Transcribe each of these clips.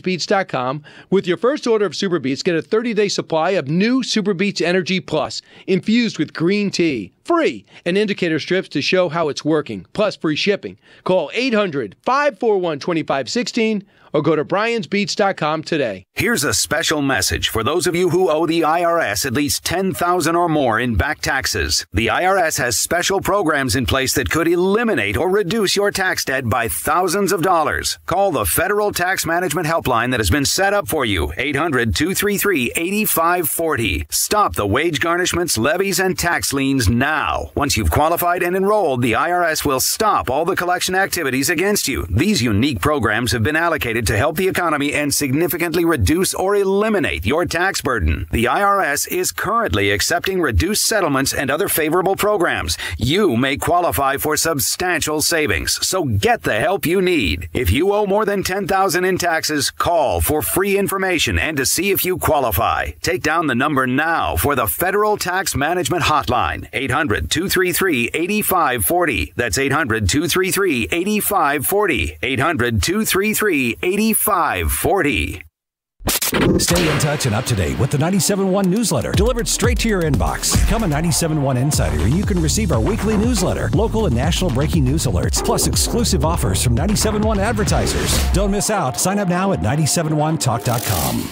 Brian'sBeats.com. With your first order of Super Beats, get a 30-day supply of new Super Beats Energy Plus, infused with green tea. Free, and indicator strips to show how it's working, plus free shipping. Call 800-541-2516 or go to Brian'sBeats.com today. Here's a special message for those of you who owe the IRS at least $10,000 or more in back taxes. The IRS has special programs in place that could eliminate or reduce your tax debt by thousands of dollars. Call the Federal Tax Management Helpline that has been set up for you, 800-233-8540. Stop the wage garnishments, levies, and tax liens now. Once you've qualified and enrolled, the IRS will stop all the collection activities against you. These unique programs have been allocated to help the economy and significantly reduce or eliminate your tax burden. The IRS is currently accepting reduced settlements and other favorable programs. You may qualify for substantial savings, so get the help you need. If you owe more than $10,000 in taxes, call for free information and to see if you qualify. Take down the number now for the Federal Tax Management Hotline, 800-233-8540. That's 800-233-8540. 800-233-8540. Stay in touch and up to date with the 97.1 newsletter, delivered straight to your inbox. Become a 97.1 Insider and you can receive our weekly newsletter, local and national breaking news alerts, plus exclusive offers from 97.1 advertisers. Don't miss out. Sign up now at 971talk.com.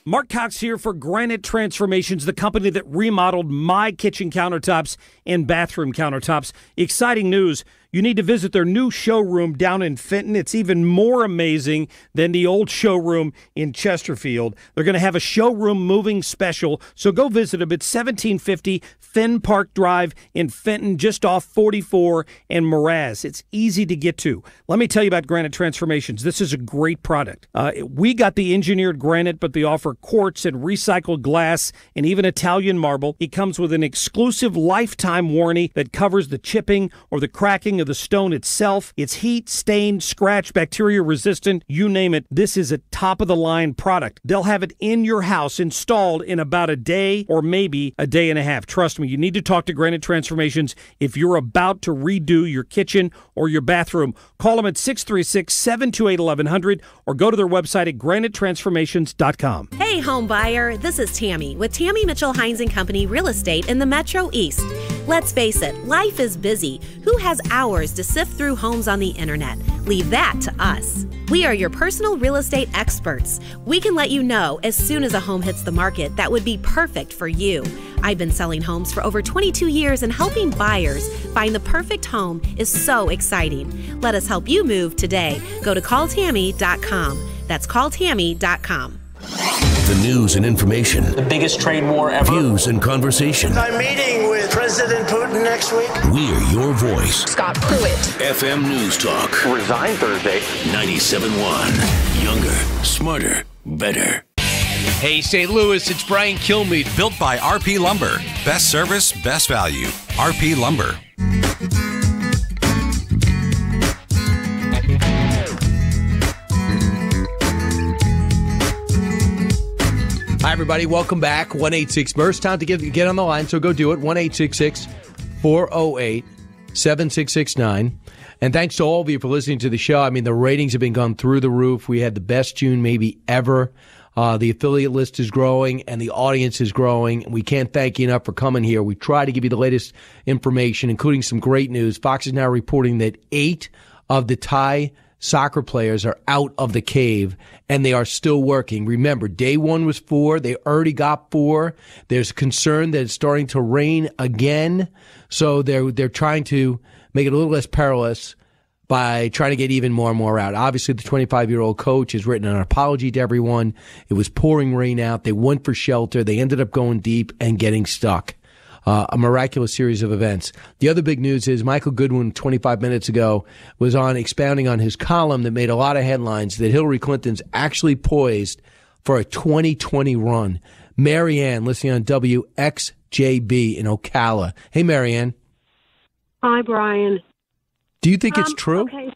Mark Cox here for Granite Transformations, the company that remodeled my kitchen countertops and bathroom countertops. Exciting news. You need to visit their new showroom down in Fenton. It's even more amazing than the old showroom in Chesterfield. They're going to have a showroom moving special, so go visit them. It's 1750 Fenn Park Drive in Fenton, just off 44 and Mraz. It's easy to get to. Let me tell you about Granite Transformations. This is a great product. We got the engineered granite, but they offer quartz and recycled glass and even Italian marble. It comes with an exclusive lifetime warranty that covers the chipping or the cracking of the stone itself. It's heat, stain, scratch, bacteria resistant, you name it. This is a top of the line product. They'll have it in your house installed in about a day or maybe a day and a half. Trust me, you need to talk to Granite Transformations if you're about to redo your kitchen or your bathroom. Call them at 636-728-1100 or go to their website at granitetransformations.com. Hey home buyer, this is Tammy with Tammy Mitchell Hines & Company Real Estate in the Metro East. Let's face it, life is busy. Who has hours to sift through homes on the internet? Leave that to us. We are your personal real estate experts. We can let you know as soon as a home hits the market that would be perfect for you. I've been selling homes for over 22 years and helping buyers find the perfect home is so exciting. Let us help you move today. Go to calltammy.com. That's calltammy.com. The news and information. The biggest trade war ever. Views and conversation. I'm meeting with President Putin next week. We're your voice. Scott Pruitt. FM News Talk. Resigned Thursday. 97.1. Younger, smarter, better. Hey, St. Louis, it's Brian Kilmeade. Built by RP Lumber. Best service, best value. RP Lumber. Hi, everybody. Welcome back. 1-866-BURST. Time to get on the line, so go do it. 1-866-408-7669. And thanks to all of you for listening to the show. I mean, the ratings have been gone through the roof. We had the best June maybe ever. The affiliate list is growing and the audience is growing. We can't thank you enough for coming here. We try to give you the latest information, including some great news. Fox is now reporting that 8 of the Thai soccer players are out of the cave, and they are still working. Remember, day one was 4. They already got 4. There's concern that it's starting to rain again, so they're trying to make it a little less perilous by trying to get even more and more out. Obviously, the 25-year-old coach has written an apology to everyone. It was pouring rain out. They went for shelter. They ended up going deep and getting stuck. A miraculous series of events. The other big news is Michael Goodwin, 25 minutes ago, was on expounding on his column that made a lot of headlines that Hillary Clinton's actually poised for a 2020 run. Marianne, listening on WXJB in Ocala. Hey, Marianne. Hi, Brian. Do you think it's true? Okay.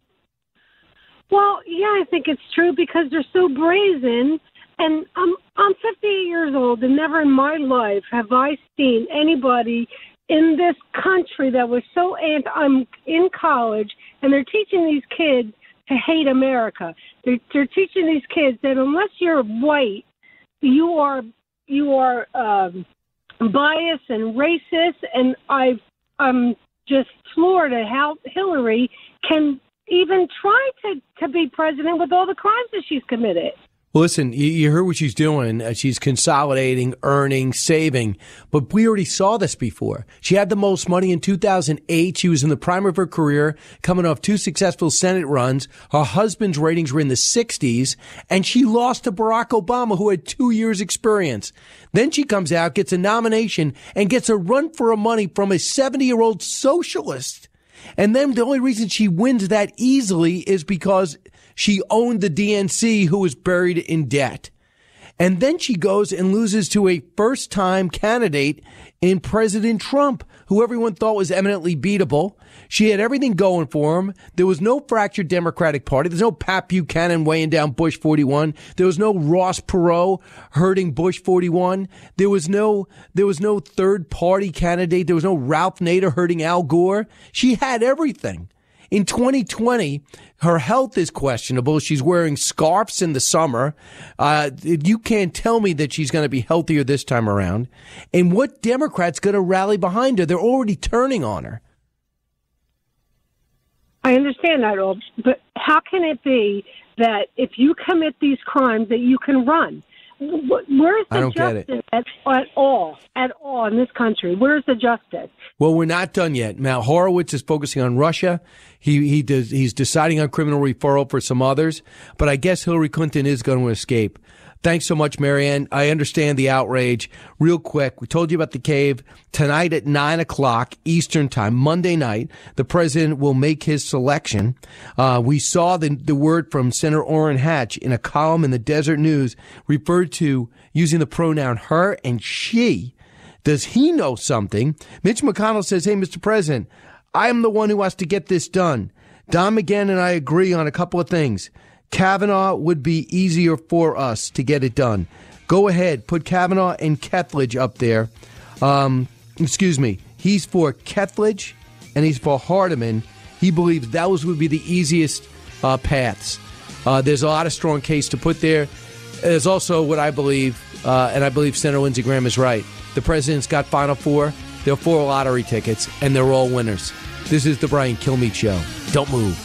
Well, yeah, I think it's true because they're so brazen. And I'm 58 years old, and never in my life have I seen anybody in this country that was so I'm in college, and they're teaching these kids to hate America. They're teaching these kids that unless you're white, you are biased and racist. And I'm just floored at how Hillary can even try to be president with all the crimes that she's committed. Well, listen, you heard what she's doing. She's consolidating, earning, saving. But we already saw this before. She had the most money in 2008. She was in the prime of her career, coming off 2 successful Senate runs. Her husband's ratings were in the 60s, and she lost to Barack Obama, who had 2 years' experience. Then she comes out, gets a nomination, and gets a run for her money from a 70-year-old socialist. And then the only reason she wins that easily is because she owned the DNC, who was buried in debt. And then she goes and loses to a first-time candidate in President Trump, who everyone thought was eminently beatable. She had everything going for him. There was no fractured Democratic Party. There's no Pat Buchanan weighing down Bush 41. There was no Ross Perot hurting Bush 41. There was no third-party candidate. There was no Ralph Nader hurting Al Gore. She had everything. In 2020, her health is questionable. She's wearing scarves in the summer. You can't tell me that she's going to be healthier this time around. And what Democrats going to rally behind her? They're already turning on her. I understand that all, but how can it be that if you commit these crimes that you can run? Where's the justice at all in this country? Where's the justice? Well, we're not done yet. Now, Horowitz is focusing on Russia. He's deciding on criminal referral for some others, but I guess Hillary Clinton is going to escape. Thanks so much, Marianne. I understand the outrage. Real quick, we told you about the cave. Tonight at 9 o'clock Eastern time, Monday night, the president will make his selection. We saw the word from Senator Orrin Hatch in a column in the Desert News referred to using the pronoun her and she. Does he know something? Mitch McConnell says, hey, Mr. President, I'm the one who has to get this done. Don McGahn and I agree on a couple of things. Kavanaugh would be easier for us to get it done. Go ahead, put Kavanaugh and Kethledge up there. He's for Kethledge and he's for Hardiman. He believes those would be the easiest paths. There's a lot of strong case to put there. There's also what I believe, and I believe Senator Lindsey Graham is right. The president's got Final Four. There are 4 lottery tickets, and they're all winners. This is the Brian Kilmeade Show. Don't move.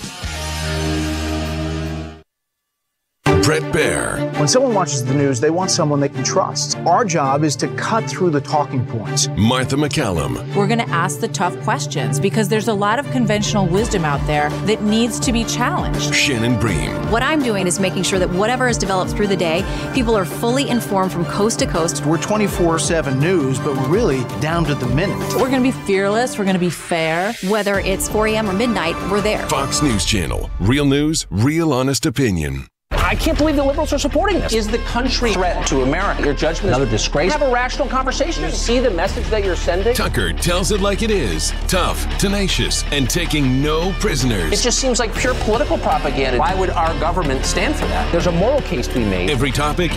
Bret Baier. When someone watches the news, they want someone they can trust. Our job is to cut through the talking points. Martha McCallum. We're going to ask the tough questions because there's a lot of conventional wisdom out there that needs to be challenged. Shannon Bream. What I'm doing is making sure that whatever is developed through the day, people are fully informed from coast to coast. We're 24/7 news, but we're really down to the minute. We're going to be fearless. We're going to be fair. Whether it's 4 a.m. or midnight, we're there. Fox News Channel. Real news, real honest opinion. I can't believe the liberals are supporting this. Is the country a threat to America? Your judgment, another disgrace. Have a rational conversation. You see the message that you're sending? Tucker tells it like it is. Tough, tenacious, and taking no prisoners. It just seems like pure political propaganda. Why would our government stand for that? There's a moral case to be made. Every topic,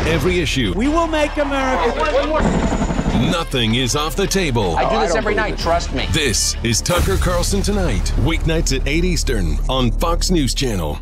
every issue. We will make America. Nothing is off the table. I do this every night, trust me. This is Tucker Carlson Tonight, weeknights at 8 Eastern on Fox News Channel.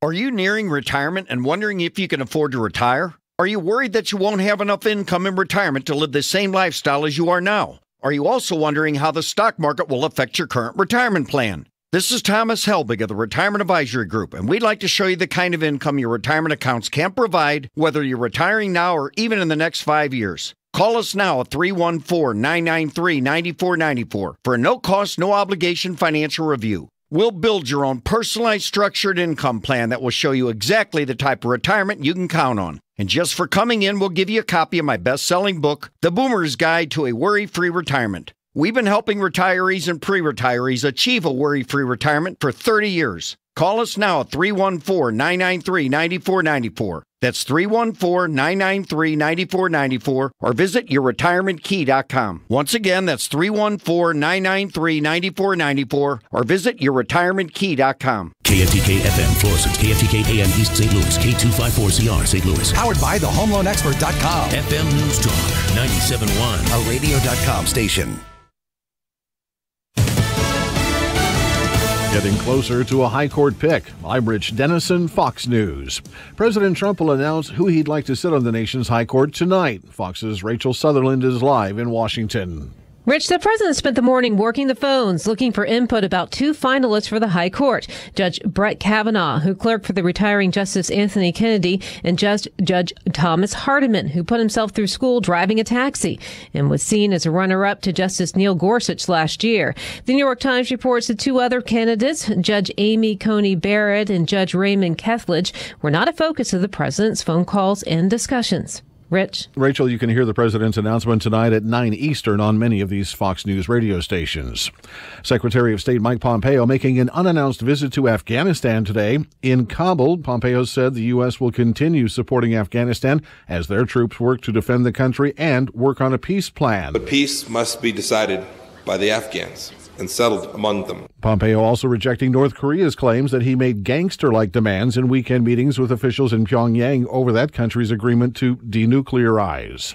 Are you nearing retirement and wondering if you can afford to retire? Are you worried that you won't have enough income in retirement to live the same lifestyle as you are now? Are you also wondering how the stock market will affect your current retirement plan? This is Thomas Helbig of the Retirement Advisory Group, and we'd like to show you the kind of income your retirement accounts can provide, whether you're retiring now or even in the next 5 years. Call us now at 314-993-9494 for a no-cost, no-obligation financial review. We'll build your own personalized structured income plan that will show you exactly the type of retirement you can count on. And just for coming in, we'll give you a copy of my best-selling book, The Boomer's Guide to a Worry-Free Retirement. We've been helping retirees and pre-retirees achieve a worry-free retirement for 30 years. Call us now at 314-993-9494. That's 314-993-9494 or visit yourretirementkey.com. Once again, that's 314-993-9494 or visit yourretirementkey.com. KFTK FM Florissant, KFTK AM East St. Louis, K254CR St. Louis. Powered by thehomeloanexpert.com. FM News Talk, 97.1. A radio.com station. Getting closer to a high court pick. I'm Rich Dennison, Fox News. President Trump will announce who he'd like to sit on the nation's high court tonight. Fox's Rachel Sutherland is live in Washington. Rich, the president spent the morning working the phones, looking for input about two finalists for the high court. Judge Brett Kavanaugh, who clerked for the retiring Justice Anthony Kennedy, and Judge Thomas Hardiman, who put himself through school driving a taxi and was seen as a runner-up to Justice Neil Gorsuch last year. The New York Times reports the two other candidates, Judge Amy Coney Barrett and Judge Raymond Kethledge, were not a focus of the president's phone calls and discussions. Rich? Rachel, you can hear the president's announcement tonight at 9 Eastern on many of these Fox News radio stations. Secretary of State Mike Pompeo making an unannounced visit to Afghanistan today. In Kabul, Pompeo said the U.S. will continue supporting Afghanistan as their troops work to defend the country and work on a peace plan. But peace must be decided by the Afghans and settled among them. Pompeo also rejecting North Korea's claims that he made gangster-like demands in weekend meetings with officials in Pyongyang over that country's agreement to denuclearize.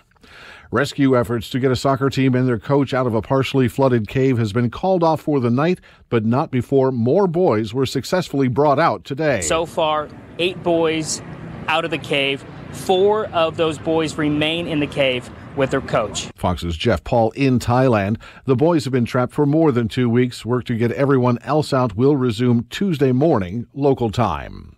Rescue efforts to get a soccer team and their coach out of a partially flooded cave has been called off for the night, but not before more boys were successfully brought out today. So far, 8 boys out of the cave. 4 of those boys remain in the cave with their coach. Fox's Jeff Paul in Thailand. The boys have been trapped for more than 2 weeks. Work to get everyone else out will resume Tuesday morning, local time.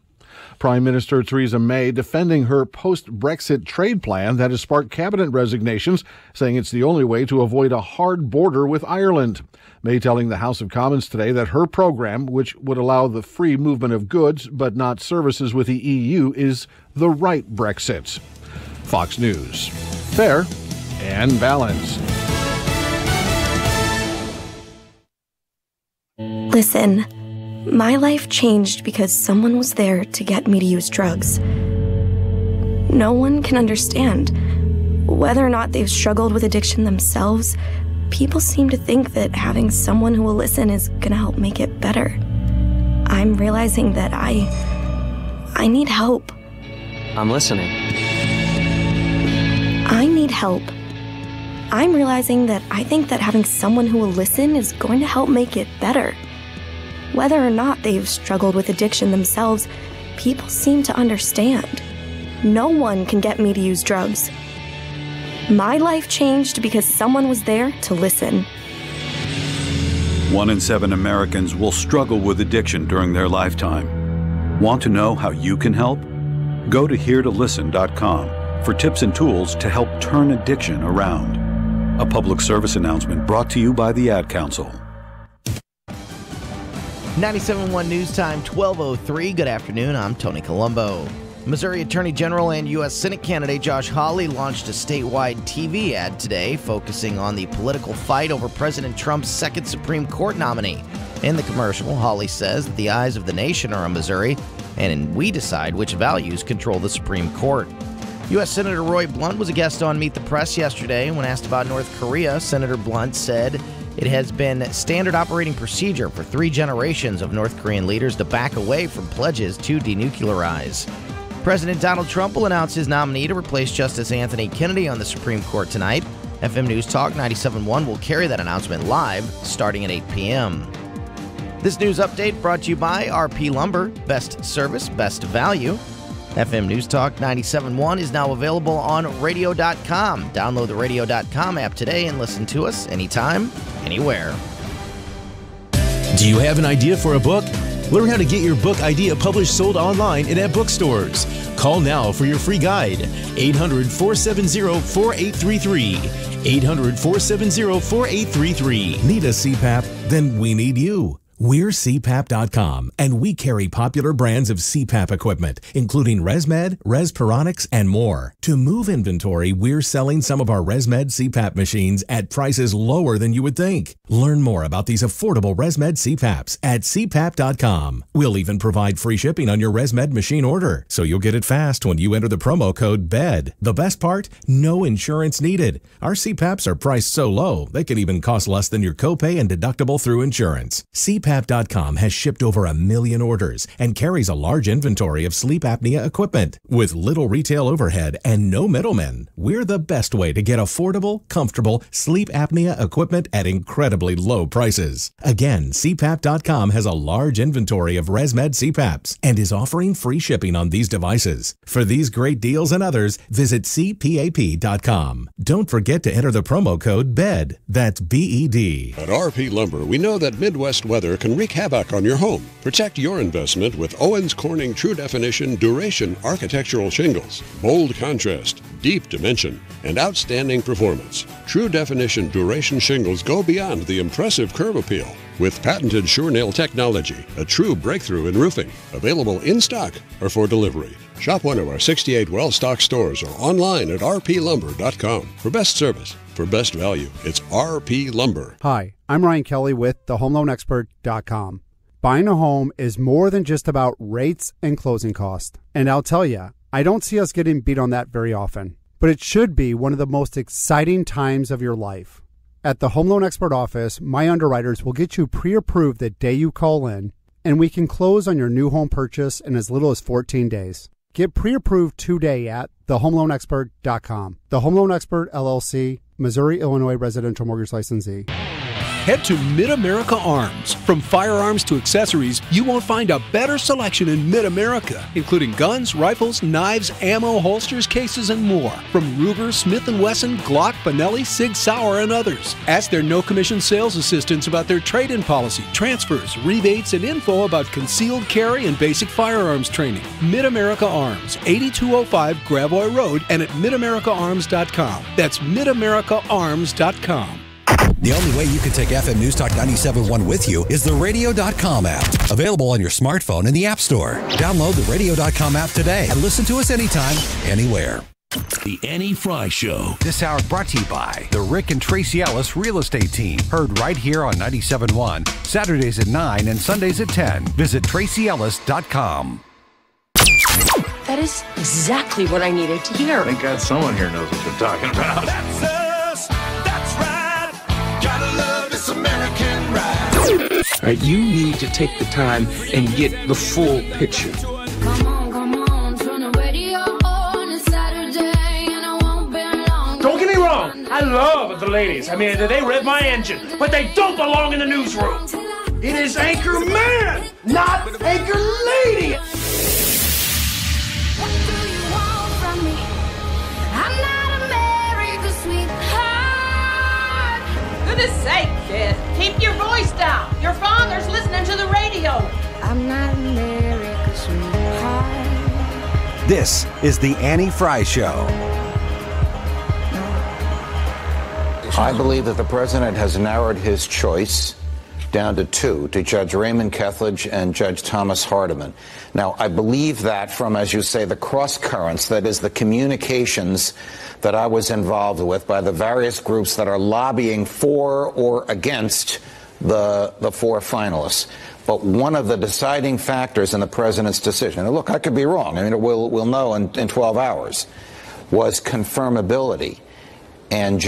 Prime Minister Theresa May defending her post-Brexit trade plan that has sparked cabinet resignations, saying it's the only way to avoid a hard border with Ireland. May telling the House of Commons today that her program, which would allow the free movement of goods but not services with the EU, is the right Brexit. Fox News. Fair and balanced. Listen, my life changed because someone was there to get me to use drugs. No one can understand. Whether or not they've struggled with addiction themselves, people seem to think that having someone who will listen is gonna help make it better. I'm realizing that I need help. I'm listening. I need help. I'm realizing that I think that having someone who will listen is going to help make it better. Whether or not they've struggled with addiction themselves, people seem to understand. No one can get me to use drugs. My life changed because someone was there to listen. 1 in 7 Americans will struggle with addiction during their lifetime. Want to know how you can help? Go to heretolisten.com for tips and tools to help turn addiction around. A public service announcement brought to you by the Ad Council. 97.1 News Time, 12:03. Good afternoon. I'm Tony Colombo. Missouri Attorney General and U.S. Senate candidate Josh Hawley launched a statewide TV ad today focusing on the political fight over President Trump's second Supreme Court nominee. In the commercial, Hawley says that the eyes of the nation are on Missouri, and we decide which values control the Supreme Court. U.S. Senator Roy Blunt was a guest on Meet the Press yesterday. When asked about North Korea, Senator Blunt said it has been standard operating procedure for 3 generations of North Korean leaders to back away from pledges to denuclearize. President Donald Trump will announce his nominee to replace Justice Anthony Kennedy on the Supreme Court tonight. FM News Talk 97.1 will carry that announcement live starting at 8 p.m. This news update brought to you by RP Lumber. Best service, best value. FM News Talk 97.1 is now available on radio.com. Download the radio.com app today and listen to us anytime, anywhere. Do you have an idea for a book? Learn how to get your book idea published, sold online and at bookstores. Call now for your free guide. 800-470-4833. 800-470-4833. Need a CPAP? Then we need you. We're CPAP.com, and we carry popular brands of CPAP equipment, including ResMed, Respironics, and more. To move inventory, we're selling some of our ResMed CPAP machines at prices lower than you would think. Learn more about these affordable ResMed CPAPs at CPAP.com. We'll even provide free shipping on your ResMed machine order, so you'll get it fast when you enter the promo code BED. The best part? No insurance needed. Our CPAPs are priced so low, they can even cost less than your copay and deductible through insurance. CPAP CPAP.com has shipped over 1 million orders and carries a large inventory of sleep apnea equipment. With little retail overhead and no middlemen, we're the best way to get affordable, comfortable sleep apnea equipment at incredibly low prices. Again, CPAP.com has a large inventory of ResMed CPAPs and is offering free shipping on these devices. For these great deals and others, visit CPAP.com. Don't forget to enter the promo code BED. That's BED. At RP Lumber, we know that Midwest weather can wreak havoc on your home. Protect your investment with Owens Corning True Definition Duration Architectural Shingles. Bold contrast, deep dimension, and outstanding performance. True Definition Duration Shingles go beyond the impressive curb appeal. With patented SureNail technology, a true breakthrough in roofing. Available in stock or for delivery. Shop one of our 68 well-stocked stores or online at rplumber.com. For best service, for best value, it's RP Lumber. Hi, I'm Ryan Kelly with thehomeloanexpert.com. Buying a home is more than just about rates and closing costs. And I'll tell you, I don't see us getting beat on that very often. But it should be one of the most exciting times of your life. At the Home Loan Expert office, my underwriters will get you pre-approved the day you call in, and we can close on your new home purchase in as little as 14 days. Get pre-approved today at thehomeloanexpert.com. The Home Loan Expert, LLC, Missouri, Illinois residential mortgage licensee. Head to Mid-America Arms. From firearms to accessories, you won't find a better selection in Mid-America, including guns, rifles, knives, ammo, holsters, cases, and more. From Ruger, Smith & Wesson, Glock, Benelli, Sig Sauer, and others. Ask their no-commission sales assistants about their trade-in policy, transfers, rebates, and info about concealed carry and basic firearms training. Mid-America Arms, 8205 Gravois Road, and at midamericaarms.com. That's midamericaarms.com. The only way you can take FM News Talk 97.1 with you is the Radio.com app. Available on your smartphone in the App Store. Download the Radio.com app today and listen to us anytime, anywhere. The Annie Fry Show. This hour brought to you by the Rick and Tracy Ellis Real Estate Team. Heard right here on 97.1, Saturdays at 9 and Sundays at 10. Visit TracyEllis.com. That is exactly what I needed to hear. Thank God someone here knows what they're talking about. That's us. That's right. Gotta love this American ride. All right, you need to take the time and get the full picture. Come on, turn the radio on. It's Saturday and I won't be long. Don't get me wrong, I love the ladies. I mean, they rev my engine, but they don't belong in the newsroom. It is Anchor Man, not Anchor Lady. What do you want from me? I'm not America's sweetheart. Goodness sake, kid. Keep your voice down. Your father's listening to the radio. I'm not America's sweetheart. This is the Annie Fry Show. I believe that the president has narrowed his choice down to two, to Judge Raymond Kethledge and Judge Thomas Hardiman. Now, I believe that from, as you say, the cross currents, that is the communications that I was involved with by the various groups that are lobbying for or against the four finalists. But one of the deciding factors in the president's decision, and look, I could be wrong, I mean, we'll know in 12 hours, was confirmability. And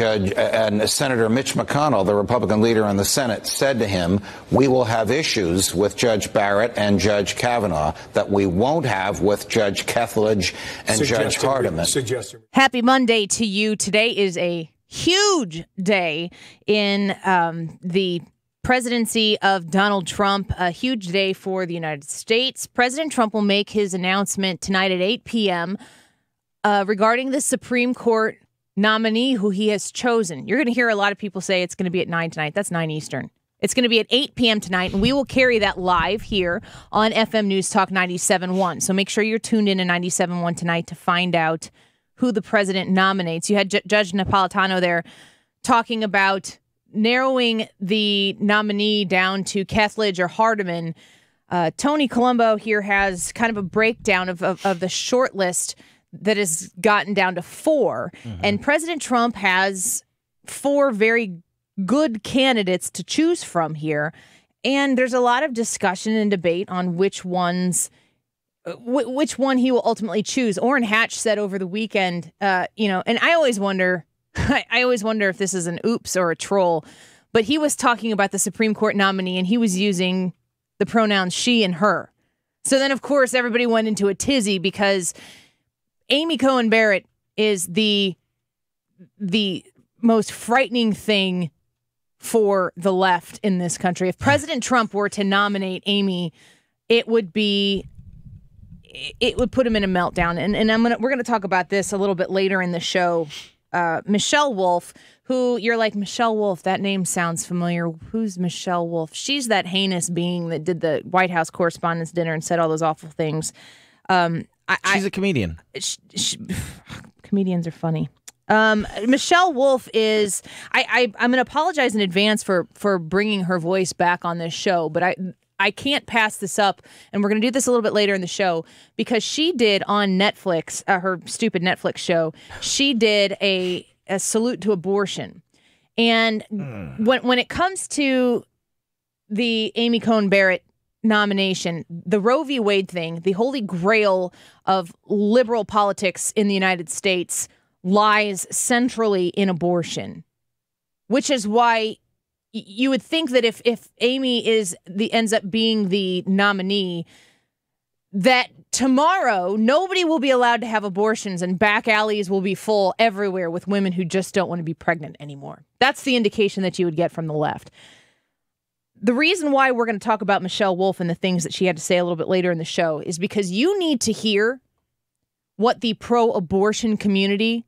Senator Mitch McConnell, the Republican leader in the Senate, said to him, we will have issues with Judge Barrett and Judge Kavanaugh that we won't have with Judge Kethledge and Judge Hardiman. Happy Monday to you. Today is a huge day in the presidency of Donald Trump, a huge day for the United States. President Trump will make his announcement tonight at 8 p.m. Regarding the Supreme Court nominee who he has chosen. You're going to hear a lot of people say it's going to be at 9 tonight. That's 9 Eastern. It's going to be at 8 p.m. tonight, and we will carry that live here on FM News Talk 97.1. So make sure you're tuned in to 97.1 tonight to find out who the president nominates. You had Judge Napolitano there talking about narrowing the nominee down to Kethledge or Hardiman. Tony Colombo here has kind of a breakdown of the short list that has gotten down to 4. Mm-hmm. And President Trump has 4 very good candidates to choose from here. And there's a lot of discussion and debate on which one he will ultimately choose. Orrin Hatch said over the weekend, and I always wonder if this is an oops or a troll, but he was talking about the Supreme Court nominee, and he was using the pronouns she and her. So then, of course, everybody went into a tizzy because Amy Coney Barrett is the most frightening thing for the left in this country. If President Trump were to nominate Amy, it would put him in a meltdown. And we're gonna talk about this a little bit later in the show. Michelle Wolf, who you're like, Michelle Wolf, that name sounds familiar. Who's Michelle Wolf? She's that heinous being that did the White House Correspondents' Dinner and said all those awful things. She's a comedian. Comedians are funny. Michelle Wolf is. I'm going to apologize in advance for bringing her voice back on this show, but I can't pass this up, and we're going to do this a little bit later in the show because she did on Netflix, her stupid Netflix show. She did a salute to abortion, and when it comes to the Amy Coney Barrett nomination, the Roe v. Wade thing, the holy grail of liberal politics in the United States, lies centrally in abortion, which is why you would think that if Amy ends up being the nominee, that tomorrow nobody will be allowed to have abortions and back alleys will be full everywhere with women who just don't want to be pregnant anymore. That's the indication that you would get from the left. The reason why we're going to talk about Michelle Wolf and the things that she had to say a little bit later in the show is because you need to hear what the pro-abortion community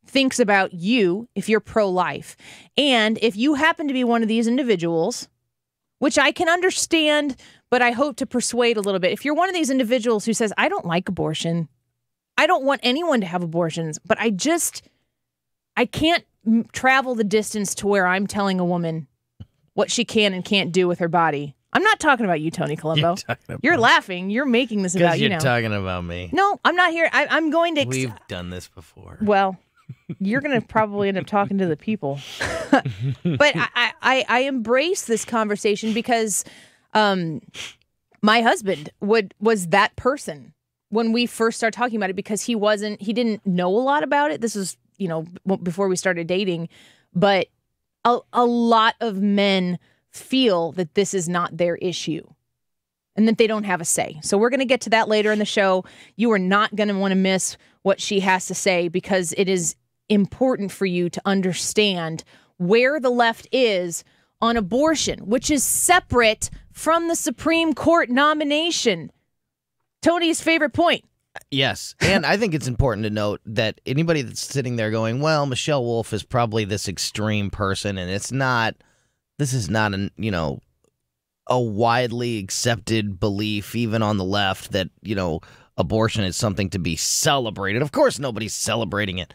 thinks about you if you're pro-life. And if you happen to be one of these individuals, which I can understand, but I hope to persuade a little bit. If you're one of these individuals who says, I don't like abortion, I don't want anyone to have abortions, but I can't travel the distance to where I'm telling a woman what she can and can't do with her body. I'm not talking about you, Tony Colombo. You're laughing. You're making this about, you're talking about me. No, I'm not here. I'm going to... We've done this before. Well, you're going to probably end up talking to the people. But I embrace this conversation because my husband was that person when we first started talking about it because he didn't know a lot about it. This was, before we started dating. But a lot of men feel that this is not their issue and that they don't have a say. So we're going to get to that later in the show. You are not going to want to miss what she has to say because it is important for you to understand where the left is on abortion, which is separate from the Supreme Court nomination. Tony's favorite point. Yes, and I think it's important to note that anybody that's sitting there going, well, Michelle Wolf is probably this extreme person, and this is not a widely accepted belief, even on the left, that, abortion is something to be celebrated. Of course, nobody's celebrating it.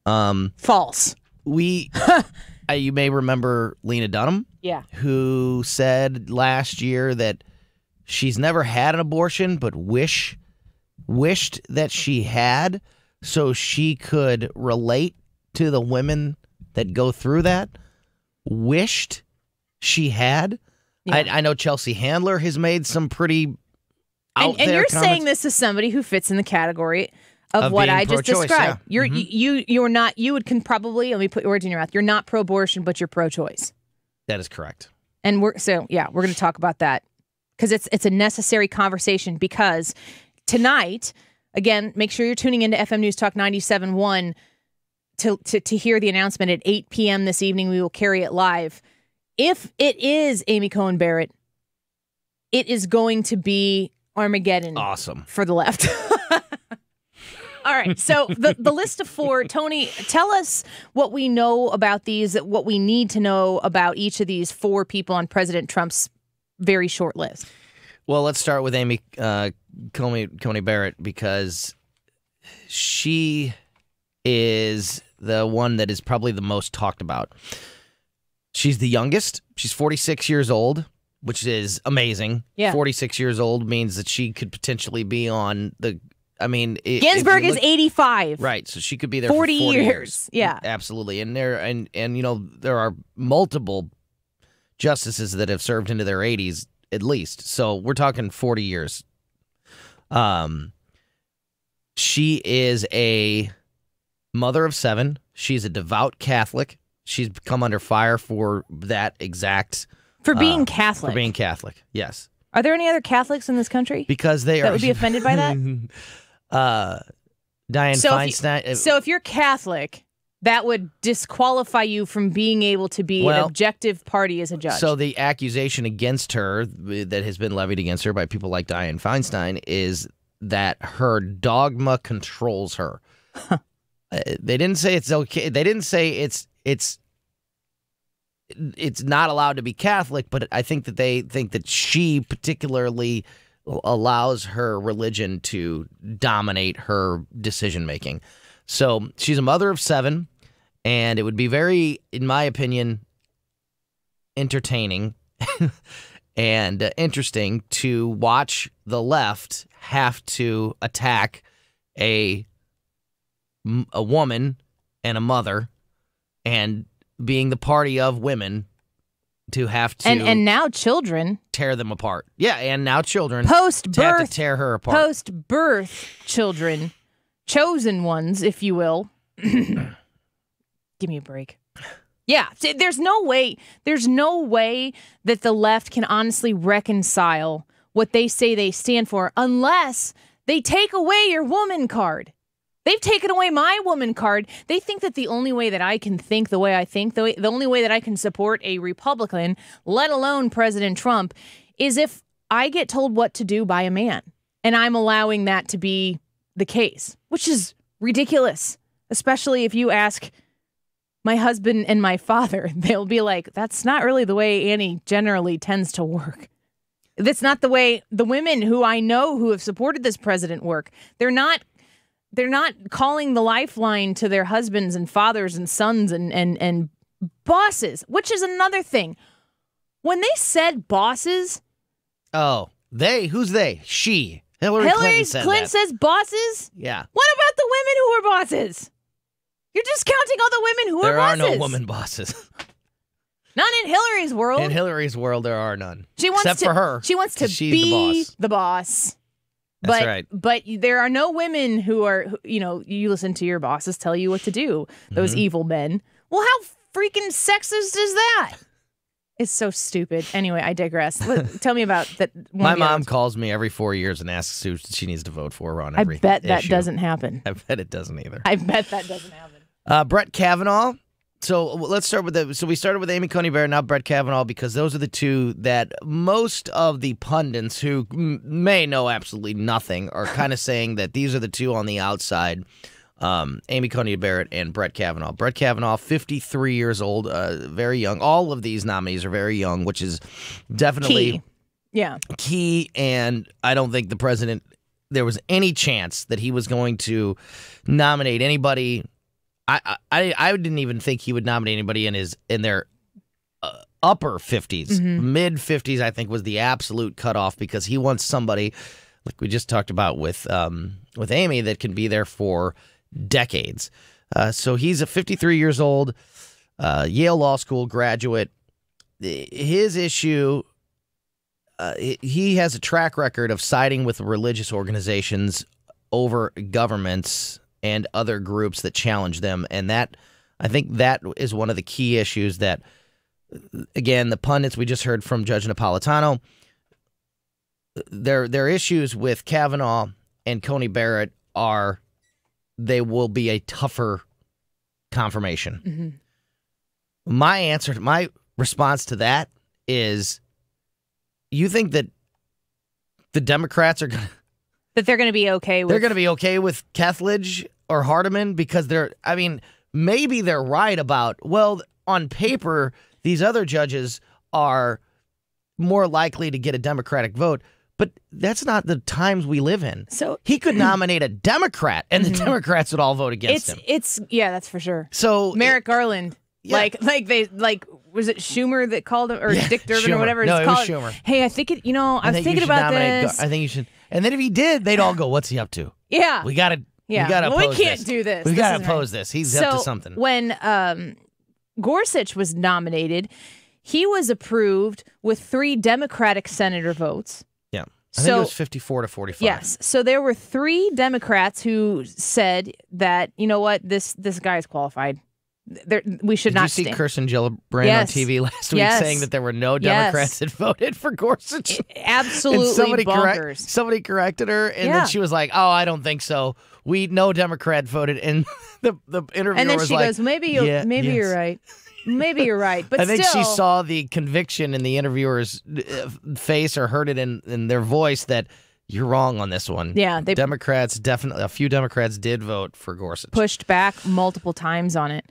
False. You may remember Lena Dunham, who said last year that she's never had an abortion, but wished that she had so she could relate to the women that go through that. Wished she had. Yeah. I know Chelsea Handler has made some pretty out there and you're comments. Saying this as somebody who fits in the category of what I just described. Yeah. You're not. Can probably, let me put words in your mouth. You're not pro-abortion, but you're pro-choice. That is correct. And we're going to talk about that because it's a necessary conversation. Because tonight, again, make sure you're tuning into FM News Talk 97.1 to hear the announcement at 8 p.m. this evening. We will carry it live. If it is Amy Coney Barrett, it is going to be Armageddon. Awesome. For the left. All right. So the list of four, Tony, tell us what we know about these, what we need to know about each of these four people on President Trump's very short list. Well, let's start with Amy Coney Barrett because she is the one that is probably the most talked about. She's the youngest. She's 46 years old, which is amazing. Yeah. 46 years old means that she could potentially be on the... Ginsburg is 85. Right, so she could be there 40 for 40 years. Yeah. Absolutely. And there are multiple justices that have served into their 80s at least. So we're talking 40 years. She is a mother of 7. She's a devout Catholic. she's come under fire for that exact For being Catholic. For being Catholic, yes. Are there any other Catholics in this country? Because they that would be offended by that? Dianne Feinstein. So if you're Catholic, that would disqualify you from being able to be an objective party as a judge. So the accusation against her that has been levied against her by people like Dianne Feinstein is that her dogma controls her. They didn't say it's okay. They didn't say it's not allowed to be Catholic, but I think that they think that she particularly allows her religion to dominate her decision making. So she's a mother of 7, and it would be very, in my opinion, entertaining and interesting to watch the left have to attack a woman and a mother, and being the party of women, to have to and now children tear them apart. Yeah, and now children post-birth to have to tear her apart. Post-birth children, chosen ones, if you will. Give me a break. Yeah, there's no way that the left can honestly reconcile what they say they stand for unless they take away your woman card. They've taken away my woman card. They think that the only way that I can think the way I think, the only way that I can support a Republican, let alone President Trump, is if I get told what to do by a man. And I'm allowing that to be the case, which is ridiculous, especially if you ask my husband and my father. They'll be like, that's not really the way Annie generally tends to work. That's not the way the women who I know who have supported this president work. They're not calling the lifeline to their husbands and fathers and sons and bosses, which is another thing. When they said bosses. Oh, they? Who's they? She. Hillary Clinton said that. Says bosses? Yeah. What about the women who are bosses? You're discounting all the women who are bosses. There are no women bosses. Not in Hillary's world. In Hillary's world, there are none. Except for her. She wants to be the boss. That's right. But there are no women who are, you listen to your bosses tell you what to do. Those evil men. Well, how freaking sexist is that? It's so stupid. Anyway, I digress. Tell me about that. My mom calls me every 4 years and asks who she needs to vote for on every I bet that issue. doesn't happen. I bet it doesn't either. I bet that doesn't happen. Brett Kavanaugh. So let's start with So we started with Amy Coney Barrett, now Brett Kavanaugh, because those are the two that most of the pundits who may know absolutely nothing are kind of saying that these are the two on the outside. Amy Coney Barrett and Brett Kavanaugh. Brett Kavanaugh, 53 years old, very young. All of these nominees are very young, which is definitely key. Yeah. Key, and I don't think there was any chance that he was going to nominate anybody. I didn't even think he would nominate anybody in their upper 50s. Mid 50s, I think, was the absolute cutoff, because he wants somebody, like we just talked about with Amy, that can be there for decades. So he's 53 years old, Yale Law School graduate. His issue, he has a track record of siding with religious organizations over governments and other groups that challenge them. And that, I think that is one of the key issues that, again, the pundits we just heard from Judge Napolitano, their issues with Kavanaugh and Coney Barrett are they will be a tougher confirmation. My response to that is, you think that the Democrats are going to... That they're going to be okay with... They're going to be okay with Kethledge or Hardiman because maybe they're right about, well, on paper, these other judges are more likely to get a Democratic vote, but that's not the times we live in. So he could nominate a Democrat and the Democrats would all vote against him. Yeah, that's for sure. So Merrick Garland, was it Schumer that called him, or Dick Durbin Schumer. or whatever? No, it's it called. was Schumer. Hey, I think I was thinking about this. I think you should. And then if he did, they'd all go, "What's he up to?" Yeah, we gotta. Yeah, we gotta we oppose can't this. do this. We gotta isn't oppose right. this. He's up to something. When Gorsuch was nominated, he was approved with 3 Democratic senator votes. Yeah, I think it was 54 to 45. Yes, so there were 3 Democrats who said that, you know what, this guy is qualified. we should not. Did you see stand. Kirsten Gillibrand on TV last week saying that there were no Democrats that voted for Gorsuch? Absolutely and bonkers. Somebody corrected her, and then she was like, "Oh, I don't think so. No Democrat voted." And the interviewer and then was she like, goes, "Maybe you're right. Maybe you're right." But I think still, she saw the conviction in the interviewer's face or heard it in their voice that you're wrong on this one. Yeah, Democrats definitely. A few Democrats did vote for Gorsuch. Pushed back multiple times on it.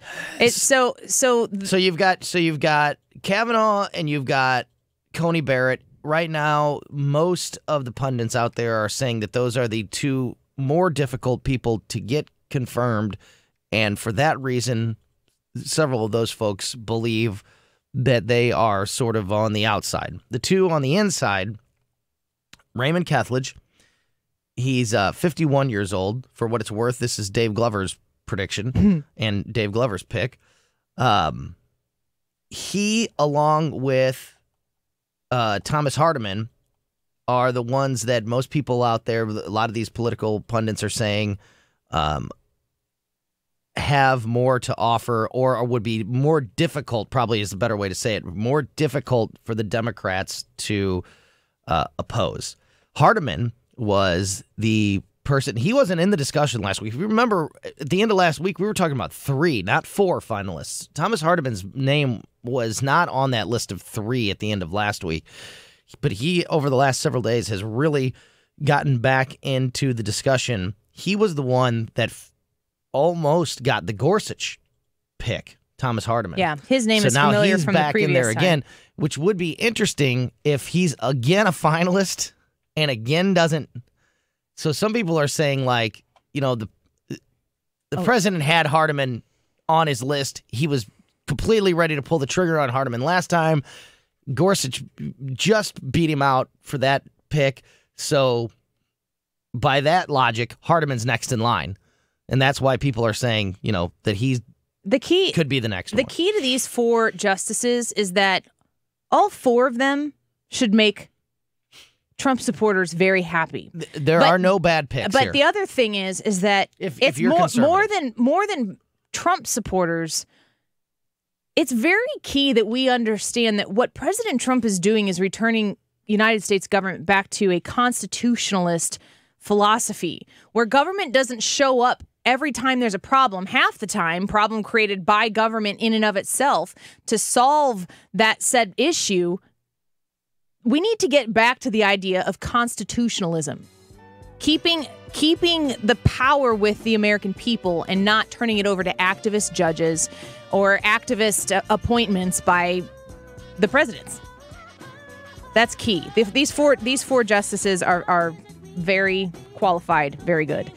So you've got Kavanaugh and you've got Coney Barrett. Right now, most of the pundits out there are saying that those are the two more difficult people to get confirmed, and for that reason, several of those folks believe that they are sort of on the outside. The two on the inside, Raymond Kethledge, he's 51 years old. For what it's worth, this is Dave Glover's prediction and Dave Glover's pick. He, along with Thomas Hardiman, are the ones that most people out there, a lot of these political pundits are saying have more to offer or would be more difficult, probably is the better way to say it, more difficult for the Democrats to oppose. Hardiman was the person, he wasn't in the discussion last week. If you remember, at the end of last week, we were talking about 3, not 4 finalists. Thomas Hardiman's name was not on that list of 3 at the end of last week. But he, over the last several days, has really gotten back into the discussion. He was the one that almost got the Gorsuch pick, Thomas Hardiman. Yeah, his name is familiar from the previous time. So now he's back in there again, which would be interesting if he's again a finalist and again doesn't. So some people are saying, like, you know, the president had Hardiman on his list. He was completely ready to pull the trigger on Hardiman last time. Gorsuch just beat him out for that pick. So by that logic, Hardiman's next in line. And that's why people are saying, you know, that he's could be the next one. The key to these 4 justices is that all 4 of them should make Trump supporters very happy. There are no bad picks But here. the other thing is that if you're more than Trump supporters, it's very key that we understand that what President Trump is doing is returning United States government back to a constitutionalist philosophy where government doesn't show up every time there's a problem, half the time problem created by government in and of itself to solve that said issue. We need to get back to the idea of constitutionalism, keeping the power with the American people and not turning it over to activist judges or activist appointments by the presidents. That's key. These four justices are very qualified, very good.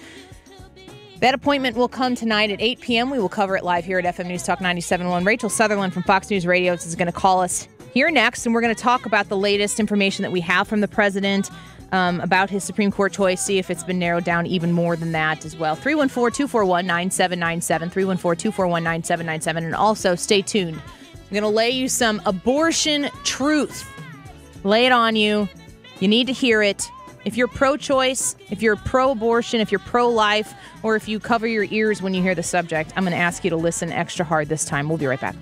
That appointment will come tonight at 8 p.m. We will cover it live here at FM News Talk 97.1. Rachel Sutherland from Fox News Radio is going to call us here next, and we're going to talk about the latest information that we have from the president about his Supreme Court choice, see if it's been narrowed down even more than that as well. 314-241-9797, 314-241-9797, and also stay tuned. I'm going to lay you some abortion truth. Lay it on you. You need to hear it. If you're pro-choice, if you're pro-abortion, if you're pro-life, or if you cover your ears when you hear the subject, I'm going to ask you to listen extra hard this time. We'll be right back.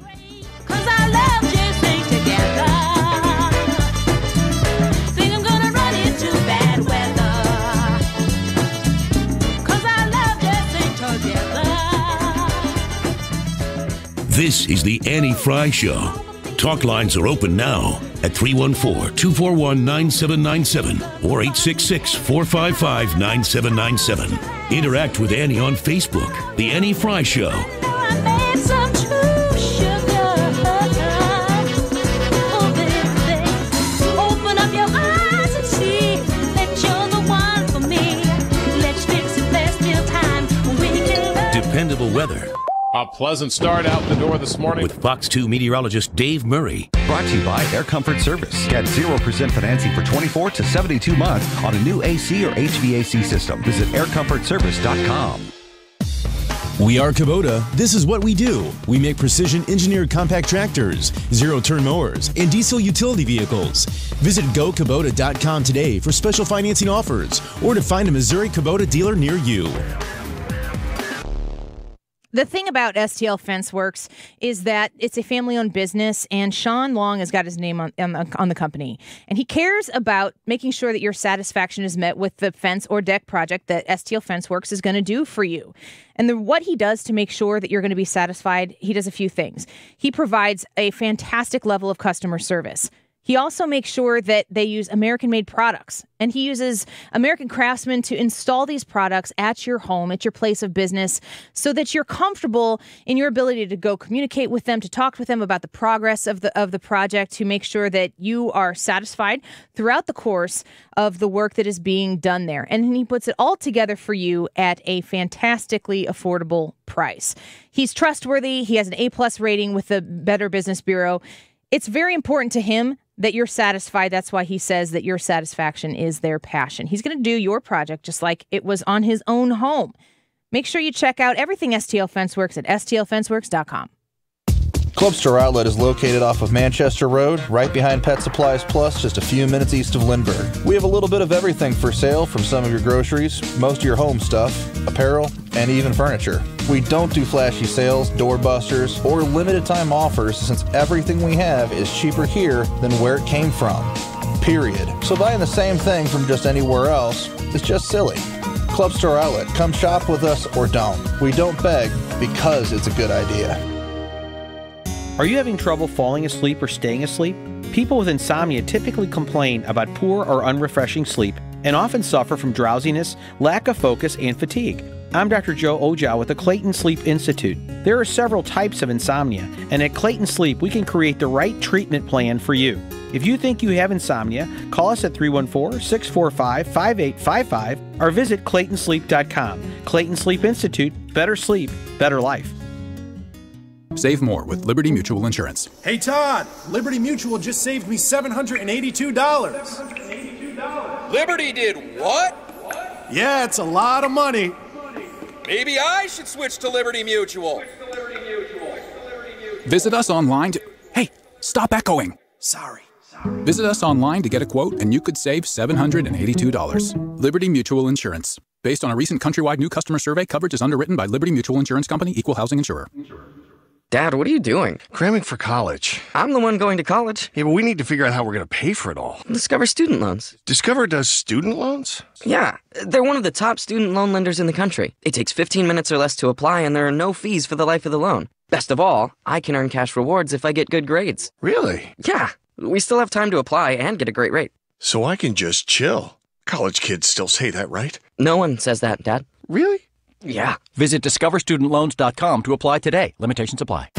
This is the Annie Fry Show. Talk lines are open now at 314-241-9797 or 866-455-9797. Interact with Annie on Facebook, The Annie Fry Show. Dependable weather. A pleasant start out the door this morning. With Fox 2 meteorologist Dave Murray. Brought to you by Air Comfort Service. Get 0% financing for 24 to 72 months on a new AC or HVAC system. Visit aircomfortservice.com. We are Kubota. This is what we do. We make precision engineered compact tractors, zero-turn mowers, and diesel utility vehicles. Visit GoKubota.com today for special financing offers or to find a Missouri Kubota dealer near you. The thing about STL Fence Works is that it's a family-owned business, and Sean Long has got his name on the company. And he cares about making sure that your satisfaction is met with the fence or deck project that STL Fence Works is going to do for you. And what he does to make sure that you're going to be satisfied, he does a few things. He provides a fantastic level of customer service. He also makes sure that they use American-made products, and he uses American craftsmen to install these products at your home, at your place of business, so that you're comfortable in your ability to go communicate with them, to talk with them about the progress of the project, to make sure that you are satisfied throughout the course of the work that is being done there. And he puts it all together for you at a fantastically affordable price. He's trustworthy. He has an A+ rating with the Better Business Bureau. It's very important to him that you're satisfied. That's why he says that your satisfaction is their passion. He's going to do your project just like it was on his own home. Make sure you check out everything STL Fence Works at stlfenceworks.com. Club Store Outlet is located off of Manchester Road, right behind Pet Supplies Plus, just a few minutes east of Lindbergh. We have a little bit of everything for sale, from some of your groceries, most of your home stuff, apparel, and even furniture. We don't do flashy sales, doorbusters, or limited time offers, since everything we have is cheaper here than where it came from. Period. So buying the same thing from just anywhere else is just silly. Club Store Outlet. Come shop with us or don't. We don't beg because it's a good idea. Are you having trouble falling asleep or staying asleep? People with insomnia typically complain about poor or unrefreshing sleep and often suffer from drowsiness, lack of focus, and fatigue. I'm Dr. Joe Ojow with the Clayton Sleep Institute. There are several types of insomnia, and at Clayton Sleep, we can create the right treatment plan for you. If you think you have insomnia, call us at 314-645-5855 or visit ClaytonSleep.com. Clayton Sleep Institute, better sleep, better life. Save more with Liberty Mutual Insurance. Hey Todd, Liberty Mutual just saved me $782. Liberty did what? Yeah, it's a lot of money. Maybe I should switch to Liberty Mutual. Visit us online to... Hey, stop echoing. Sorry. Visit us online to get a quote and you could save $782. Liberty Mutual Insurance. Based on a recent countrywide new customer survey, coverage is underwritten by Liberty Mutual Insurance Company, Equal Housing Insurer. Dad, what are you doing? Cramming for college. I'm the one going to college. Yeah, but we need to figure out how we're going to pay for it all. Discover Student Loans. Discover does student loans? Yeah, they're one of the top student loan lenders in the country. It takes 15 minutes or less to apply, and there are no fees for the life of the loan. Best of all, I can earn cash rewards if I get good grades. Really? Yeah, we still have time to apply and get a great rate. So I can just chill. College kids still say that, right? No one says that, Dad. Really? Yeah. Visit discoverstudentloans.com to apply today. Limitations apply.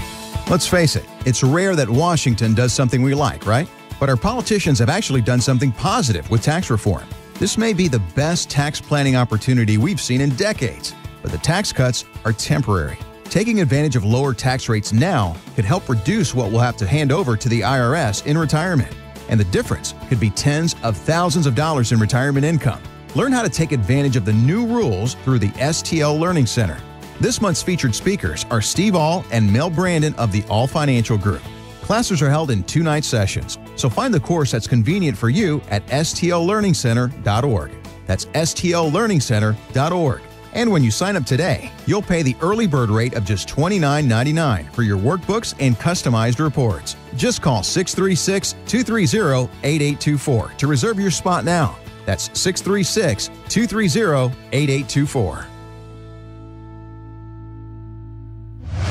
Let's face it, it's rare that Washington does something we like, right? But our politicians have actually done something positive with tax reform. This may be the best tax planning opportunity we've seen in decades, but the tax cuts are temporary. Taking advantage of lower tax rates now could help reduce what we'll have to hand over to the IRS in retirement. And the difference could be tens of thousands of dollars in retirement income. Learn how to take advantage of the new rules through the STL Learning Center. This month's featured speakers are Steve All and Mel Brandon of the All Financial Group. Classes are held in 2-night sessions, so find the course that's convenient for you at stllearningcenter.org. That's stllearningcenter.org. And when you sign up today, you'll pay the early bird rate of just $29.99 for your workbooks and customized reports. Just call 636-230-8824 to reserve your spot now. That's 636-230-8824.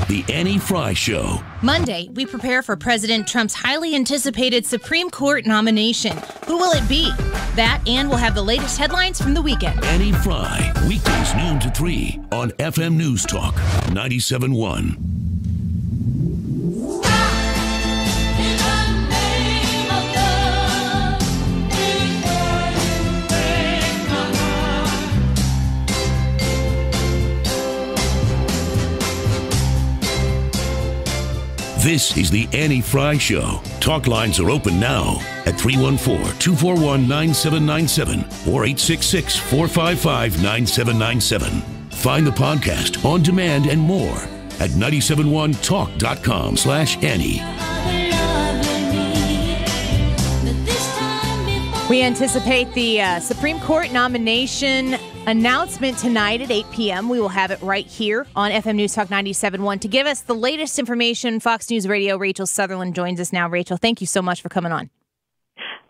The Annie Fry Show. Monday, we prepare for President Trump's highly anticipated Supreme Court nomination. Who will it be? That, and we'll have the latest headlines from the weekend. Annie Fry, weekdays noon to 3 on FM News Talk 97.1. This is the Annie Fry Show. Talk lines are open now at 314-241-9797 or 866-455-9797. Find the podcast on demand and more at 971talk.com/Annie. We anticipate the Supreme Court nomination announcement tonight at 8 p.m. We will have it right here on FM News Talk 97.1. To give us the latest information, Fox News Radio, Rachel Sutherland joins us now. Rachel, thank you so much for coming on.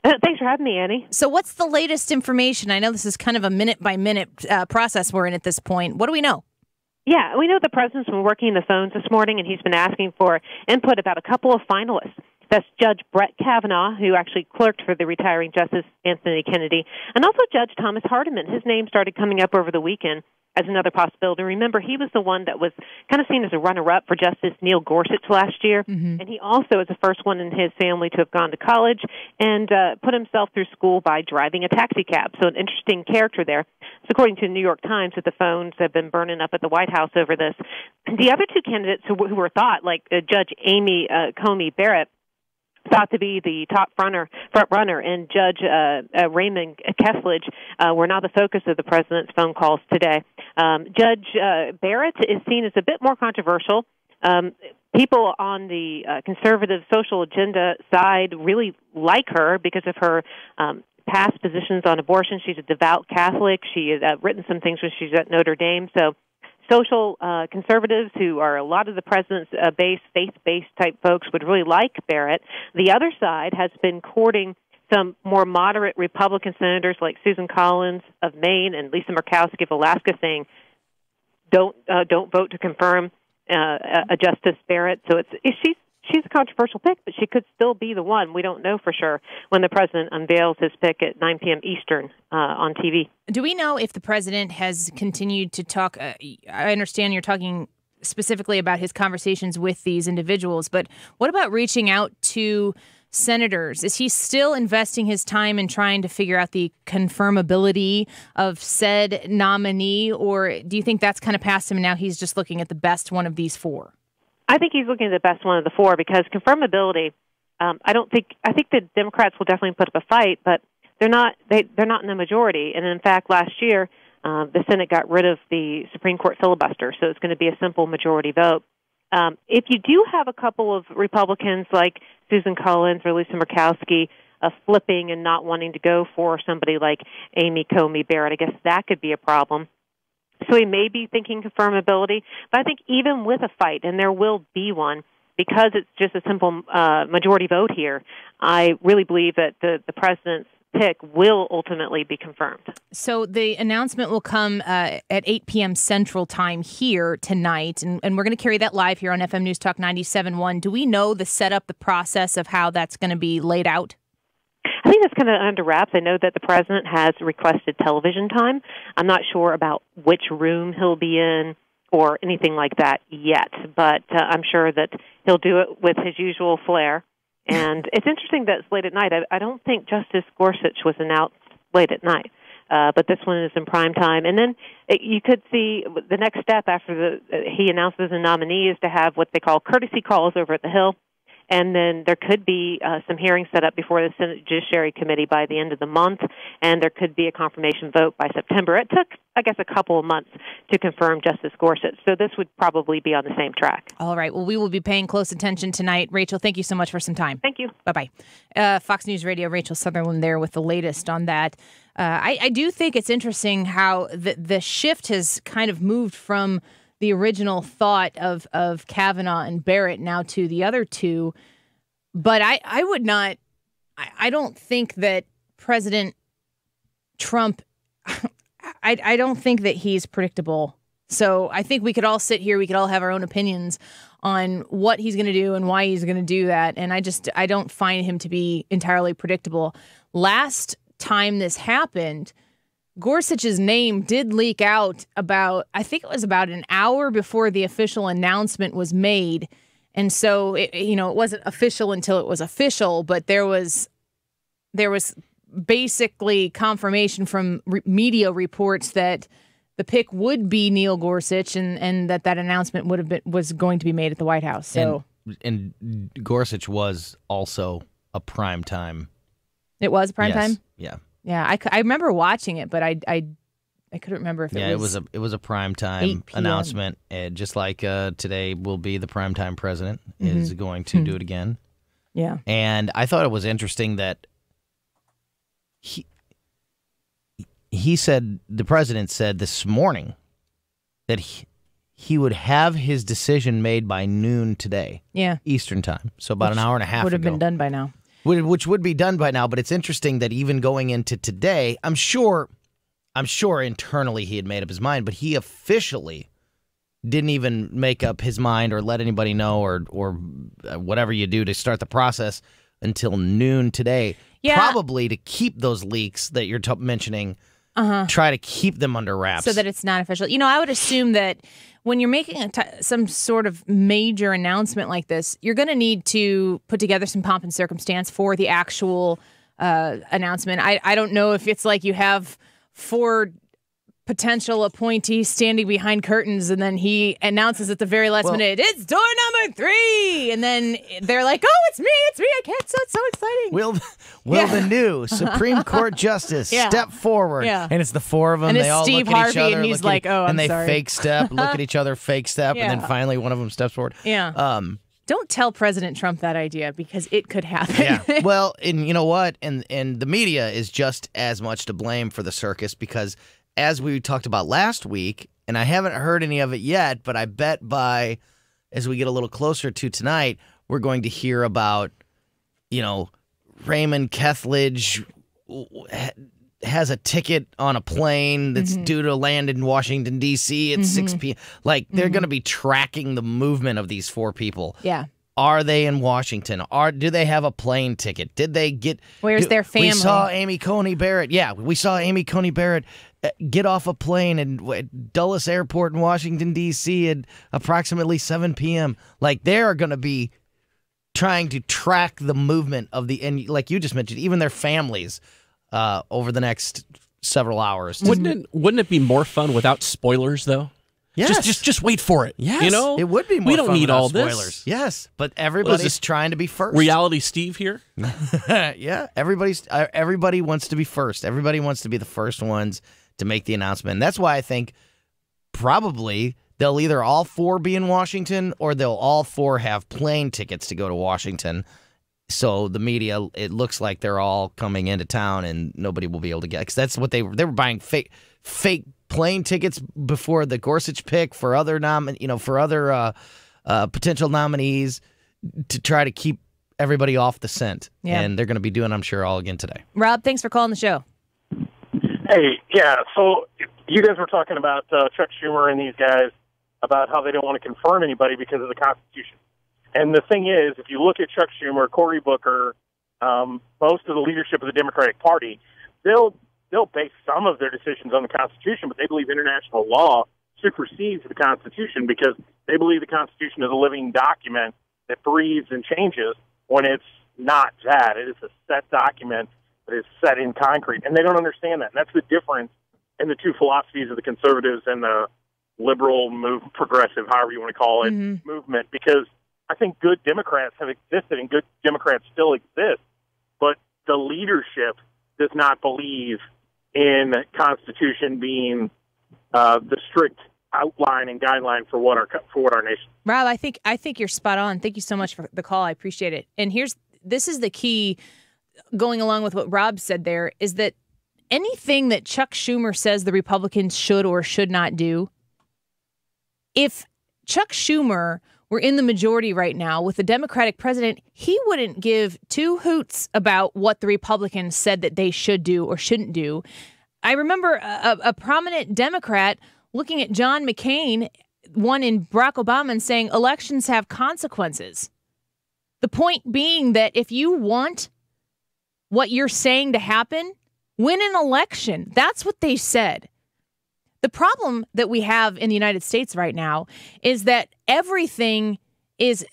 Thanks for having me, Annie. So what's the latest information? I know this is kind of a minute-by-minute process we're in at this point. What do we know? Yeah, we know the president's been working the phones this morning, and he's been asking for input about a couple of finalists. That's Judge Brett Kavanaugh, who actually clerked for the retiring Justice Anthony Kennedy, and also Judge Thomas Hardiman. His name started coming up over the weekend as another possibility. Remember, he was the one that was kind of seen as a runner-up for Justice Neil Gorsuch last year, and he also is the first one in his family to have gone to college and put himself through school by driving a taxi cab. So an interesting character there. So according to the New York Times, that the phones have been burning up at the White House over this. The other two candidates who were thought, like Judge Amy Coney Barrett, thought to be the top front runner, and Judge Raymond Kethledge were now the focus of the president's phone calls today. Judge Barrett is seen as a bit more controversial. People on the conservative social agenda side really like her because of her past positions on abortion. She's a devout Catholic. She has written some things when she's at Notre Dame. So social conservatives, who are a lot of the president's faith-based type folks, would really like Barrett. The other side has been courting some more moderate Republican senators like Susan Collins of Maine and Lisa Murkowski of Alaska, saying, "Don't vote to confirm a Justice Barrett." So she's a controversial pick, but she could still be the one. We don't know for sure when the president unveils his pick at 9 p.m. Eastern on TV. Do we know if the president has continued to talk? I understand you're talking specifically about his conversations with these individuals, but what about reaching out to senators? Is he still investing his time in trying to figure out the confirmability of said nominee, or do you think that's kind of past him and now he's just looking at the best one of these four? I think he's looking at the best one of the four because confirmability. I think the Democrats will definitely put up a fight, but they're not in the majority. And in fact, last year the Senate got rid of the Supreme Court filibuster, so it's going to be a simple majority vote. If you do have a couple of Republicans like Susan Collins or Lisa Murkowski flipping and not wanting to go for somebody like Amy Coney Barrett, I guess that could be a problem. So he may be thinking confirmability, but I think even with a fight, and there will be one, because it's just a simple majority vote here, I really believe that the president's pick will ultimately be confirmed. So the announcement will come at 8 p.m. Central Time here tonight, and we're going to carry that live here on FM News Talk 97.1. Do we know the setup, the process of how that's going to be laid out? I think that's kind of under wraps. I know that the president has requested television time. I'm not sure about which room he'll be in or anything like that yet, but I'm sure that he'll do it with his usual flair. And it's interesting that it's late at night. I don't think Justice Gorsuch was announced late at night, but this one is in prime time. And then you could see the next step after he announces a nominee is to have what they call courtesy calls over at the Hill. And then there could be some hearings set up before the Senate Judiciary Committee by the end of the month, and there could be a confirmation vote by September. It took, I guess, a couple of months to confirm Justice Gorsuch, so this would probably be on the same track. All right. Well, we will be paying close attention tonight. Rachel, thank you so much for some time. Thank you. Bye-bye. Fox News Radio, Rachel Sutherland there with the latest on that. I do think it's interesting how the shift has kind of moved from the original thought of Kavanaugh and Barrett now to the other two. But I would not, I don't think that President Trump, I don't think that he's predictable. So I think we could all sit here, we could all have our own opinions on what he's going to do and why he's going to do that. And I don't find him to be entirely predictable. Last time this happened, Gorsuch's name did leak out I think it was about an hour before the official announcement was made. And so, it wasn't official until it was official, but there was basically confirmation from media reports that the pick would be Neil Gorsuch and that announcement was going to be made at the White House. So and Gorsuch was also a primetime. It was primetime? Yeah. Yeah, I remember watching it, but I couldn't remember if it was. Yeah, it was a primetime announcement, just like today will be the primetime president is going to do it again. Yeah, and I thought it was interesting that the president said this morning that he would have his decision made by noon today. Yeah. Eastern time. So about an hour and a half would have ago. been done by now. Which would be done by now, but it's interesting that even going into today, I'm sure internally he had made up his mind, but he officially didn't even make up his mind or let anybody know or whatever you do to start the process until noon today. Yeah. Probably to keep those leaks that you're mentioning, try to keep them under wraps. So that it's not official. I would assume that when you're making some sort of major announcement like this, you're going to need to put together some pomp and circumstance for the actual announcement. I don't know if it's like you have 4 potential appointees standing behind curtains, and then he announces at the very last minute, it's door number 3, and then they're like, oh, it's me, I can't, so it's so exciting. Will the new Supreme Court Justice step forward? Yeah. And it's the 4 of them. And they it's all Steve look at Harvey, each other, and he's like, oh, I'm and they sorry. fake step, look at each other, fake step, and then finally one of them steps forward. Yeah. Don't tell President Trump that idea, because it could happen. Yeah. Well, and you know what? And the media is just as much to blame for the circus, because as we talked about last week, and I haven't heard any of it yet, but I bet as we get a little closer to tonight, we're going to hear about, Raymond Kethledge has a ticket on a plane that's due to land in Washington, D.C. at 6 p.m. Like, they're going to be tracking the movement of these 4 people. Yeah. Are they in Washington? Do they have a plane ticket? Did they get... Where's their family? We saw Amy Coney Barrett. Yeah, we saw Amy Coney Barrett get off a plane at Dulles Airport in Washington, D.C. at approximately 7 p.m. Like, they're going to be trying to track the movement of and like you just mentioned, even their families over the next several hours. Wouldn't it be more fun without spoilers, though? Yes. Just wait for it. Yes. It would be more we don't fun need without all spoilers. this. Yes, but everybody's trying to be first. Reality Steve here? Yeah, everybody wants to be first. Everybody wants to be the first ones to make the announcement. And that's why I think probably they'll either all 4 be in Washington, or they'll all 4 have plane tickets to go to Washington. So the media, it looks like they're all coming into town and nobody will be able to get, because that's what they were buying fake plane tickets before the Gorsuch pick for other potential nominees to try to keep everybody off the scent. Yeah. And they're going to be doing, I'm sure, all again today. Rob, thanks for calling the show. Hey, yeah, so you guys were talking about Chuck Schumer and these guys about how they don't want to confirm anybody because of the Constitution. And the thing is, if you look at Chuck Schumer, Cory Booker, most of the leadership of the Democratic Party, they'll base some of their decisions on the Constitution, but they believe international law supersedes the Constitution because they believe the Constitution is a living document that breathes and changes when it's not that. It is a set document that is set in concrete, and they don't understand that. And that's the difference in the two philosophies of the conservatives and the liberal, progressive, however you want to call it, movement, because I think good Democrats have existed and good Democrats still exist, but the leadership does not believe in the Constitution being the strict outline and guideline for what our nation. Rob, I think you're spot on. Thank you so much for the call. I appreciate it. And this is the key, going along with what Rob said there, is that anything that Chuck Schumer says the Republicans should or should not do, if Chuck Schumer were in the majority right now with the Democratic president, he wouldn't give 2 hoots about what the Republicans said that they should do or shouldn't do. I remember a prominent Democrat looking at John McCain, one in Barack Obama, and saying elections have consequences. The point being that if you want what you're saying to happen, win an election. That's what they said. The problem that we have in the United States right now is that everything is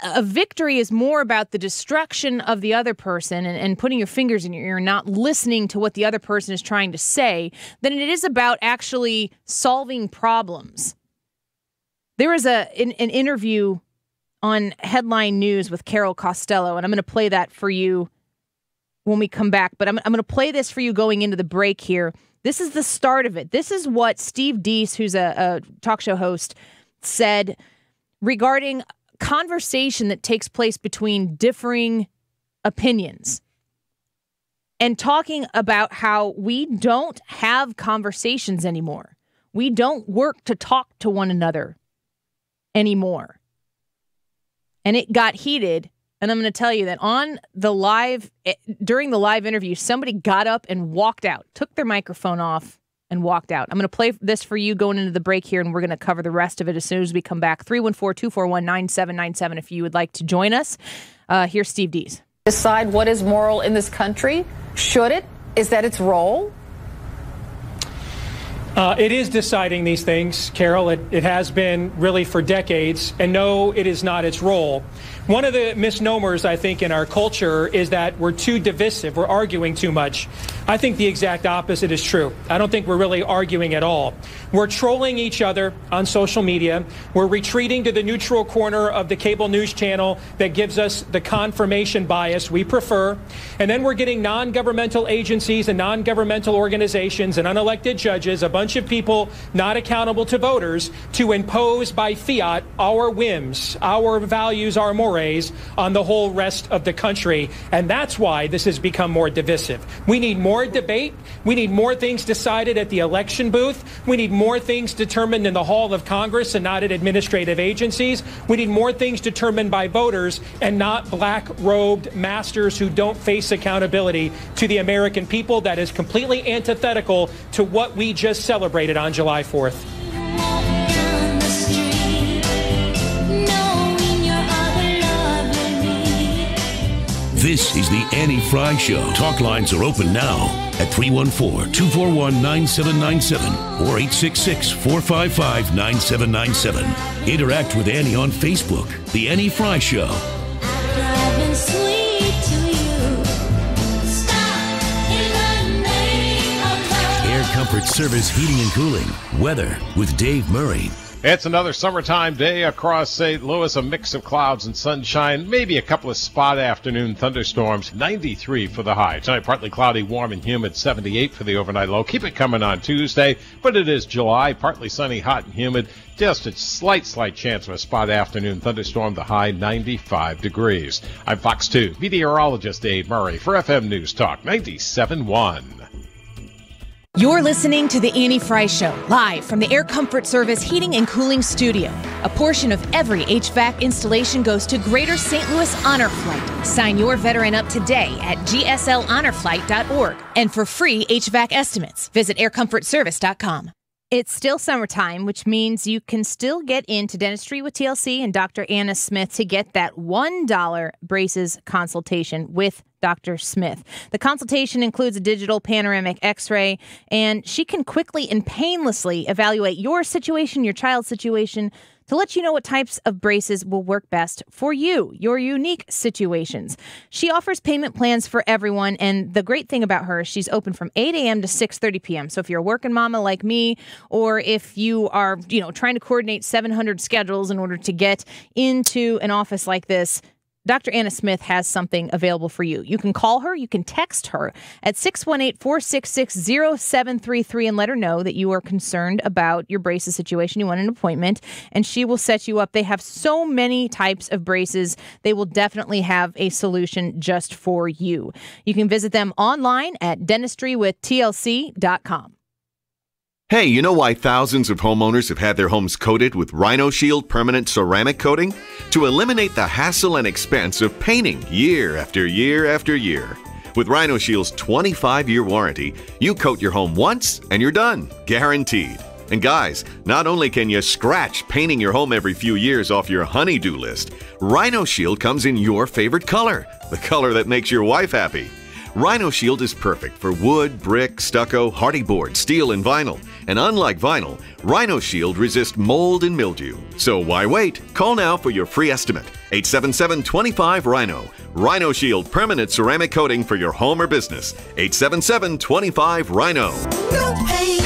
a victory is more about the destruction of the other person and putting your fingers in your ear and not listening to what the other person is trying to say than it is about actually solving problems. There was an interview on Headline News with Carol Costello, and I'm going to play that for you when we come back. But I'm going to play this for you going into the break here. This is the start of it. This is what Steve Deese, who's a talk show host, said regarding conversation that takes place between differing opinions. and talking about how we don't have conversations anymore. We don't work to talk to one another anymore. And it got heated. And I'm going to tell you that during the live interview, somebody got up and walked out, took their microphone off and walked out. I'm going to play this for you going into the break here, and we're going to cover the rest of it as soon as we come back. 314-241-9797 if you would like to join us. Here's Steve Dees. Decide what is moral in this country? Should it? Is that its role? It is deciding these things, Carol. It has been really for decades. And no, it is not its role. One of the misnomers, I think, in our culture is that we're too divisive. We're arguing too much. I think the exact opposite is true. I don't think we're really arguing at all. We're trolling each other on social media. We're retreating to the neutral corner of the cable news channel that gives us the confirmation bias we prefer. And then we're getting non-governmental agencies and non-governmental organizations and unelected judges, a bunch of people not accountable to voters, to impose by fiat our whims, our values, our mores on the whole rest of the country. And that's why this has become more divisive. We need more debate. We need more things decided at the election booth. We need more things determined in the hall of Congress and not at administrative agencies. We need more things determined by voters and not black-robed masters who don't face accountability to the American people. That is completely antithetical to what we just celebrated on July 4th. This is the Annie Fry Show. Talk lines are open now at 314-241-9797 or 866-455-9797. Interact with Annie on Facebook. The Annie Fry Show. Air Comfort Service Heating and Cooling. Weather with Dave Murray. It's another summertime day across St. Louis, a mix of clouds and sunshine, maybe a couple of spot afternoon thunderstorms, 93 for the high. Tonight, partly cloudy, warm and humid, 78 for the overnight low. Keep it coming on Tuesday, but it is July, partly sunny, hot and humid. Just a slight chance of a spot afternoon thunderstorm, the high 95 degrees. I'm Fox 2 meteorologist Dave Murray for FM News Talk 97.1. You're listening to The Annie Fry Show, live from the Air Comfort Service Heating and Cooling Studio. A portion of every HVAC installation goes to Greater St. Louis Honor Flight. Sign your veteran up today at gslhonorflight.org. And for free HVAC estimates, visit aircomfortservice.com. It's still summertime, which means you can still get into Dentistry with TLC and Dr. Anna Smith to get that $1 braces consultation with Dr. Smith. The consultation includes a digital panoramic x-ray, and she can quickly and painlessly evaluate your situation, your child's situation, to let you know what types of braces will work best for you, your unique situations. She offers payment plans for everyone, and the great thing about her is she's open from 8 a.m. to 6:30 p.m. So if you're a working mama like me, or if you are, trying to coordinate 700 schedules in order to get into an office like this, Dr. Anna Smith has something available for you. You can call her, you can text her at 618-466-0733 and let her know that you are concerned about your braces situation. You want an appointment, and she will set you up. They have so many types of braces. They will definitely have a solution just for you. You can visit them online at dentistrywithtlc.com. Hey, you know why thousands of homeowners have had their homes coated with Rhino Shield permanent ceramic coating? To eliminate the hassle and expense of painting year after year after year. With Rhino Shield's 25-year warranty, you coat your home once and you're done, guaranteed. And guys, not only can you scratch painting your home every few years off your honey-do list, Rhino Shield comes in your favorite color, the color that makes your wife happy. Rhino Shield is perfect for wood, brick, stucco, hardy board, steel, and vinyl. And unlike vinyl, Rhino Shield resists mold and mildew. So why wait? Call now for your free estimate. 877-25-RHINO. Rhino Shield permanent ceramic coating for your home or business. 877-25-RHINO. No paint,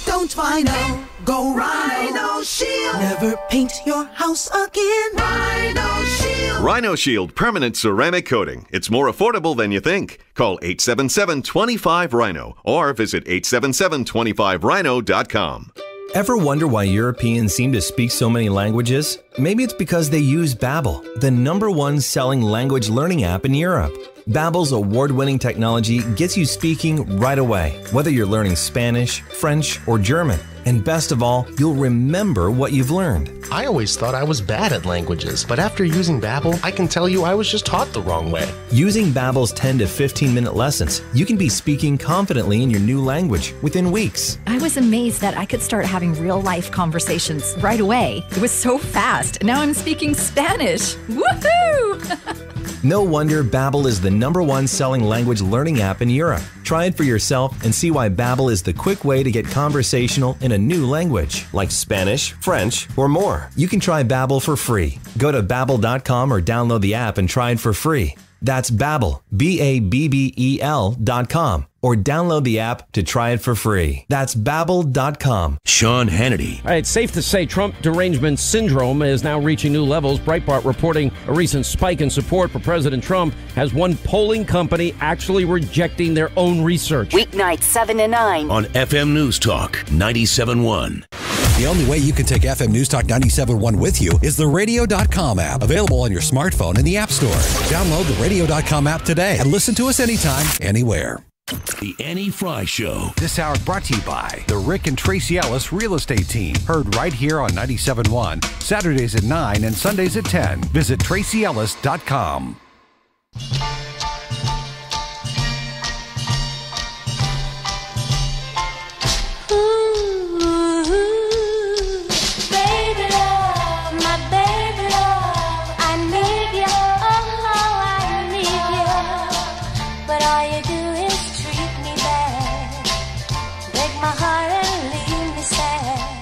don't Rhino. Go Rhino Shield. Never paint your house again. Rhino Shield. Rhino Shield permanent ceramic coating. It's more affordable than you think. Call 877-25-RHINO or visit 877-25RHINO.com. Ever wonder why Europeans seem to speak so many languages? Maybe it's because they use Babbel, the #1 selling language learning app in Europe. Babbel's award-winning technology gets you speaking right away, whether you're learning Spanish, French, or German. And best of all, you'll remember what you've learned. I always thought I was bad at languages, but after using Babbel, I can tell you I was just taught the wrong way. Using Babbel's 10 to 15-minute lessons, you can be speaking confidently in your new language within weeks. I was amazed that I could start having real-life conversations right away. It was so fast. Now I'm speaking Spanish. Woohoo! No wonder Babbel is the #1 selling language learning app in Europe. Try it for yourself and see why Babbel is the quick way to get conversational in a new language, like Spanish, French, or more. You can try Babbel for free. Go to Babbel.com or download the app and try it for free. That's Babbel, Babbel.com, or download the app to try it for free. That's Babbel.com. Sean Hannity. All right, it's safe to say Trump derangement syndrome is now reaching new levels. Breitbart reporting a recent spike in support for President Trump has one polling company actually rejecting their own research. Weeknights 7 to 9 on FM News Talk 97.1. The only way you can take FM News Talk 97.1 with you is the Radio.com app, available on your smartphone in the App Store. Download the Radio.com app today and listen to us anytime, anywhere. The Annie Fry Show. This hour brought to you by the Rick and Tracy Ellis Real Estate Team. Heard right here on 97.1, Saturdays at 9 and Sundays at 10. Visit TracyEllis.com.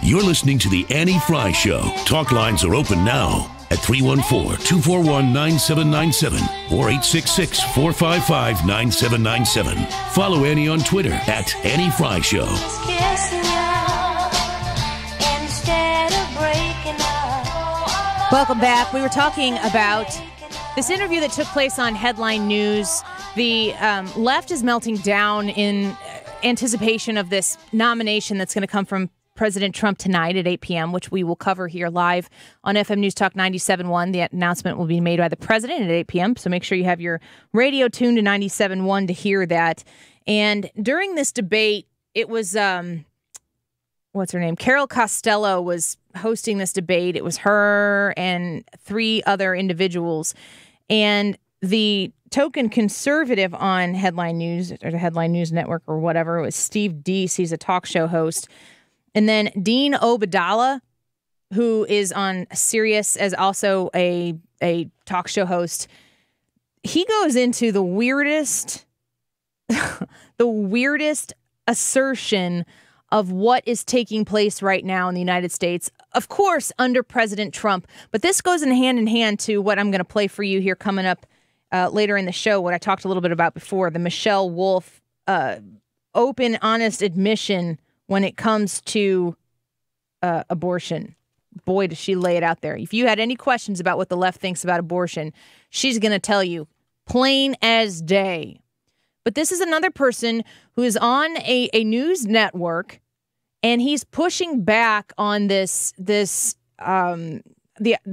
You're listening to The Annie Fry Show. Talk lines are open now at 314-241-9797 or 866-455-9797. Follow Annie on Twitter at Annie Fry Show. Welcome back. We were talking about this interview that took place on Headline News. The left is melting down in anticipation of this nomination that's going to come from President Trump tonight at 8 p.m., which we will cover here live on FM News Talk 97.1. The announcement will be made by the president at 8 p.m., so make sure you have your radio tuned to 97.1 to hear that. And during this debate, it was, what's her name? Carol Costello was hosting this debate. It was her and 3 other individuals. And the token conservative on Headline News, or the Headline News Network or whatever, it was Steve Deese. He's a talk show host. And then Dean Obeidallah, who is on Sirius as also a talk show host, he goes into the weirdest assertion of what is taking place right now in the United States, of course, under President Trump. But this goes in hand to what I'm going to play for you here coming up later in the show, what I talked a little bit about before, the Michelle Wolf open, honest admission when it comes to abortion. Boy, does she lay it out there. If you had any questions about what the left thinks about abortion, she's going to tell you plain as day. But this is another person who is on a news network, and he's pushing back on the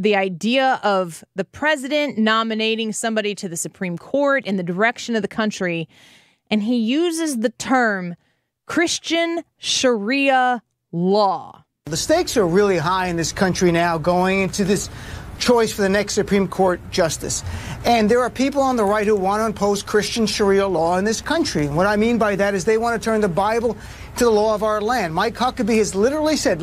idea of the president nominating somebody to the Supreme Court in the direction of the country, and he uses the term Christian Sharia law. The stakes are really high in this country now going into this choice for the next Supreme Court justice. And there are people on the right who want to impose Christian Sharia law in this country. And what I mean by that is they want to turn the Bible to the law of our land. Mike Huckabee has literally said,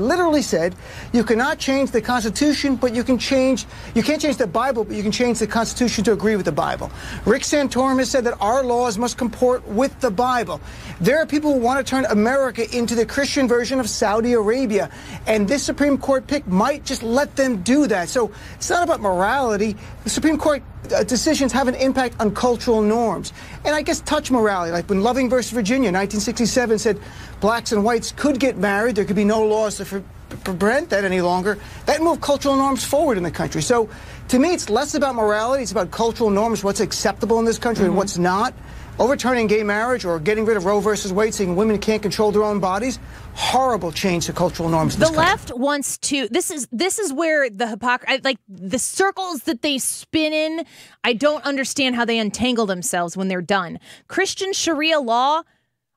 you cannot change the Constitution, but you can't change the Bible, but you can change the Constitution to agree with the Bible. Rick Santorum has said that our laws must comport with the Bible. There are people who want to turn America into the Christian version of Saudi Arabia, and this Supreme Court pick might just let them do that. So it's not about morality. The Supreme Court decisions have an impact on cultural norms. And I guess touch morality, like when Loving versus Virginia, 1967, said blacks and whites could get married. There could be no laws to prevent that any longer. That moved cultural norms forward in the country. So to me, it's less about morality. It's about cultural norms, what's acceptable in this country and what's not. overturning gay marriage or getting rid of Roe versus Wade, saying women can't control their own bodies. Horrible change to cultural norms. The left wants to. This is where the hypocrisy, like the circles that they spin in. I don't understand how they untangle themselves when they're done. Christian Sharia law.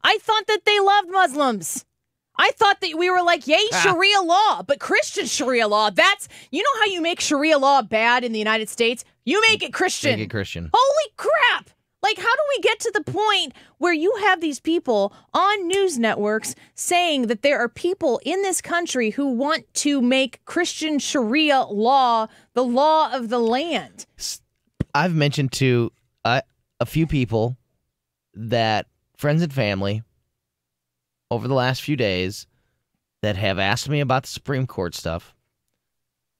I thought that they loved Muslims. I thought that we were like, yay, Sharia law, but Christian Sharia law. That's, you know how you make Sharia law bad in the United States? You make it Christian. Make it Christian. Holy crap! Like, how do we get to the point where you have these people on news networks saying that there are people in this country who want to make Christian Sharia law the law of the land? I've mentioned to a few people that friends and family over the last few days that have asked me about the Supreme Court stuff.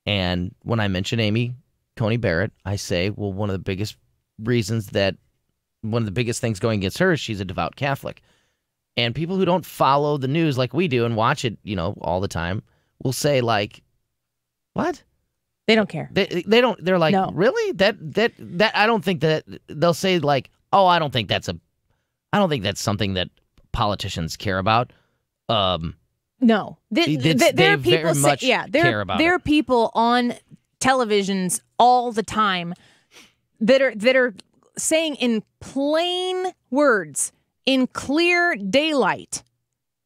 And when I mention Amy Coney Barrett, I say, well, one of the biggest things going against her is she's a devout Catholic. And people who don't follow the news like we do and watch it, all the time, will say, like, what? They don't care. They don't. They're like, no. Really? That I don't think that they'll say, like, oh, I don't think that's something that politicians care about. No, there are people there are people on televisions all the time that are saying in plain words, in clear daylight,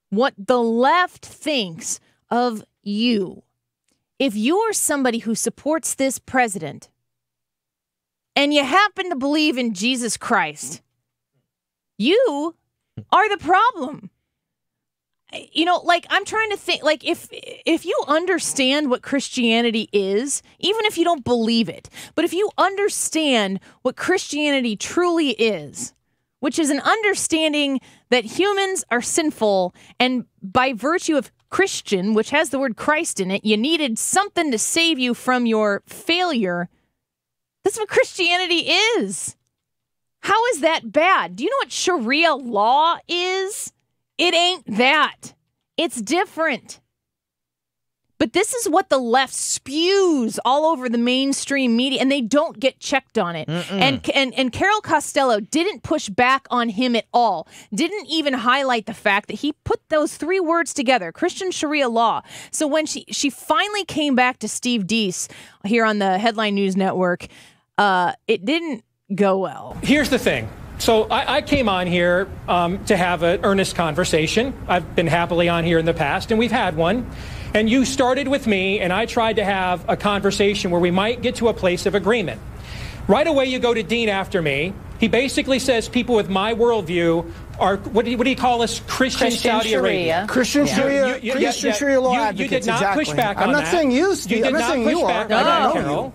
what the left thinks of you. If you are somebody who supports this president and you happen to believe in Jesus Christ, you are the problem. Like, I'm trying to think, like, if you understand what Christianity is, even if you don't believe it, but if you understand what Christianity truly is, which is an understanding that humans are sinful, and by virtue of Christian, which has the word Christ in it, you needed something to save you from your failure. That's what Christianity is. How is that bad? Do you know what Sharia law is? It ain't that. It's different. But this is what the left spews all over the mainstream media, and they don't get checked on it. And Carol Costello didn't push back on him at all. Didn't even highlight the fact that he put those three words together, Christian Sharia law. So when she finally came back to Steve Deese here on the Headline News Network, it didn't go well. Here's the thing. So I came on here to have an earnest conversation. I've been happily on here in the past, and we've had one. And you started with me, and I tried to have a conversation where we might get to a place of agreement. Right away, you go to Dean after me. He basically says people with my worldview are, what do you call us, Christian Saudi Arabia. Christian Sharia, Christian Sharia law advocates. You did not push back on that. I'm not saying you, Steve. I'm not saying you are. Carol.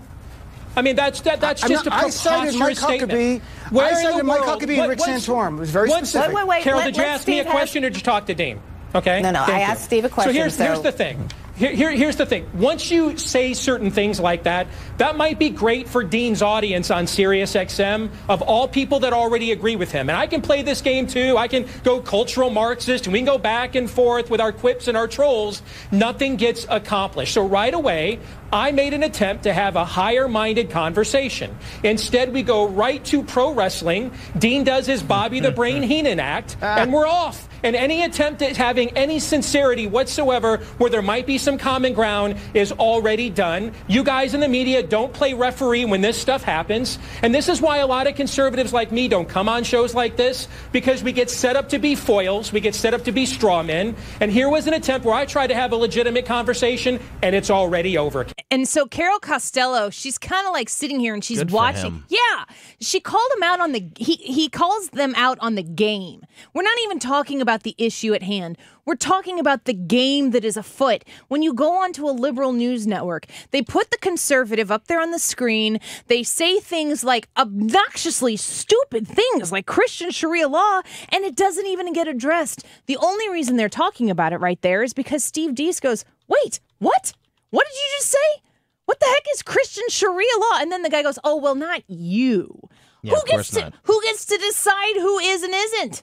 I mean, that's just a preposterous statement. I cited Mike Huckabee and Rick Santorum. It was very specific. Wait. Carol, did you ask me a question or did you talk to Dean? Okay. No. I asked Steve a question. So here's the thing. Here's the thing. Once you say certain things like that, that might be great for Dean's audience on Sirius XM of all people that already agree with him. And I can play this game too. I can go cultural Marxist and we can go back and forth with our quips and our trolls. Nothing gets accomplished. So right away, I made an attempt to have a higher-minded conversation. Instead, we go right to pro wrestling. Dean does his Bobby the Brain Heenan act, and we're off. And any attempt at having any sincerity whatsoever where there might be some common ground is already done. You guys in the media don't play referee when this stuff happens. And this is why a lot of conservatives like me don't come on shows like this, because we get set up to be foils. We get set up to be straw men. And here was an attempt where I tried to have a legitimate conversation, and it's already over. And so Carol Costello, she's kind of like sitting here and she's watching. Yeah, she called him out on he calls them out on the game. We're not even talking about the issue at hand. We're talking about the game that is afoot. When you go onto a liberal news network, they put the conservative up there on the screen. They say things like obnoxiously stupid things like Christian Sharia law, and it doesn't even get addressed. The only reason they're talking about it right there is because Steve Deese goes, wait, what? What did you just say? What the heck is Christian Sharia law? And then the guy goes, oh, well, not you. Yeah, who gets to decide who is and isn't?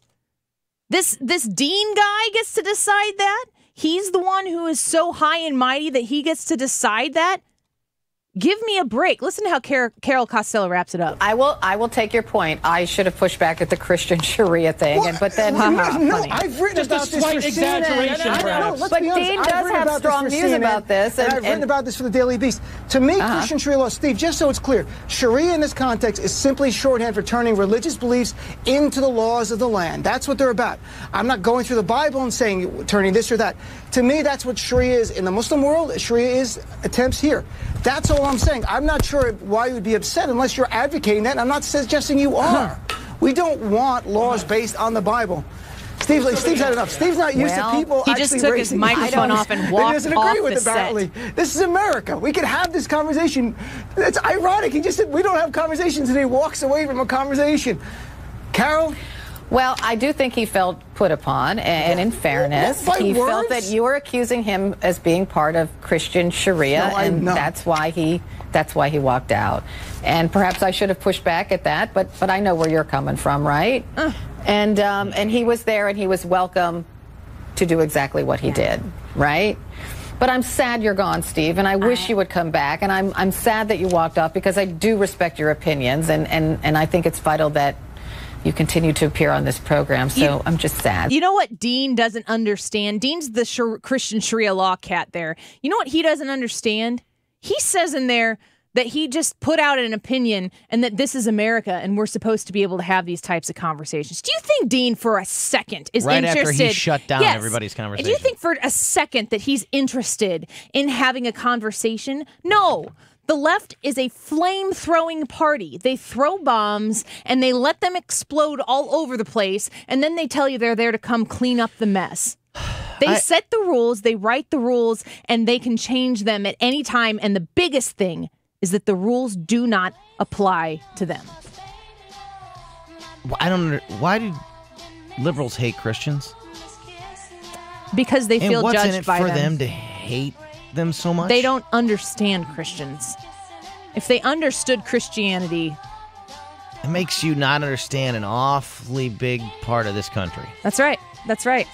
This Dean guy gets to decide that? He's the one who is so high and mighty that he gets to decide that? Give me a break. Listen to how Carol Costello wraps it up. I will take your point. I should have pushed back at the Christian Sharia thing, but then no, I've written just about a this slight for exaggeration, perhaps. Let's but be honest, Dean I've does written have about strong this for views CNN, about this, and I've written about this for the Daily Beast. To me, Christian Sharia law, Steve, just so it's clear, Sharia in this context is simply shorthand for turning religious beliefs into the laws of the land. That's what they're about. I'm not going through the Bible and saying turning this or that. To me, that's what Sharia is in the Muslim world. Sharia is attempts here. That's all I'm saying. I'm not sure why you would be upset unless you're advocating that, and I'm not suggesting you are. We don't want laws based on the Bible. Steve's had enough. Steve's not used to people he just took his microphone off and walked he doesn't off agree with the apparently. This is America. We can have this conversation. It's ironic. He just said we don't have conversations, and he walks away from a conversation. Carol? Well, I do think he felt put upon, and in fairness, he felt that you were accusing him as being part of Christian Sharia, and that's why he walked out. And perhaps I should have pushed back at that, but I know where you're coming from, right? And he was there, and he was welcome to do exactly what he did, right? But I'm sad you're gone, Steve, and I wish you would come back. And I'm sad that you walked off because I do respect your opinions, and I think it's vital that you continue to appear on this program, so I'm just sad. You know what Dean doesn't understand? Dean's the Christian Sharia law cat there. You know what he doesn't understand? He says in there that he just put out an opinion and that this is America and we're supposed to be able to have these types of conversations. Do you think Dean for a second is interested? Right after he shut down everybody's conversation. Do you think for a second that he's interested in having a conversation? No. The left is a flame-throwing party. They throw bombs, and they let them explode all over the place, and then they tell you they're there to come clean up the mess. They set the rules, they write the rules, and they can change them at any time, and the biggest thing is that the rules do not apply to them. I don't. Why do liberals hate Christians? Because they feel judged by them. And what's in it for them to hate them so much? They don't understand Christians. If they understood Christianity, it makes you not understand an awfully big part of this country. That's right. That's right.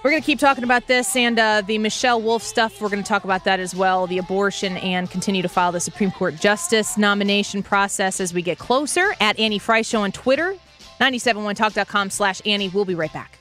We're going to keep talking about this and the Michelle Wolf stuff. We're going to talk about that as well, the abortion, and continue to follow the Supreme Court Justice nomination process as we get closer. At Annie Frey Show on Twitter, 971talk.com/Annie. We'll be right back.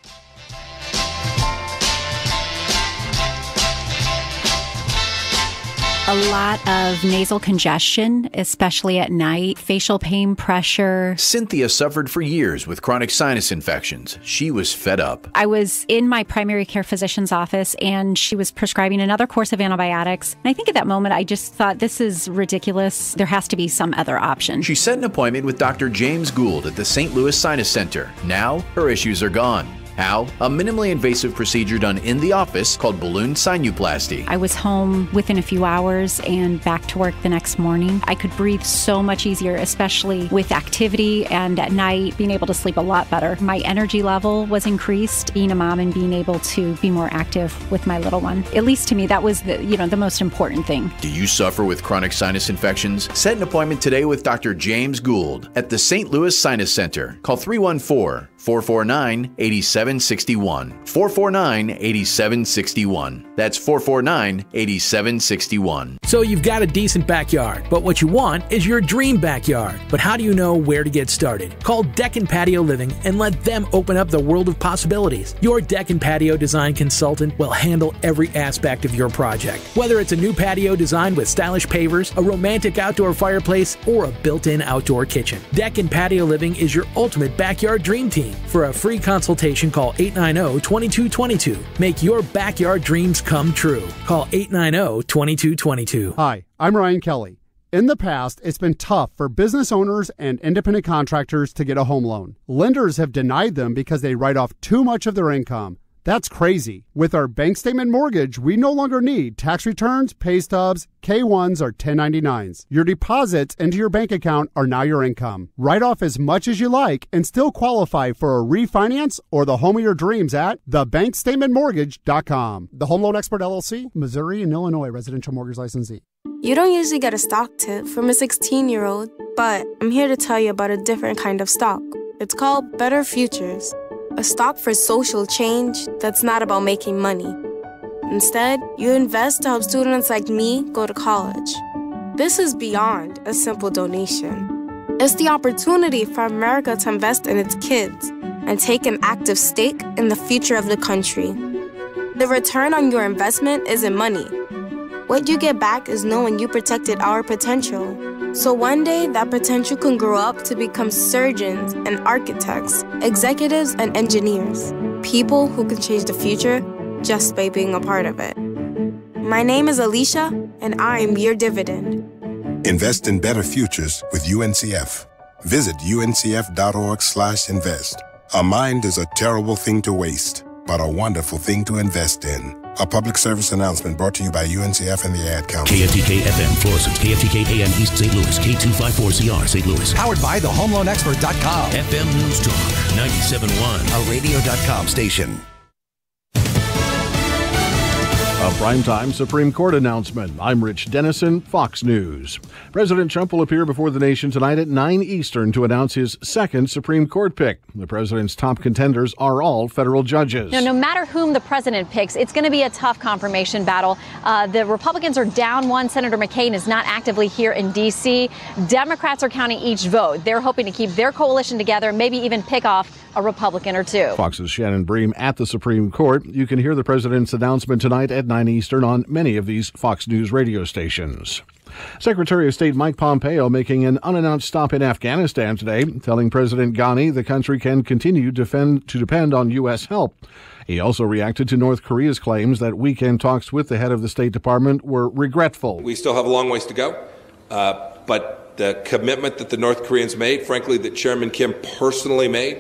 A lot of nasal congestion, especially at night, facial pain, pressure. Cynthia suffered for years with chronic sinus infections. She was fed up. I was in my primary care physician's office, and she was prescribing another course of antibiotics. And I think at that moment, I just thought, this is ridiculous. There has to be some other option. She set an appointment with Dr. James Gould at the St. Louis Sinus Center. Now, her issues are gone. How? A minimally invasive procedure done in the office called balloon sinuplasty. I was home within a few hours and back to work the next morning. I could breathe so much easier, especially with activity and at night, being able to sleep a lot better. My energy level was increased, being a mom and being able to be more active with my little one. At least to me, that was the most important thing. Do you suffer with chronic sinus infections? Set an appointment today with Dr. James Gould at the St. Louis Sinus Center. Call 314-449-8761. 449-8761. That's 449-8761. So you've got a decent backyard, but what you want is your dream backyard. But how do you know where to get started? Call Deck and Patio Living and let them open up the world of possibilities. Your Deck and Patio design consultant will handle every aspect of your project. Whether it's a new patio designed with stylish pavers, a romantic outdoor fireplace, or a built-in outdoor kitchen, Deck and Patio Living is your ultimate backyard dream team. For a free consultation, call 890-2222. Make your backyard dreams come true. Call 890-2222. Hi, I'm Ryan Kelly. In the past, it's been tough for business owners and independent contractors to get a home loan. Lenders have denied them because they write off too much of their income. That's crazy. With our bank statement mortgage, we no longer need tax returns, pay stubs, K-1s, or 1099s. Your deposits into your bank account are now your income. Write off as much as you like and still qualify for a refinance or the home of your dreams at thebankstatementmortgage.com. The Home Loan Expert LLC, Missouri and Illinois residential mortgage licensee. You don't usually get a stock tip from a 16-year-old, but I'm here to tell you about a different kind of stock. It's called Better Futures. A stock for social change that's not about making money. Instead, you invest to help students like me go to college. This is beyond a simple donation. It's the opportunity for America to invest in its kids and take an active stake in the future of the country. The return on your investment isn't money. What you get back is knowing you protected our potential. So one day, that potential can grow up to become surgeons and architects, executives and engineers, people who can change the future just by being a part of it. My name is Alicia, and I am your dividend. Invest in better futures with UNCF. Visit uncf.org/invest. A mind is a terrible thing to waste, but a wonderful thing to invest in. A public service announcement brought to you by UNCF and the Ad Council. KFTK FM Florissant, KFTK AM East St. Louis, K254CR St. Louis. Powered by thehomeloanexpert.com. FM News Talk 97.1. A radio.com station. A primetime Supreme Court announcement. I'm Rich Dennison, Fox News. President Trump will appear before the nation tonight at 9 Eastern to announce his second Supreme Court pick. The president's top contenders are all federal judges. No matter whom the president picks, it's going to be a tough confirmation battle. The Republicans are down one. Senator McCain is not actively here in D.C. Democrats are counting each vote. They're hoping to keep their coalition together, maybe even pick off a Republican or two. Fox's Shannon Bream at the Supreme Court. You can hear the president's announcement tonight at 9 Eastern on many of these Fox News radio stations. Secretary of State Mike Pompeo making an unannounced stop in Afghanistan today, telling President Ghani the country can continue to depend on U.S. help. He also reacted to North Korea's claims that weekend talks with the head of the State Department were regretful. We still have a long ways to go, but the commitment that the North Koreans made, frankly, that Chairman Kim personally made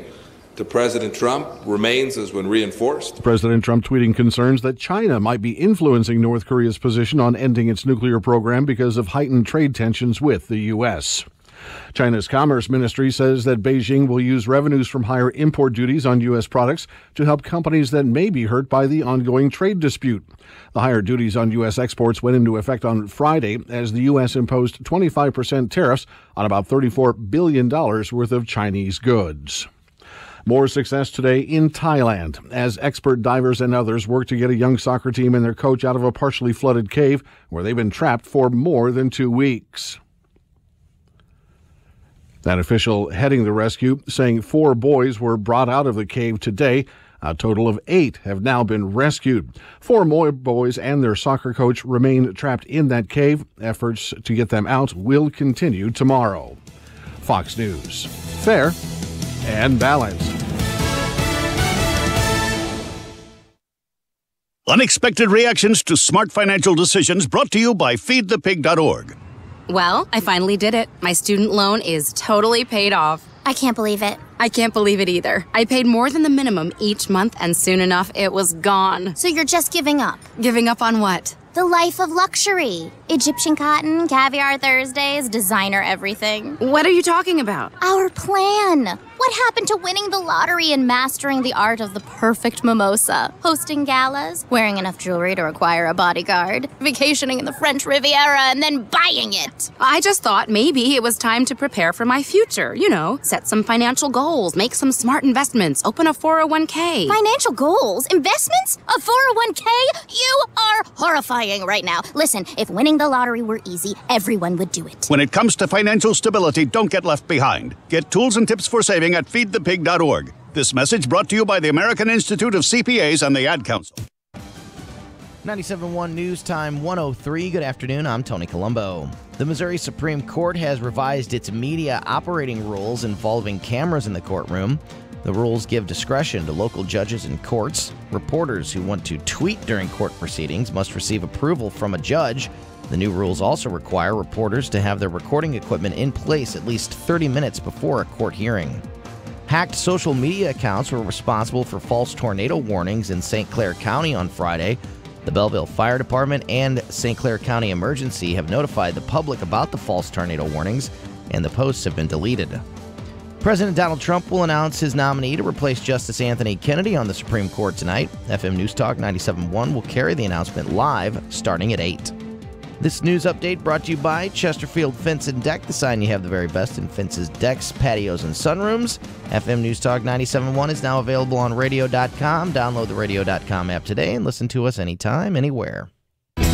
to President Trump, remains as when reinforced. President Trump tweeting concerns that China might be influencing North Korea's position on ending its nuclear program because of heightened trade tensions with the U.S. China's Commerce Ministry says that Beijing will use revenues from higher import duties on U.S. products to help companies that may be hurt by the ongoing trade dispute. The higher duties on U.S. exports went into effect on Friday as the U.S. imposed 25% tariffs on about $34 billion worth of Chinese goods. More success today in Thailand as expert divers and others work to get a young soccer team and their coach out of a partially flooded cave where they've been trapped for more than 2 weeks. That official heading the rescue saying 4 boys were brought out of the cave today. A total of 8 have now been rescued. 4 more boys and their soccer coach remain trapped in that cave. Efforts to get them out will continue tomorrow. Fox News. Fair and balanced. Unexpected reactions to smart financial decisions brought to you by feedthepig.org. Well, I finally did it. My student loan is totally paid off. I can't believe it. I can't believe it either. I paid more than the minimum each month, and soon enough, it was gone. So you're just giving up? Giving up on what? The life of luxury. Egyptian cotton, caviar Thursdays, designer everything. What are you talking about? Our plan. What happened to winning the lottery and mastering the art of the perfect mimosa? Hosting galas, wearing enough jewelry to require a bodyguard, vacationing in the French Riviera, and then buying it. I just thought maybe it was time to prepare for my future. You know, set some financial goals, make some smart investments, open a 401k. Financial goals? Investments? A 401k? You are horrifying right now. Listen, if winning the lottery were easy, everyone would do it. When it comes to financial stability, don't get left behind. Get tools and tips for saving at feedthepig.org. This message brought to you by the American Institute of CPAs and the Ad Council. 97.1 News Time 103. Good afternoon. I'm Tony Colombo. The Missouri Supreme Court has revised its media operating rules involving cameras in the courtroom. The rules give discretion to local judges and courts. Reporters who want to tweet during court proceedings must receive approval from a judge. The new rules also require reporters to have their recording equipment in place at least 30 minutes before a court hearing. Hacked social media accounts were responsible for false tornado warnings in St. Clair County on Friday. The Belleville Fire Department and St. Clair County Emergency have notified the public about the false tornado warnings, and the posts have been deleted. President Donald Trump will announce his nominee to replace Justice Anthony Kennedy on the Supreme Court tonight. FM News Talk 97.1 will carry the announcement live starting at 8. This news update brought to you by Chesterfield Fence and Deck, the sign you have the very best in fences, decks, patios, and sunrooms. FM News Talk 97.1 is now available on radio.com. Download the radio.com app today and listen to us anytime, anywhere.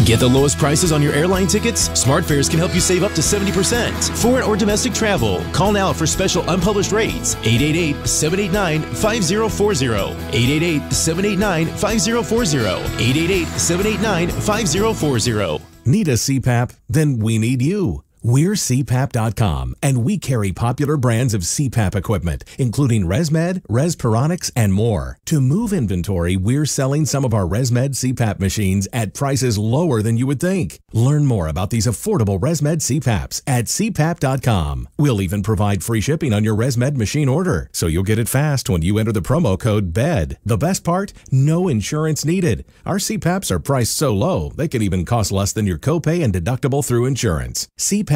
Get the lowest prices on your airline tickets? SmartFares can help you save up to 70%. Foreign or domestic travel. Call now for special unpublished rates. 888-789-5040. 888-789-5040. 888-789-5040. Need a CPAP? Then we need you. We're CPAP.com, and we carry popular brands of CPAP equipment, including ResMed, Respironics, and more. To move inventory, we're selling some of our ResMed CPAP machines at prices lower than you would think. Learn more about these affordable ResMed CPAPs at CPAP.com. We'll even provide free shipping on your ResMed machine order, so you'll get it fast when you enter the promo code BED. The best part? No insurance needed. Our CPAPs are priced so low, they could even cost less than your copay and deductible through insurance. CPAP.com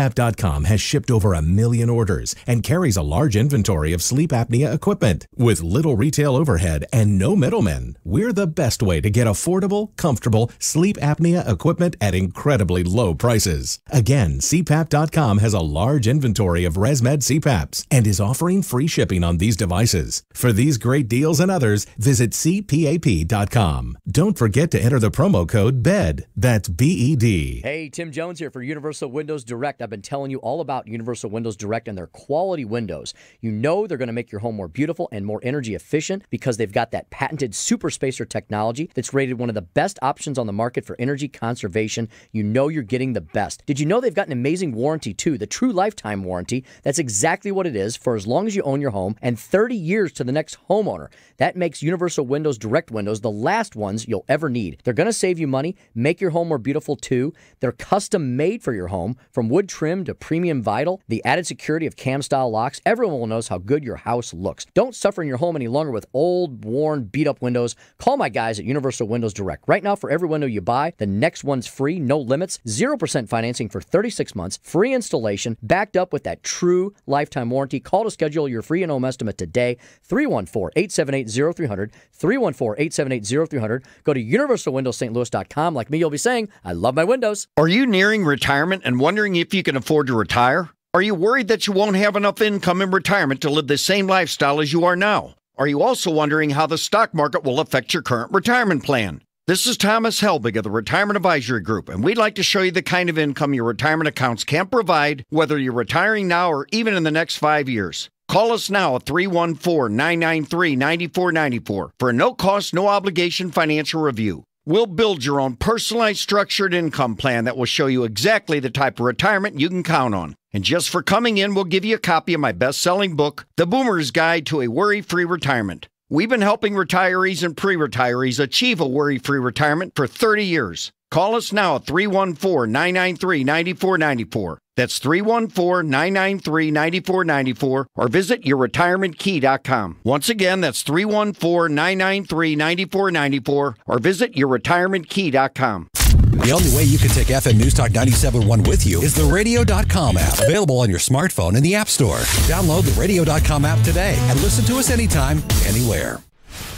has shipped over 1 million orders and carries a large inventory of sleep apnea equipment. With little retail overhead and no middlemen, we're the best way to get affordable, comfortable sleep apnea equipment at incredibly low prices. Again, CPAP.com has a large inventory of ResMed CPAPs and is offering free shipping on these devices. For these great deals and others, visit CPAP.com. Don't forget to enter the promo code BED. That's BED. Hey, Tim Jones here for Universal Windows Direct. I've been telling you all about Universal Windows Direct and their quality windows. You know they're going to make your home more beautiful and more energy efficient because they've got that patented super spacer technology that's rated one of the best options on the market for energy conservation. You know you're getting the best. Did you know they've got an amazing warranty too, the true lifetime warranty? That's exactly what it is for as long as you own your home and 30 years to the next homeowner. That makes Universal Windows Direct windows the last ones you'll ever need. They're going to save you money, make your home more beautiful too. They're custom made for your home, from wood trim to premium vinyl, the added security of cam-style locks. Everyone will knows how good your house looks. Don't suffer in your home any longer with old, worn, beat-up windows. Call my guys at Universal Windows Direct. Right now, for every window you buy, the next one's free, no limits, 0% financing for 36 months, free installation, backed up with that true lifetime warranty. Call to schedule your free in-home estimate today, 314-878-0300, 314-878-0300. Go to universalwindowsstlouis.com. Like me, you'll be saying, I love my windows. Are you nearing retirement and wondering if you can afford to retire? Are you worried that you won't have enough income in retirement to live the same lifestyle as you are now? Are you also wondering how the stock market will affect your current retirement plan? This is Thomas Helbig of the Retirement Advisory Group, and we'd like to show you the kind of income your retirement accounts can provide, whether you're retiring now or even in the next 5 years. Call us now at 314-993-9494 for a no-cost, no-obligation financial review. We'll build your own personalized structured income plan that will show you exactly the type of retirement you can count on. And just for coming in, we'll give you a copy of my best-selling book, The Boomer's Guide to a Worry-Free Retirement. We've been helping retirees and pre-retirees achieve a worry-free retirement for 30 years. Call us now at 314-993-9494. That's 314-993-9494, or visit yourretirementkey.com. Once again, that's 314-993-9494, or visit yourretirementkey.com. The only way you can take FM News Talk 97.1 with you is the radio.com app, available on your smartphone in the App Store. Download the radio.com app today and listen to us anytime, anywhere.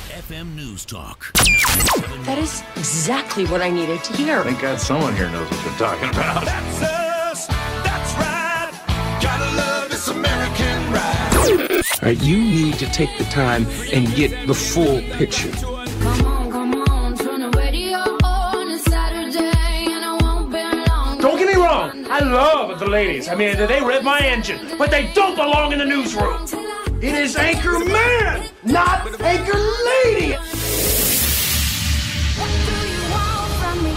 FM News Talk. That is exactly what I needed to hear. Thank God someone here knows what they're talking about. That's us. That's right. Gotta love this American ride. All right, you need to take the time and get the full picture. Come on, turn the radio on. It's Saturday and I won't be long. Don't get me wrong. I love the ladies. I mean, they rev my engine, but they don't belong in the newsroom. It is Anchor Man, not Anchor Lady. What do you want from me?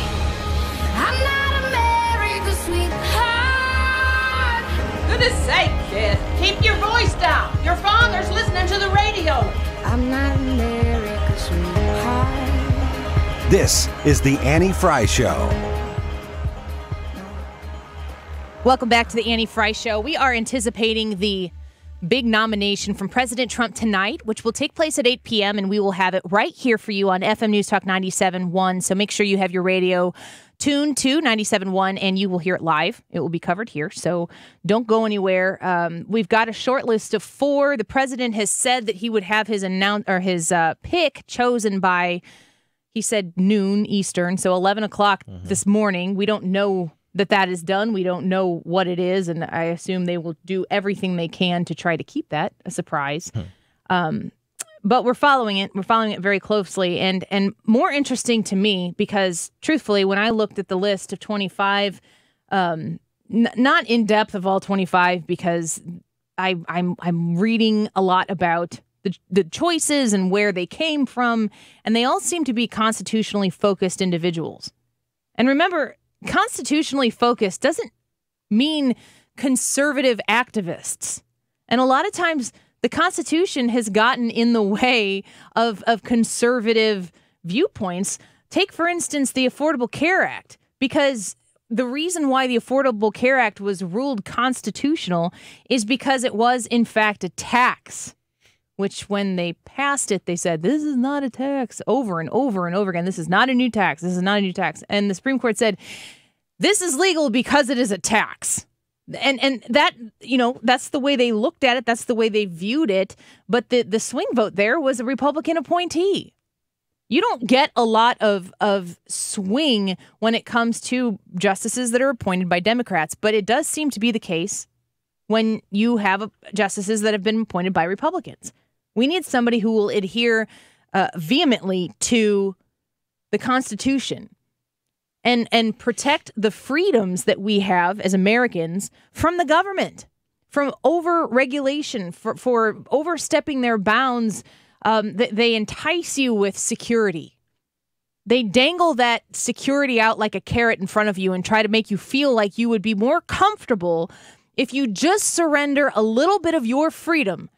I'm not America's sweetheart. Goodness sake, kid. Keep your voice down. Your father's listening to the radio. I'm not America's sweetheart. This is the Annie Fry Show. Welcome back to the Annie Fry Show. We are anticipating the big nomination from President Trump tonight, which will take place at 8 p.m., and we will have it right here for you on FM News Talk 97.1. So make sure you have your radio tuned to 97.1, and you will hear it live. It will be covered here, so don't go anywhere. We've got a short list of 4. The president has said that he would have his pick chosen by, he said, noon Eastern, so 11 o'clock this morning. We don't know that is done. We don't know what it is, and I assume they will do everything they can to try to keep that a surprise. But we're following it. We're following it very closely. And more interesting to me because, truthfully, when I looked at the list of 25, not in depth of all 25 because I'm reading a lot about the choices and where they came from, and they all seem to be constitutionally focused individuals. And remember, constitutionally focused doesn't mean conservative activists. And a lot of times the Constitution has gotten in the way of conservative viewpoints. Take, for instance, the Affordable Care Act, because the reason why the Affordable Care Act was ruled constitutional is because it was, in fact, a tax. Which when they passed it, they said, this is not a tax over and over and over again. This is not a new tax. This is not a new tax. And the Supreme Court said, this is legal because it is a tax. And that, that's the way they looked at it. That's the way they viewed it. But the swing vote there was a Republican appointee. You don't get a lot of swing when it comes to justices that are appointed by Democrats. But it does seem to be the case when you have justices that have been appointed by Republicans. We need somebody who will adhere vehemently to the Constitution and protect the freedoms that we have as Americans from the government, from over-regulation, for overstepping their bounds. They entice you with security. They dangle that security out like a carrot in front of you and try to make you feel like you would be more comfortable if you just surrender a little bit of your freedom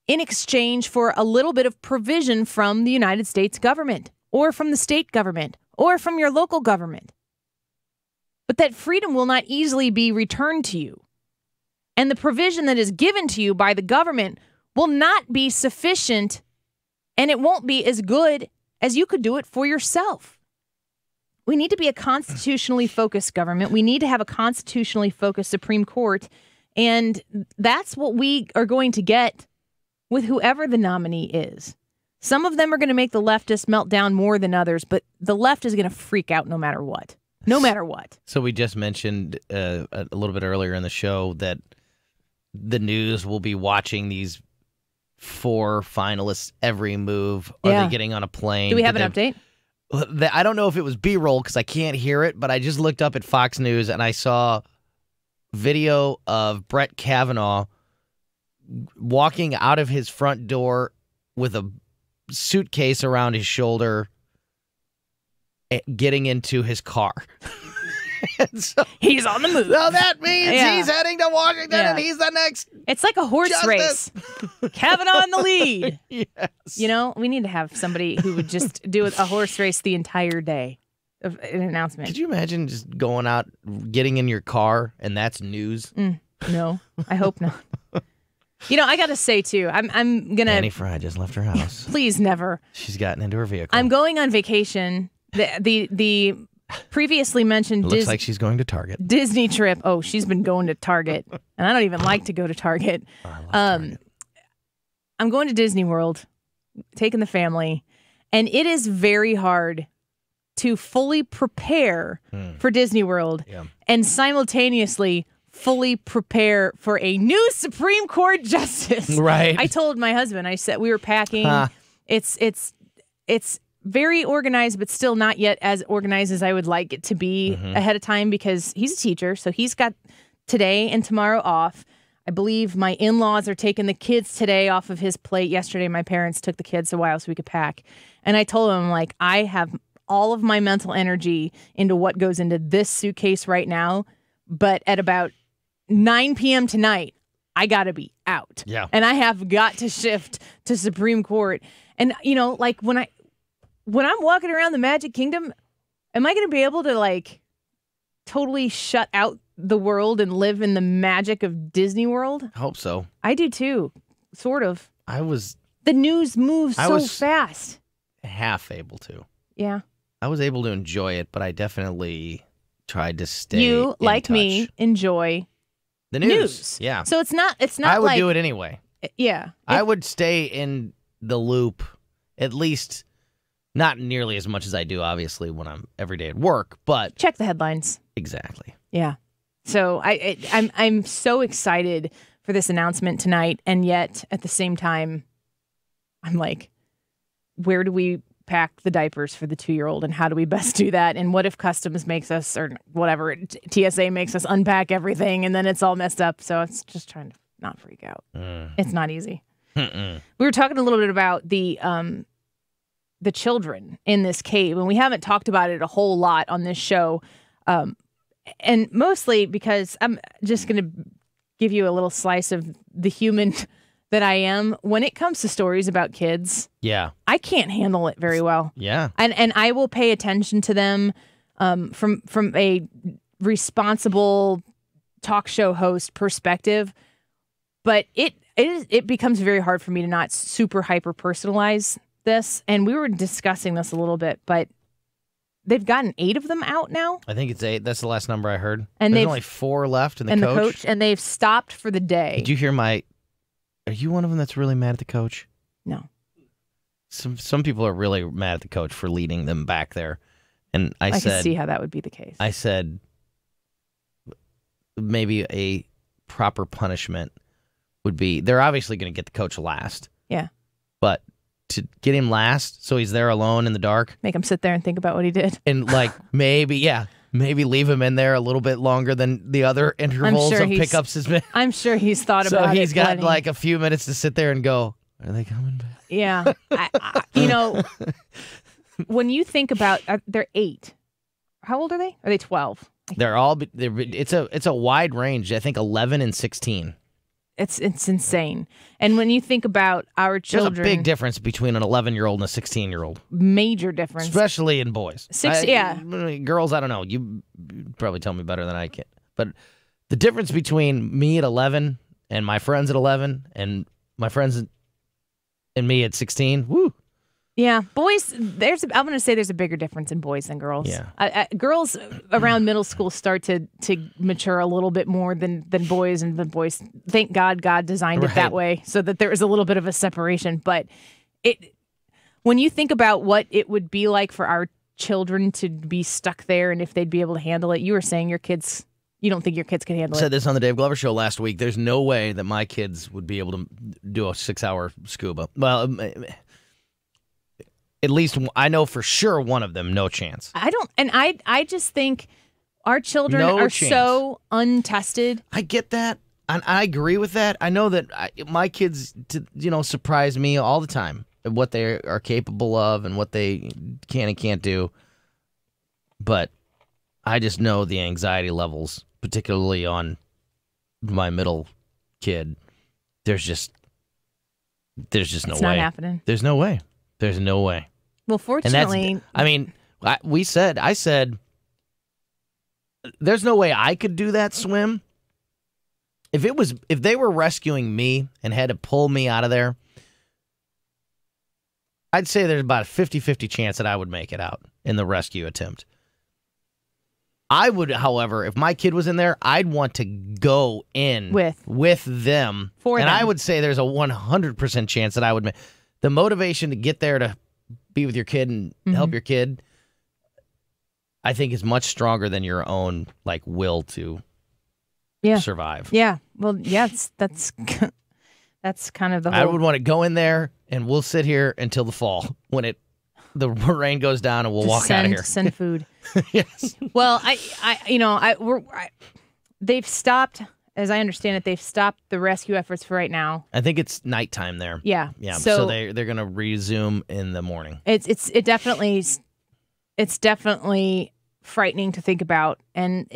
in exchange for a little bit of provision from the United States government or from the state government or from your local government. But that freedom will not easily be returned to you. And the provision that is given to you by the government will not be sufficient, and it won't be as good as you could do it for yourself. We need to be a constitutionally focused government. We need to have a constitutionally focused Supreme Court. And that's what we are going to get with whoever the nominee is. Some of them are going to make the leftists melt down more than others, but the left is going to freak out no matter what. No matter what. So we just mentioned a little bit earlier in the show that the news will be watching these 4 finalists every move. Are they getting on a plane? Do we have an update? I don't know if it was B-roll because I can't hear it, but I just looked up at Fox News and I saw video of Brett Kavanaugh walking out of his front door with a suitcase around his shoulder, getting into his car. So, he's on the move. So that means he's heading to Washington and he's the next. It's like a horse race. Kavanaugh in the lead. Yes. We need to have somebody who would just do a horse race the entire day of an announcement. Could you imagine just going out, getting in your car, and that's news? No, I hope not. I got to say, too, I'm going to... Annie Fry just left her house. Please, never. She's gotten into her vehicle. I'm going on vacation. The previously mentioned... Looks like she's going to Target. Disney trip. Oh, she's been going to Target. And I don't even like to go to Target. I love Target. I'm going to Disney World, taking the family. And it is very hard to fully prepare for Disney World and simultaneously fully prepare for a new Supreme Court justice. Right. I told my husband, I said, we were packing. It's very organized, but still not yet as organized as I would like it to be ahead of time because he's a teacher. So he's got today and tomorrow off. I believe my in-laws are taking the kids today off of his plate. Yesterday, my parents took the kids a while so we could pack. And I told him, I have all of my mental energy into what goes into this suitcase right now. But at about 9 p.m. tonight, I got to be out. Yeah. And I have got to shift to Supreme Court. And, when I'm walking around the Magic Kingdom, am I going to be able to, totally shut out the world and live in the magic of Disney World? I hope so. I do, too. Sort of. The news moves so fast. Half able to. Yeah. I was able to enjoy it, but I definitely tried to stay You, in like touch. Me, enjoy the news. Yeah. So it's not I would do it anyway. Yeah. I would stay in the loop, at least not nearly as much as I do, obviously, when I'm every day at work, but check the headlines. Exactly. Yeah. So I'm so excited for this announcement tonight, and yet at the same time, I'm like, where do we pack the diapers for the 2-year-old, and how do we best do that? And what if customs makes us, or whatever, TSA makes us unpack everything, and then it's all messed up? So it's just trying to not freak out. It's not easy. We were talking a little bit about the children in this cave, and we haven't talked about it a whole lot on this show, and mostly because I'm just going to give you a little slice of the human that I am. When it comes to stories about kids, I can't handle it very well. And I will pay attention to them from a responsible talk show host perspective, but it becomes very hard for me to not super hyper personalize this. And we were discussing this a little bit, but they've gotten 8 of them out now. I think it's 8. That's the last number I heard. And there's only 4 left in the coach. And they've stopped for the day. Did you hear are you one of them that's really mad at the coach? No. Some people are really mad at the coach for leading them back there. And I said, can see how that would be the case. I said maybe a proper punishment would be, they're obviously going to get the coach last. Yeah. But to get him last so he's there alone in the dark. Make him sit there and think about what he did. And maybe leave him in there a little bit longer than the other intervals of pickups has been. I'm sure he's thought about it. So he's got like a few minutes to sit there and go, are they coming back? Yeah. When you think about, they're 8. How old are they? Are they 12? It's a wide range. I think 11 and 16. It's insane. And when you think about our children, there's a big difference between an 11-year-old and a 16-year-old. Major difference, especially in boys. Girls, I don't know. You probably tell me better than I can. But the difference between me at 11 and my friends at 11 and my friends and me at 16, woo. Yeah, boys. I'm going to say there's a bigger difference in boys than girls. Yeah, girls around middle school start to mature a little bit more than boys, and the boys. Thank God designed it that way so that there is a little bit of a separation. But when you think about what it would be like for our children to be stuck there, and if they'd be able to handle it, you were saying your kids. You don't think your kids could handle it? I said this on the Dave Glover Show last week. There's no way that my kids would be able to do a 6-hour scuba. Well. At least I know for sure one of them, no chance. I just think our children are so untested. I get that. And I agree with that. I know that my kids, surprise me all the time at what they are capable of and what they can and can't do. But I just know the anxiety levels, particularly on my middle kid. There's just no way. It's not happening. There's no way. There's no way. Well, fortunately, I said, there's no way I could do that swim. If they were rescuing me and had to pull me out of there, I'd say there's about a 50-50 chance that I would make it out in the rescue attempt. I would, however, if my kid was in there, I'd want to go in with them. I would say there's a 100% chance that I would make the motivation to get there to be with your kid and help your kid, I think is much stronger than your own will to survive. Yeah. Well, yes, that's kind of the whole... I would want to go in there and we'll sit here until the fall when the rain goes down and we'll walk out of here. Send food. Yes. Well, they've stopped. As I understand it, they've stopped the rescue efforts for right now. I think it's nighttime there. Yeah. Yeah. So they're going to resume in the morning. It's definitely frightening to think about, and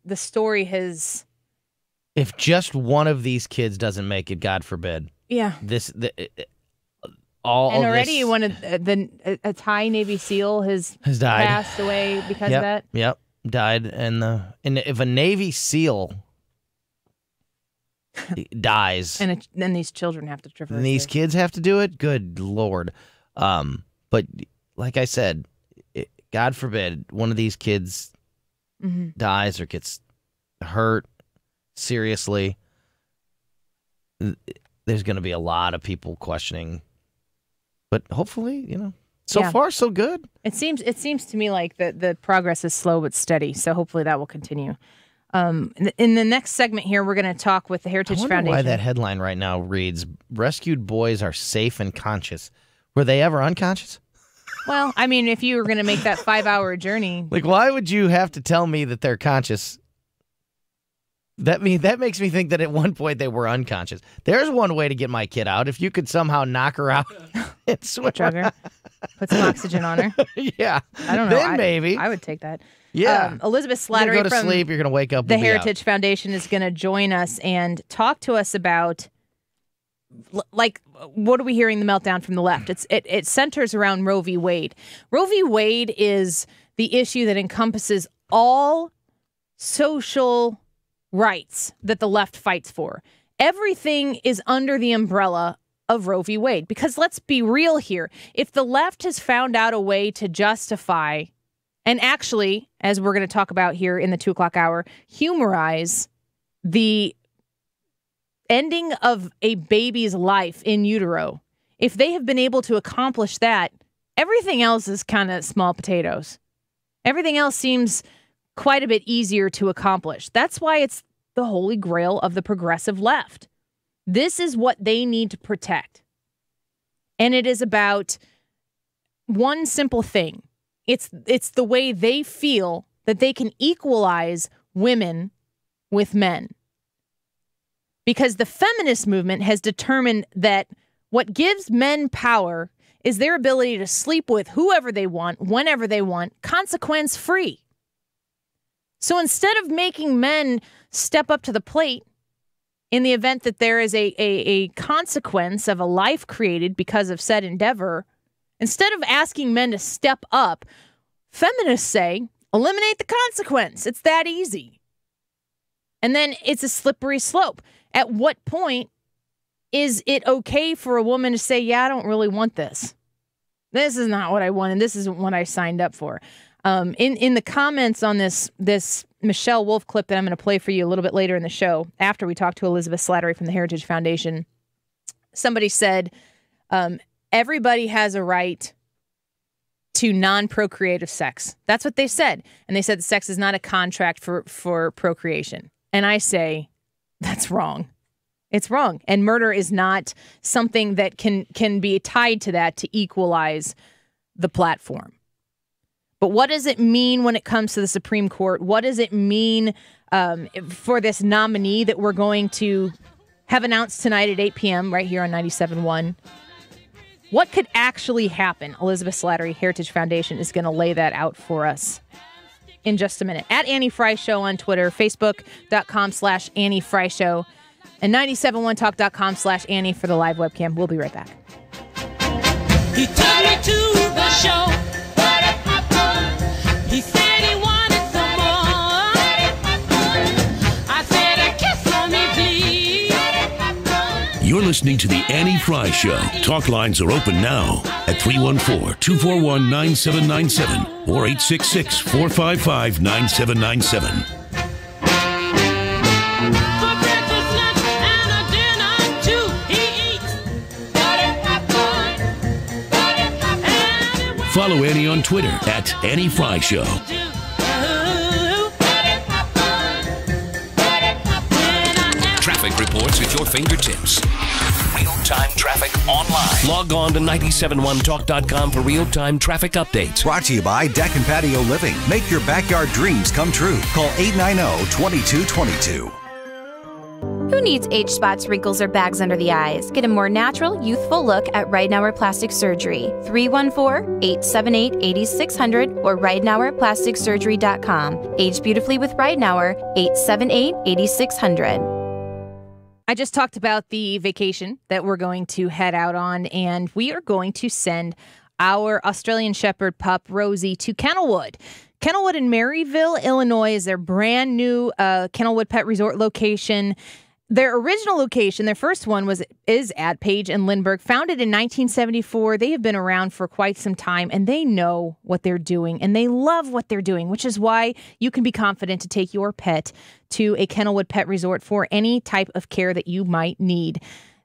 the story has. If just one of these kids doesn't make it, God forbid. Yeah. Already one of a Thai Navy SEAL has died. Passed away because of that. Yep. Died, and if a Navy SEAL dies, and then these children have to traverse. And these kids have to do it. Good Lord! But like I said, God forbid one of these kids dies or gets hurt seriously. There's going to be a lot of people questioning, but hopefully, so far so good. It seems to me like the progress is slow but steady. So hopefully that will continue. In the next segment here, we're going to talk with the Heritage I wonder Foundation. why that headline right now reads, "Rescued boys are safe and conscious." Were they ever unconscious? Well, I mean, if you were going to make that 5-hour journey. Like, why would you have to tell me that they're conscious? That makes me think that at one point they were unconscious. There's one way to get my kid out. If you could somehow knock her out and swim her. Put some oxygen on her. Yeah. I don't know. Then maybe. I would take that. Yeah. Elizabeth You're gonna Slattery go to from sleep. You're going to wake up. the we'll be out. Heritage Foundation is going to join us and talk to us about, like, what are we hearing the meltdown from the left? It centers around Roe v. Wade. Roe v. Wade is the issue that encompasses all social rights that the left fights for. Everything is under the umbrella of Roe v. Wade. Because let's be real here. If the left has found out a way to justify, and actually, as we're going to talk about here in the 2 o'clock hour, humorize the ending of a baby's life in utero, if they have been able to accomplish that, everything else is kind of small potatoes. Everything else seems quite a bit easier to accomplish. That's why it's the holy grail of the progressive left. This is what they need to protect. And it is about one simple thing. It's the way they feel that they can equalize women with men. Because the feminist movement has determined that what gives men power is their ability to sleep with whoever they want, whenever they want, consequence-free. So instead of making men step up to the plate in the event that there is a consequence of a life created because of said endeavor, instead of asking men to step up, feminists say, eliminate the consequence. It's that easy. And then it's a slippery slope. At what point is it okay for a woman to say, yeah, I don't really want this? This is not what I wanted. This isn't what I signed up for. In the comments on this Michelle Wolf clip that I'm going to play for you a little bit later in the show, after we talk to Elizabeth Slattery from the Heritage Foundation, somebody said, everybody has a right to non-procreative sex. That's what they said. And they said sex is not a contract for procreation. And I say, that's wrong. It's wrong. And murder is not something that can be tied to that to equalize the platform. But what does it mean when it comes to the Supreme Court? What does it mean for this nominee that we're going to have announced tonight at 8 p.m. right here on 97.1? What could actually happen? Elizabeth Slattery, Heritage Foundation, is going to lay that out for us in just a minute. At Annie Fry Show on Twitter, Facebook.com/Annie Fry Show, and 971talk.com/Annie for the live webcam. We'll be right back. He took me to the show. He said he wanted some more. I said, a kiss on me, please. You're listening to The Annie Fry Show. Talk lines are open now at 314-241-9797 or 866-455-9797. Follow Annie on Twitter at Annie Fry Show. Traffic reports at your fingertips. Real-time traffic online. Log on to 971talk.com for real-time traffic updates. Brought to you by Deck and Patio Living. Make your backyard dreams come true. Call 890-2222. Who needs age spots, wrinkles, or bags under the eyes? Get a more natural, youthful look at Ridenour Plastic Surgery. 314-878-8600 or RidenourPlasticSurgery.com. Age beautifully with Ridenour, 878-8600. I just talked about the vacation that we're going to head out on, and we are going to send our Australian Shepherd pup, Rosie, to Kennelwood. Kennelwood in Maryville, Illinois is their brand new Kennelwood Pet Resort location. Their original location, their first one is at Page and Lindbergh, founded in 1974. They have been around for quite some time, and they know what they're doing, and they love what they're doing, which is why you can be confident to take your pet to a Kennelwood Pet Resort for any type of care that you might need.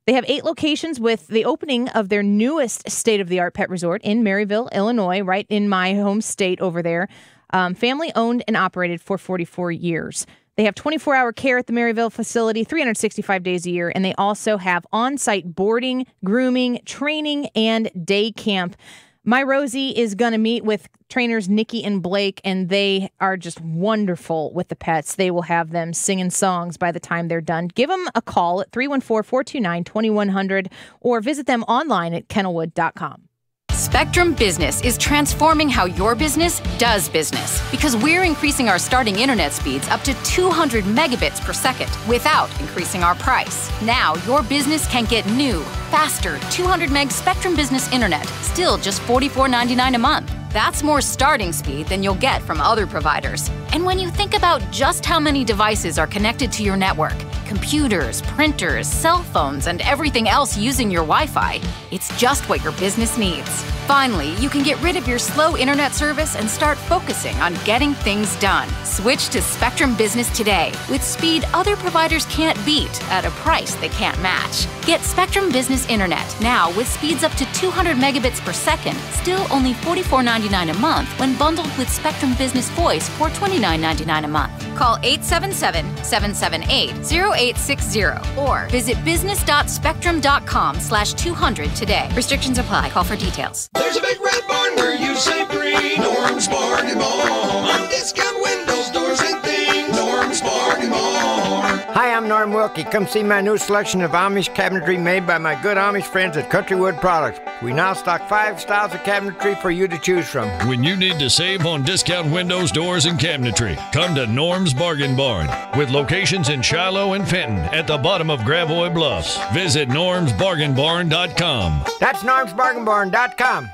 They have 8 locations with the opening of their newest state-of-the-art pet resort in Maryville, Illinois, right in my home state over there. Family owned and operated for 44 years. They have 24-hour care at the Maryville facility, 365 days a year, and they also have on-site boarding, grooming, training, and day camp. My Rosie is going to meet with trainers Nikki and Blake, and they are just wonderful with the pets. They will have them singing songs by the time they're done. Give them a call at 314-429-2100 or visit them online at kennelwood.com. Spectrum Business is transforming how your business does business because we're increasing our starting internet speeds up to 200 megabits per second without increasing our price. Now your business can get new, faster 200 meg Spectrum Business internet, still just $44.99 a month. That's more starting speed than you'll get from other providers. And when you think about just how many devices are connected to your network, computers, printers, cell phones, and everything else using your Wi-Fi, it's just what your business needs. Finally, you can get rid of your slow internet service and start focusing on getting things done. Switch to Spectrum Business today with speed other providers can't beat at a price they can't match. Get Spectrum Business Internet now with speeds up to 200 megabits per second, still only $44.99 a month when bundled with Spectrum Business Voice for $29.99 a month. Call 877-778-0860 or visit business.spectrum.com/200 today. Restrictions apply. Call for details. There's a big red barn where you save green. Norm's Bargain Barn. On discount windows, doors, and things. Norm's Bargain Barn. Hi, I'm Norm Wilkie. Come see my new selection of Amish cabinetry made by my good Amish friends at Countrywood Products. We now stock 5 styles of cabinetry for you to choose from. When you need to save on discount windows, doors, and cabinetry, come to Norm's Bargain Barn with locations in Shiloh and Fenton at the bottom of Gravois Bluffs. Visit normsbargainbarn.com. That's normsbargainbarn.com.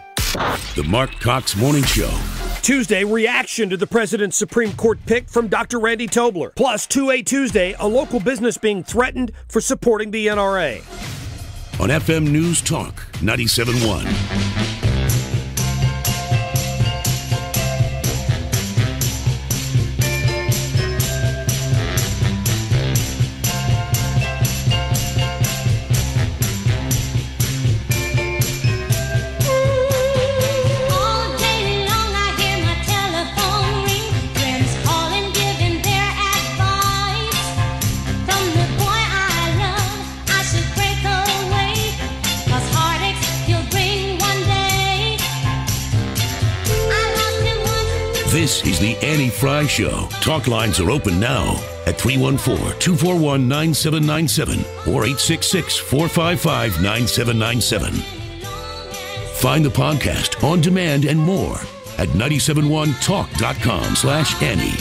The Mark Cox Morning Show. Tuesday, reaction to the president's Supreme Court pick from Dr. Randy Tobler. Plus, 2A Tuesday, a local business being threatened for supporting the NRA. On FM News Talk 97.1. This is the Annie Fry Show. Talk lines are open now at 314-241-9797 or 866-455-9797. Find the podcast on demand and more at 971talk.com/Annie.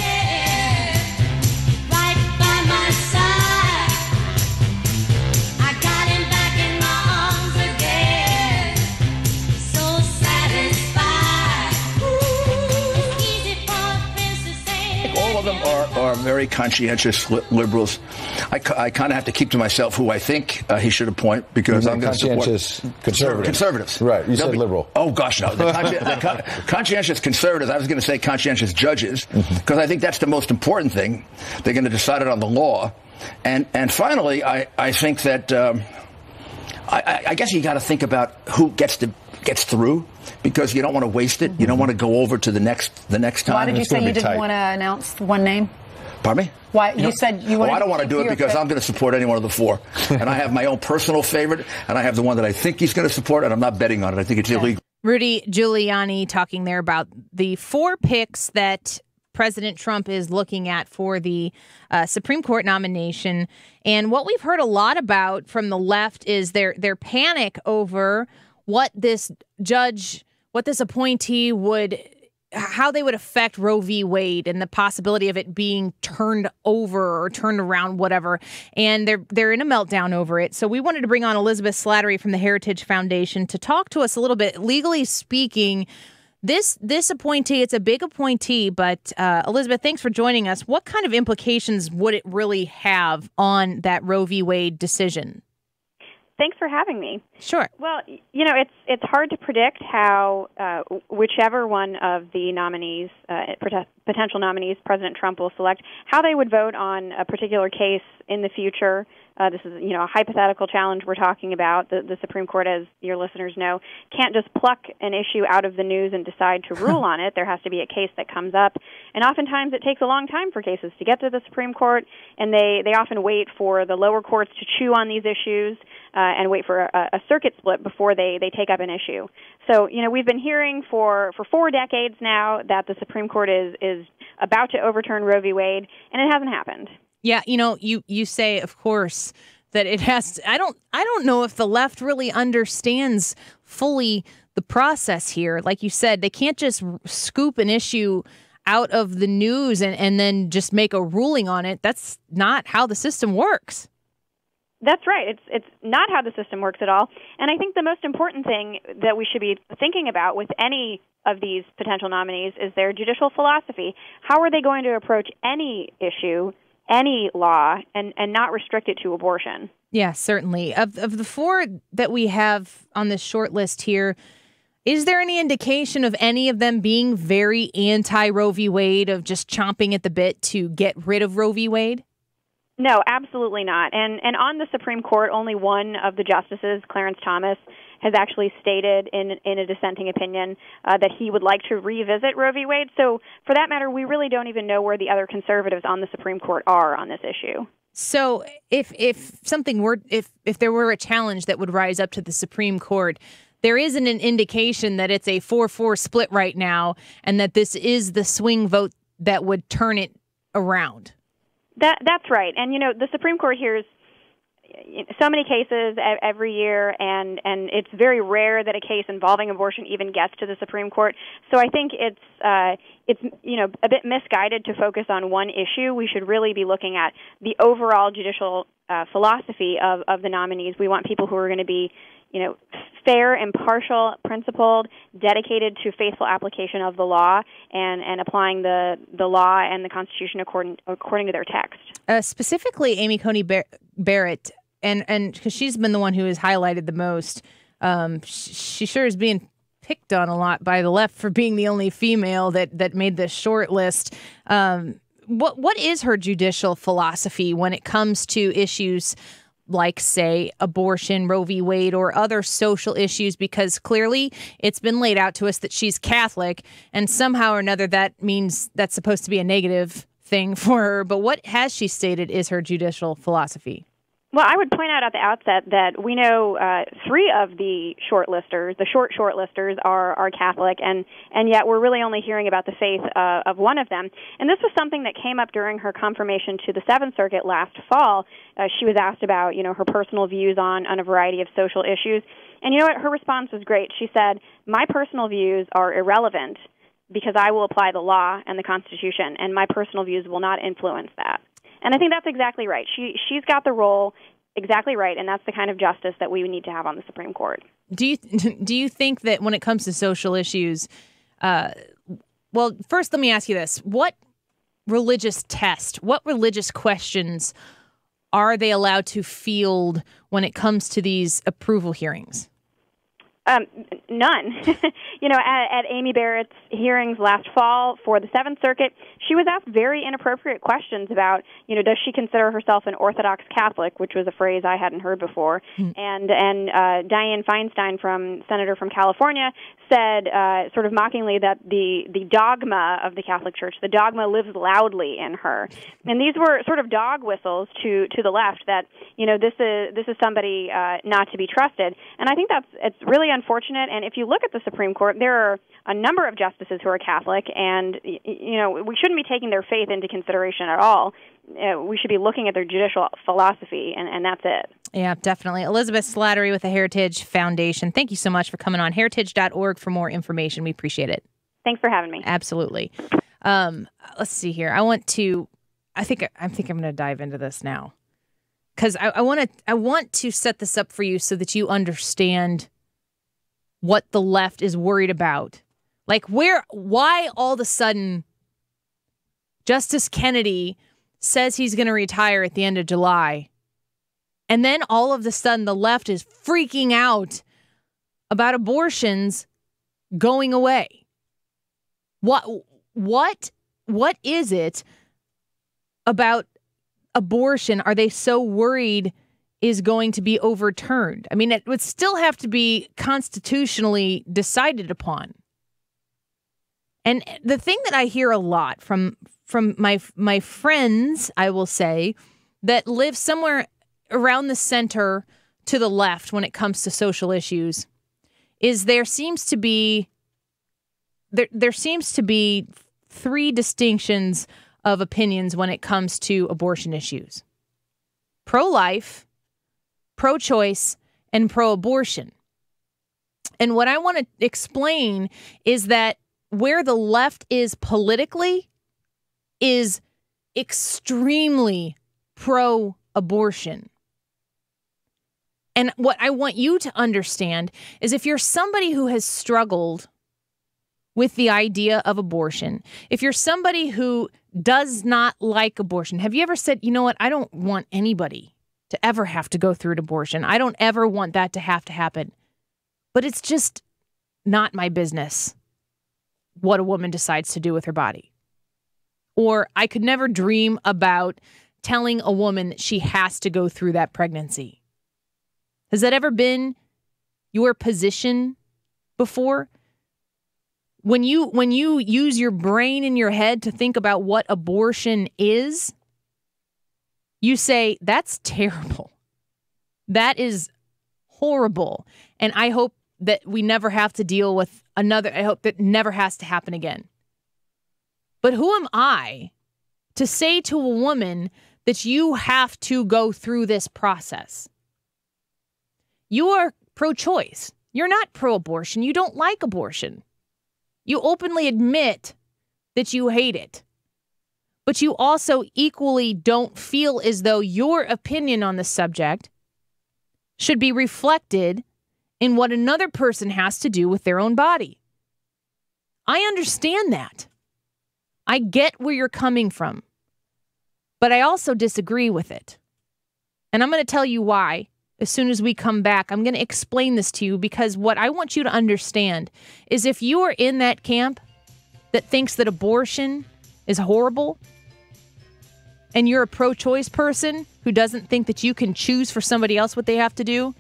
Are very conscientious liberals. I kind of have to keep to myself who I think he should appoint because I'm going to support conservatives. Right, you said liberal. Oh gosh, no. The conscientious conservatives. I was going to say conscientious judges because I think that's the most important thing. They're going to decide it on the law, and finally, I think that I guess you got to think about who gets through. Because you don't want to waste it. You don't want to go over to the next time. Why did you say you didn't want to announce one name? Pardon me? Why you said you wanted? I don't want to do it because I'm going to support any one of the 4, and I have my own personal favorite, and I have the one that I think he's going to support, and I'm not betting on it. I think it's illegal. Rudy Giuliani talking there about the 4 picks that President Trump is looking at for the Supreme Court nomination, and what we've heard a lot about from the left is their panic over what this appointee how they would affect Roe v. Wade and the possibility of it being turned over or turned around, whatever. And they're in a meltdown over it. So we wanted to bring on Elizabeth Slattery from the Heritage Foundation to talk to us a little bit. Legally speaking, this appointee, it's a big appointee, but Elizabeth, thanks for joining us. What kind of implications would it really have on that Roe v. Wade decision? Thanks for having me. Sure. Well, it's hard to predict how whichever one of the nominees, potential nominees, President Trump will select, how they would vote on a particular case in the future. This is, a hypothetical challenge we're talking about. The Supreme Court, as your listeners know, can't just pluck an issue out of the news and decide to rule on it. There has to be a case that comes up. And oftentimes it takes a long time for cases to get to the Supreme Court, and they often wait for the lower courts to chew on these issues and wait for a circuit split before they take up an issue. So, we've been hearing for 4 decades now that the Supreme Court is about to overturn Roe v. Wade, and it hasn't happened. Yeah, you say, of course, that it has to, I don't know if the left really understands fully the process here. Like you said, they can't just scoop an issue out of the news and then just make a ruling on it. That's not how the system works. That's right. It's not how the system works at all. And I think the most important thing that we should be thinking about with any of these potential nominees is their judicial philosophy. How are they going to approach any issue, any law, and not restrict it to abortion? Yeah, certainly. Of the 4 that we have on this short list here, is there any indication of any of them being very anti-Roe v. Wade, of just chomping at the bit to get rid of Roe v. Wade? No, absolutely not. And on the Supreme Court, only one of the justices, Clarence Thomas, has actually stated in a dissenting opinion that he would like to revisit Roe v. Wade. So for that matter, we really don't even know where the other conservatives on the Supreme Court are on this issue. So if there were a challenge that would rise up to the Supreme Court, there isn't an indication that it's a 4-4 split right now and that this is the swing vote that would turn it around. That's right. And, the Supreme Court hears so many cases every year, and it's very rare that a case involving abortion even gets to the Supreme Court. So I think it's a bit misguided to focus on one issue. We should really be looking at the overall judicial philosophy of the nominees. We want people who are going to be, fair, impartial, principled, dedicated to faithful application of the law and applying the law and the Constitution according to their text. Specifically, Amy Coney Barrett, and because she's been the one who has highlighted the most, she sure is being picked on a lot by the left for being the only female that made this short list. What is her judicial philosophy when it comes to issues like, say, abortion, Roe v. Wade, or other social issues? Because clearly it's been laid out to us that she's Catholic, and somehow or another that means that's supposed to be a negative thing for her. But what has she stated is her judicial philosophy? Well, I would point out at the outset that we know 3 of the shortlisters, the shortlisters, are Catholic, and yet we're really only hearing about the faith of one of them. And this was something that came up during her confirmation to the Seventh Circuit last fall. She was asked about, her personal views on a variety of social issues. And you know what? Her response was great. She said, "My personal views are irrelevant because I will apply the law and the Constitution, and my personal views will not influence that." And I think that's exactly right. She's got the role exactly right, and that's the kind of justice that we need to have on the Supreme Court. Do you think that when it comes to social issues, well, first let me ask you this. What religious questions are they allowed to field when it comes to these approval hearings? None. At Amy Barrett's hearings last fall for the Seventh Circuit, she was asked very inappropriate questions about, does she consider herself an Orthodox Catholic, which was a phrase I hadn't heard before. And Dianne Feinstein, Senator from California, said sort of mockingly that the dogma of the Catholic Church, the dogma lives loudly in her. And these were sort of dog whistles to the left that, this is somebody not to be trusted. And I think it's really unfortunate. And if you look at the Supreme Court, there are a number of justices who are Catholic, and we shouldn't be taking their faith into consideration at all. We should be looking at their judicial philosophy, and that's it. Yeah, definitely. Elizabeth Slattery with the Heritage Foundation. Thank you so much for coming on. Heritage.org for more information. We appreciate it. Thanks for having me. Absolutely. Let's see here. I think I'm going to dive into this now, because I want to set this up for you so that you understand what the left is worried about. Like, why all of a sudden Justice Kennedy says he's going to retire at the end of July, And then all of a sudden, the left is freaking out about abortions going away. What is it about abortion are they so worried is going to be overturned? I mean, it would still have to be constitutionally decided upon. And the thing that I hear a lot from my friends, I will say, that live somewhere around the center to the left when it comes to social issues is there seems to be three distinctions of opinions when it comes to abortion issues: pro-life, pro-choice, and pro-abortion. And what I want to explain is that where the left is politically is extremely pro-abortion. And what I want you to understand is if you're somebody who has struggled with the idea of abortion, if you're somebody who does not like abortion, have you ever said, you know what, I don't want anybody to ever have to go through an abortion. I don't ever want that to have to happen. But it's just not my business what a woman decides to do with her body. Or I could never dream about telling a woman that she has to go through that pregnancy. Has that ever been your position before? When you use your brain in your head to think about what abortion is, you say, that's terrible. That is horrible. And I hope that we never have to deal with another. I hope that never has to happen again. But who am I to say to a woman that you have to go through this process? You are pro-choice. You're not pro-abortion. You don't like abortion. You openly admit that you hate it. But you also equally don't feel as though your opinion on the subject should be reflected in what another person has to do with their own body. I understand that. I get where you're coming from. But I also disagree with it. And I'm going to tell you why. As soon as we come back, I'm going to explain this to you, because what I want you to understand is if you are in that camp that thinks that abortion is horrible, and you're a pro-choice person who doesn't think that you can choose for somebody else what they have to do,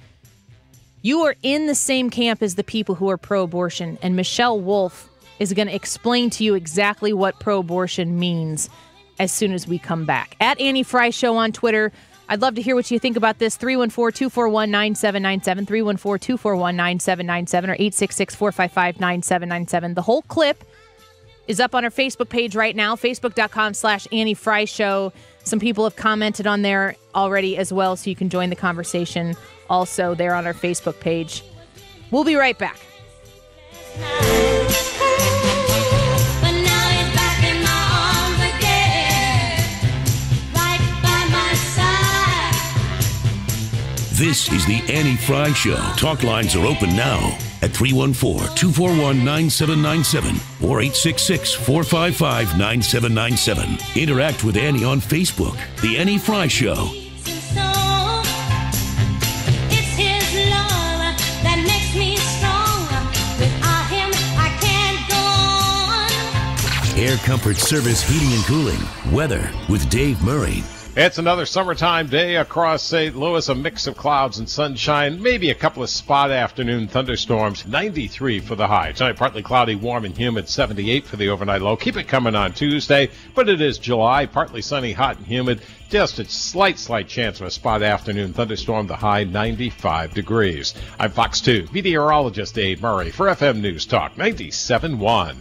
you are in the same camp as the people who are pro-abortion. And Michelle Wolf is going to explain to you exactly what pro-abortion means as soon as we come back. At Annie Frey Show on Twitter. I'd love to hear what you think about this. 314-241-9797, 314-241-9797, or 866-455-9797. The whole clip is up on our Facebook page right now, facebook.com/Annie Frey Show. Some people have commented on there already as well, so you can join the conversation also there on our Facebook page. We'll be right back. This is the Annie Frey Show. Talk lines are open now at 314-241-9797 or 866-455-9797. Interact with Annie on Facebook. The Annie Frey Show. Air Comfort Service Heating and Cooling. Weather with Dave Murray. It's another summertime day across St. Louis, a mix of clouds and sunshine, maybe a couple of spot afternoon thunderstorms. 93 for the high. Tonight, partly cloudy, warm and humid, 78 for the overnight low. Keep it coming on Tuesday, but it is July, partly sunny, hot and humid. Just a slight chance of a spot afternoon thunderstorm, the high 95 degrees. I'm Fox 2 meteorologist Dave Murray for FM News Talk 97.1.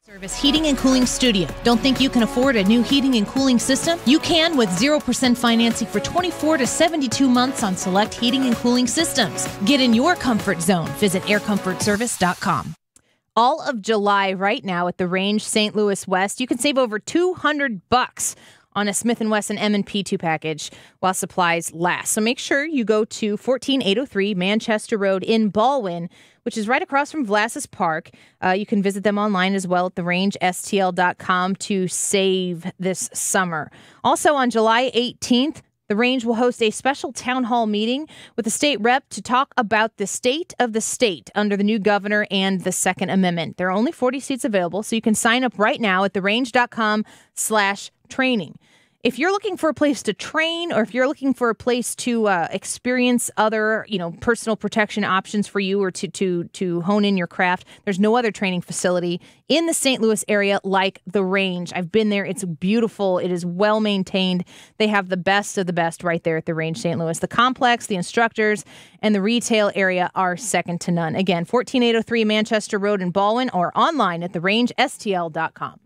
Service Heating and Cooling Studio. Don't think you can afford a new heating and cooling system? You can with 0% financing for 24 to 72 months on select heating and cooling systems. Get in your comfort zone. Visit aircomfortservice.com. All of July right now at the Range St. Louis West, you can save over $200 on a Smith & Wesson M&P 2 package while supplies last. So make sure you go to 14803 Manchester Road in Baldwin, which is right across from Vlasis Park. You can visit them online as well at therangestl.com to save this summer. Also on July 18th, the Range will host a special town hall meeting with the state rep to talk about the state of the state under the new governor and the Second Amendment. There are only 40 seats available, so you can sign up right now at therange.com/training. If you're looking for a place to train, or if you're looking for a place to experience other, personal protection options for you, or to hone in your craft, there's no other training facility in the St. Louis area like the Range. I've been there. It's beautiful. It is well maintained. They have the best of the best right there at the Range St. Louis. The complex, the instructors, and the retail area are second to none. Again, 14803 Manchester Road in Baldwin, or online at therangestl.com.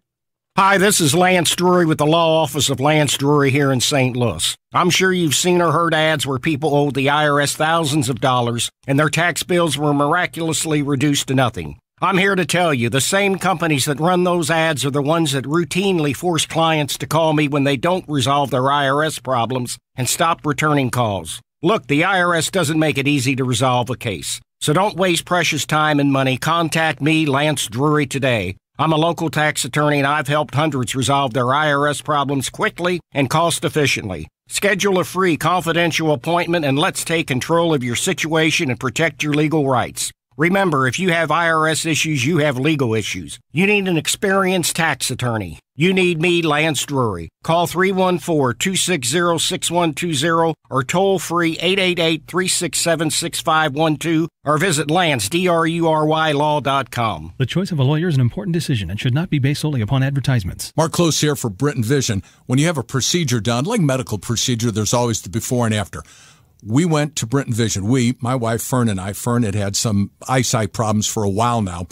Hi, this is Lance Drury with the Law Office of Lance Drury here in St. Louis. I'm sure you've seen or heard ads where people owed the IRS thousands of dollars and their tax bills were miraculously reduced to nothing. I'm here to tell you the same companies that run those ads are the ones that routinely force clients to call me when they don't resolve their IRS problems and stop returning calls. Look, the IRS doesn't make it easy to resolve a case. So don't waste precious time and money. Contact me, Lance Drury, today. I'm a local tax attorney, and I've helped hundreds resolve their IRS problems quickly and cost-efficiently. Schedule a free confidential appointment, and let's take control of your situation and protect your legal rights. Remember, if you have IRS issues, you have legal issues. You need an experienced tax attorney. You need me, Lance Drury. Call 314-260-6120 or toll free 888-367-6512 or visit LanceDruryLaw.com. The choice of a lawyer is an important decision and should not be based solely upon advertisements. Mark Close here for Britton Vision. When you have a procedure done, like medical procedure, there's always the before and after. We went to Britton Vision. My wife, Fern, and I. Fern had some eyesight problems for a while now.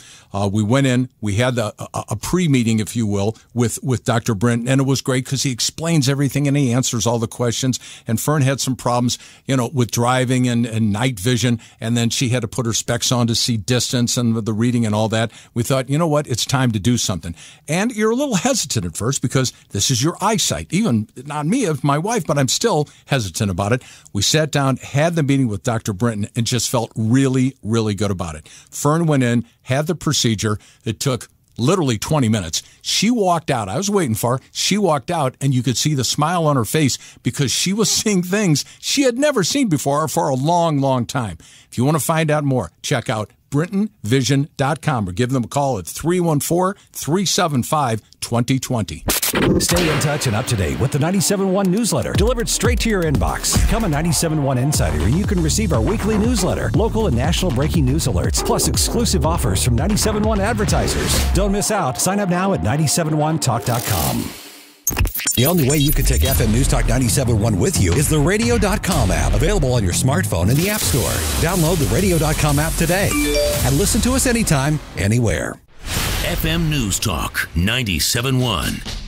We went in. We had a pre-meeting, if you will, with Dr. Britton, and it was great because he explains everything and he answers all the questions. And Fern had some problems, with driving and night vision, and then she had to put her specs on to see distance and the reading and all that. We thought, you know what, it's time to do something. And you're a little hesitant at first because this is your eyesight. Even not me, it's my wife, but I'm still hesitant about it. We sat down, had the meeting with Dr. Britton, and just felt really, really good about it. Fern went in, had the procedure. It took literally 20 minutes. She walked out. I was waiting for her. She walked out, and you could see the smile on her face because she was seeing things she had never seen before for a long, long time. If you want to find out more, check out BrittonVision.com or give them a call at 314-375-2020. Stay in touch and up to date with the 97.1 newsletter delivered straight to your inbox. Become a 97.1 Insider and you can receive our weekly newsletter, local and national breaking news alerts, plus exclusive offers from 97.1 advertisers. Don't miss out. Sign up now at 971talk.com. The only way you can take FM News Talk 97.1 with you is the radio.com app, available on your smartphone in the App Store. Download the radio.com app today and listen to us anytime, anywhere. FM News Talk 97.1.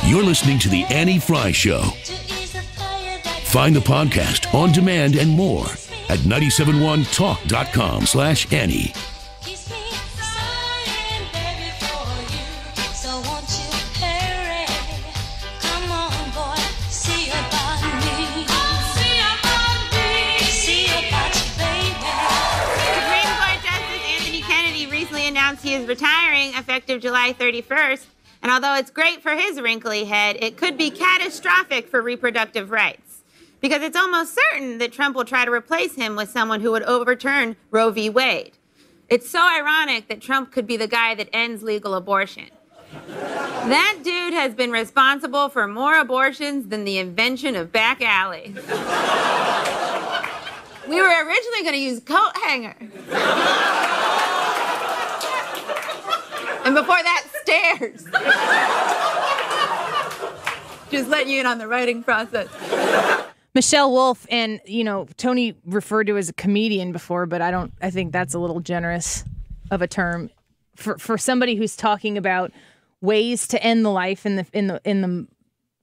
You're listening to The Annie Fry Show. Find the podcast, on demand, and more at 971talk.com/Annie. He is retiring effective July 31st, and although it's great for his wrinkly head, it could be catastrophic for reproductive rights, because it's almost certain that Trump will try to replace him with someone who would overturn Roe v. Wade. It's so ironic that Trump could be the guy that ends legal abortion. That dude has been responsible for more abortions than the invention of back alleys. We were originally going to use coat hanger. And before that, stairs. Just letting you in on the writing process. Michelle Wolf, and Tony referred to as a comedian before, but I think that's a little generous of a term for somebody who's talking about ways to end the life in the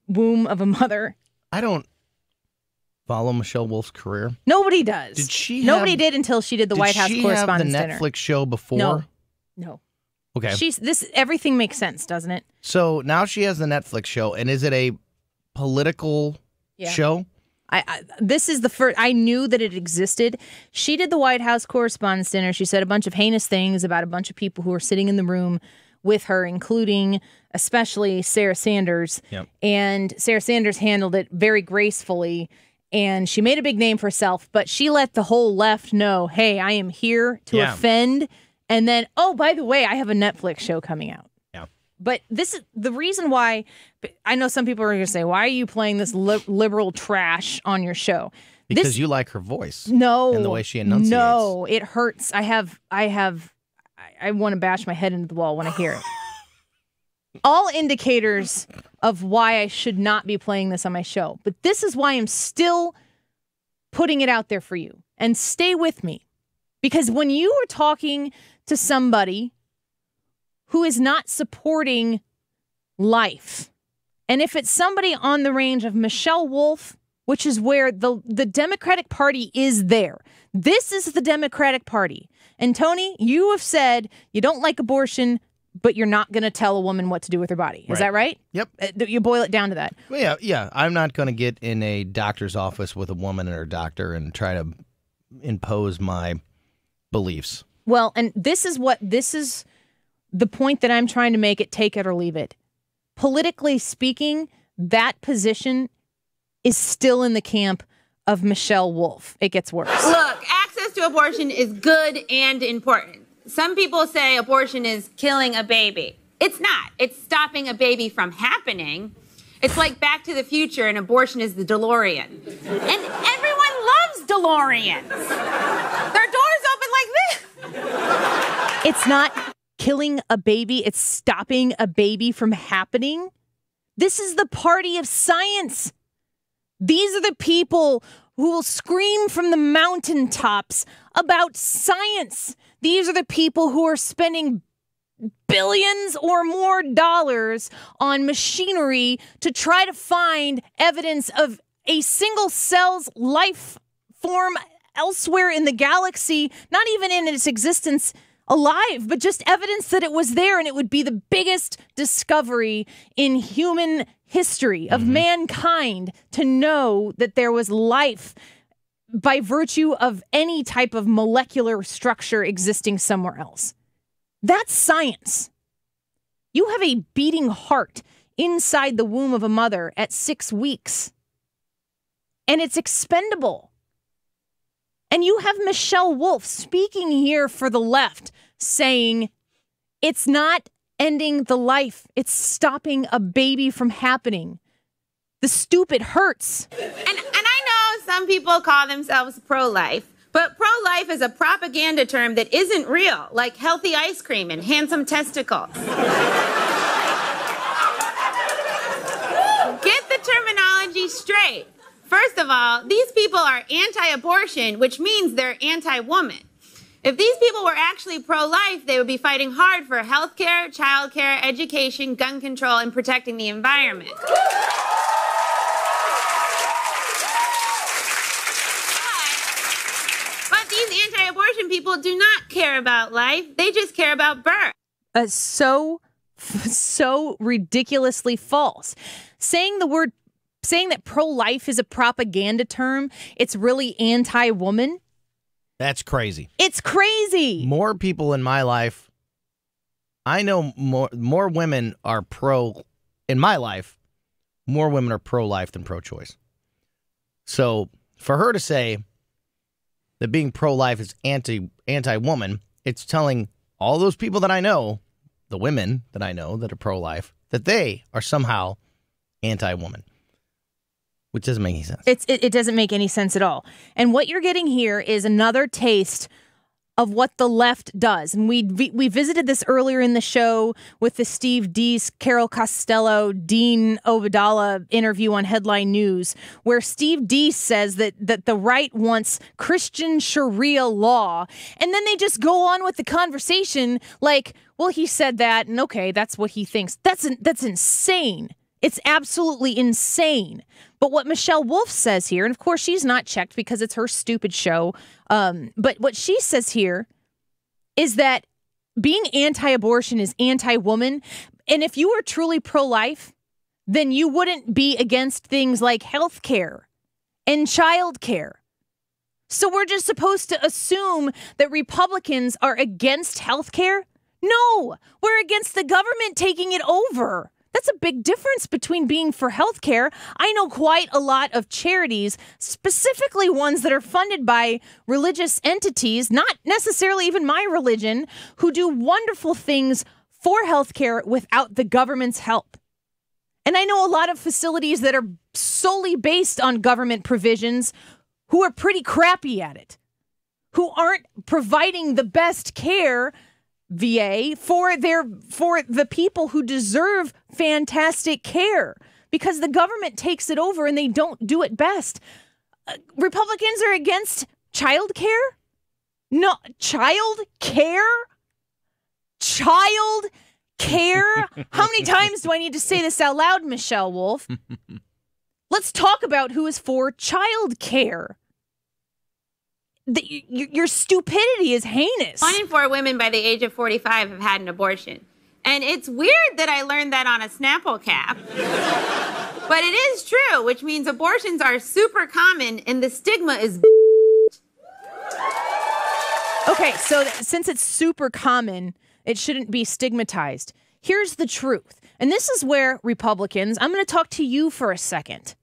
womb of a mother. I don't follow Michelle Wolf's career. Nobody does. Did she? Nobody did until she did the White House Correspondents' Dinner. Dinner. Netflix show before? No. Okay. Everything makes sense, doesn't it? So now she has the Netflix show, and is it a political show? This is the first. I knew that it existed. She did the White House Correspondents' Dinner. She said a bunch of heinous things about a bunch of people who were sitting in the room with her, including especially Sarah Sanders. Yep. And Sarah Sanders handled it very gracefully, and she made a big name for herself, but she let the whole left know, hey, I am here to offend. And then, oh, by the way, I have a Netflix show coming out. Yeah. But this is the reason why. I know some people are going to say, why are you playing this liberal trash on your show? Because you like her voice. No. And the way she enunciates. No, it hurts. I want to bash my head into the wall when I hear it. All indicators of why I should not be playing this on my show. But this is why I'm still putting it out there for you. And stay with me. Because when you are talking to somebody who is not supporting life, and if it's somebody on the range of Michelle Wolf, which is where the Democratic Party is there. This is the Democratic Party. And Tony, you have said you don't like abortion, but you're not going to tell a woman what to do with her body. Is that right? Yep. You boil it down to that. Well, yeah. I'm not going to get in a doctor's office with a woman and her doctor and try to impose my beliefs. Well, and this is the point that I'm trying to make it, take it or leave it. Politically speaking, that position is still in the camp of Michelle Wolf. It gets worse. Look, access to abortion is good and important. Some people say abortion is killing a baby. It's not. It's stopping a baby from happening. It's like Back to the Future and abortion is the DeLorean. And everyone loves DeLoreans. Their doors open like this. It's not killing a baby. It's stopping a baby from happening. This is the party of science. These are the people who will scream from the mountaintops about science. These are the people who are spending billions or more dollars on machinery to try to find evidence of a single cell's life form elsewhere in the galaxy, not even in its existence alive, but just evidence that it was there, and it would be the biggest discovery in human history of mankind to know that there was life by virtue of any type of molecular structure existing somewhere else. That's science. You have a beating heart inside the womb of a mother at 6 weeks, and it's expendable. And you have Michelle Wolf speaking here for the left, saying it's not ending the life, it's stopping a baby from happening. The stupid hurts. And I know some people call themselves pro-life, but pro-life is a propaganda term that isn't real, like healthy ice cream and handsome testicles. Get the terminology straight. First of all, these people are anti-abortion, which means they're anti-woman. If these people were actually pro-life, they would be fighting hard for health care, child care, education, gun control, and protecting the environment. But these anti-abortion people do not care about life. They just care about birth. So ridiculously false. Saying that pro-life is a propaganda term, it's really anti-woman. That's crazy. It's crazy. More people in my life, I know more women are in my life, more women are pro-life than pro-choice. So for her to say that being pro-life is anti-woman, it's telling all those people that I know, the women that I know that are pro-life, that they are somehow anti-woman. Which doesn't make any sense. It doesn't make any sense at all. And what you're getting here is another taste of what the left does. And we visited this earlier in the show with the Steve Deese, Carol Costello, Dean Obeidallah interview on Headline News, where Steve Deese says that the right wants Christian Sharia law. And then they just go on with the conversation like, well, he said that, and okay, that's what he thinks. That's insane. It's absolutely insane. But what Michelle Wolf says here, and of course she's not checked because it's her stupid show, but what she says here is that being anti-abortion is anti-woman. And if you were truly pro-life, then you wouldn't be against things like health care and child care. So we're just supposed to assume that Republicans are against health care? No, we're against the government taking it over. That's a big difference between being for health care. I know quite a lot of charities, specifically ones that are funded by religious entities, not necessarily even my religion, who do wonderful things for health care without the government's help. And I know a lot of facilities that are solely based on government provisions who are pretty crappy at it, who aren't providing the best care, VA, for the people who deserve fantastic care, because the government takes it over and they don't do it best. Republicans are against child care? No, child care? Child care? How many times do I need to say this out loud, Michelle Wolf? Let's talk about who is for child care. Your stupidity is heinous. 1 in 4 women by the age of 45 have had an abortion. And it's weird that I learned that on a Snapple cap. But it is true, which means abortions are super common and the stigma is Okay, so since it's super common, it shouldn't be stigmatized. Here's the truth. And this is where Republicans, I'm going to talk to you for a second.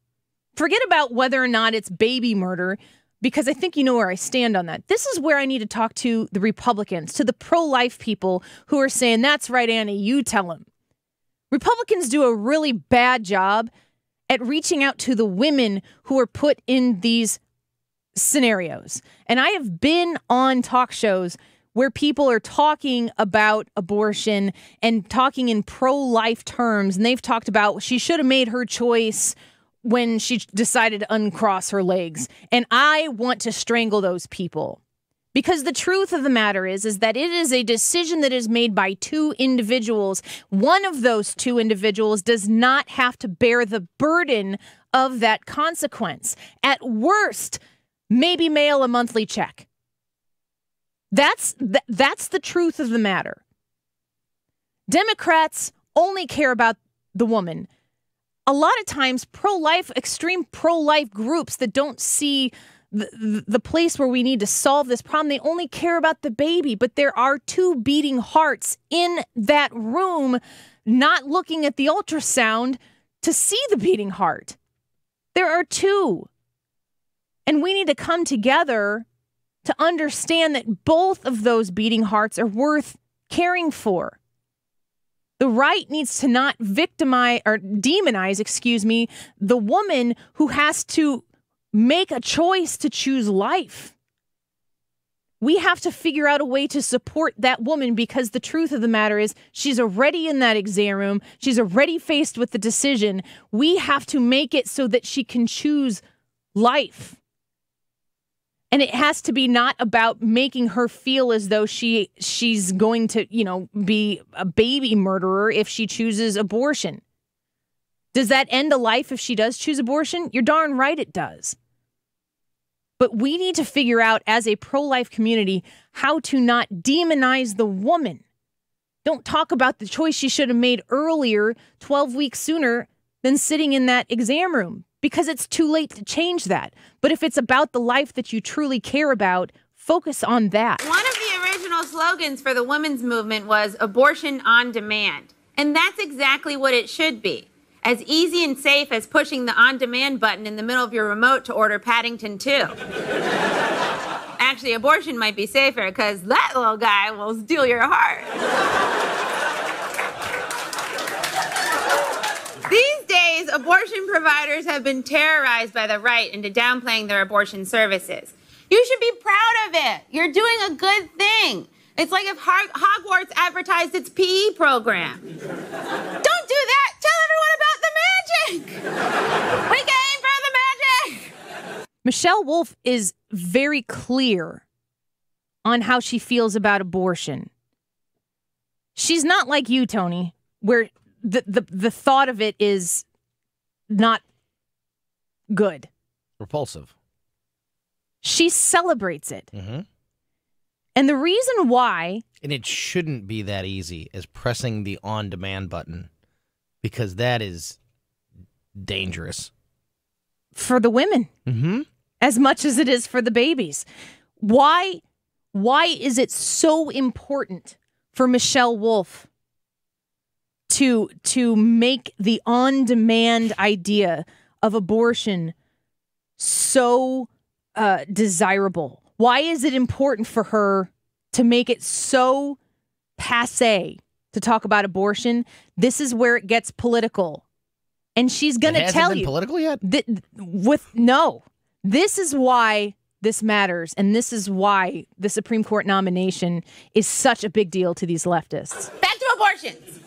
Forget about whether or not it's baby murder, because I think you know where I stand on that. This is where I need to talk to the Republicans, to the pro-life people who are saying, that's right, Annie, you tell them. Republicans do a really bad job at reaching out to the women who are put in these scenarios. And I have been on talk shows where people are talking about abortion and talking in pro-life terms, and they've talked about she should have made her choice when she decided to uncross her legs. And I want to strangle those people. Because the truth of the matter is that it is a decision that is made by 2 individuals. One of those 2 individuals does not have to bear the burden of that consequence. At worst, maybe mail a monthly check. That's the truth of the matter. Democrats only care about the woman. A lot of times, extreme pro-life groups that don't see the place where we need to solve this problem, they only care about the baby. But there are 2 beating hearts in that room, not looking at the ultrasound to see the beating heart. There are 2. And we need to come together to understand that both of those beating hearts are worth caring for. The right needs to not demonize, the woman who has to make a choice to choose life. We have to figure out a way to support that woman, because the truth of the matter is she's already in that exam room. She's already faced with the decision. We have to make it so that she can choose life. And it has to be not about making her feel as though she's going to, be a baby murderer if she chooses abortion. Does that end a life if she does choose abortion? You're darn right it does. But we need to figure out as a pro-life community how to not demonize the woman. Don't talk about the choice she should have made earlier, 12 weeks sooner than sitting in that exam room. Because it's too late to change that. But if it's about the life that you truly care about, focus on that. One of the original slogans for the women's movement was abortion on demand. And that's exactly what it should be. As easy and safe as pushing the on-demand button in the middle of your remote to order Paddington 2. Actually, abortion might be safer because that little guy will steal your heart. These days, abortion providers have been terrorized by the right into downplaying their abortion services. You should be proud of it. You're doing a good thing. It's like if Hogwarts advertised its PE program. Don't do that. Tell everyone about the magic. We came for the magic. Michelle Wolf is very clear on how she feels about abortion. She's not like you, Tony, where the thought of it is not good. Repulsive. She celebrates it. Mm-hmm. And the reason why... And it shouldn't be that easy as pressing the on-demand button, because that is dangerous. For the women. Mm-hmm. As much as it is for the babies. Why is it so important for Michelle Wolf to make the on-demand idea of abortion so desirable? Why is it important for her to make it so passé to talk about abortion? This is where it gets political. And she's going to tell you. It hasn't been political yet? No. This is why this matters. And this is why the Supreme Court nomination is such a big deal to these leftists. Back to abortions.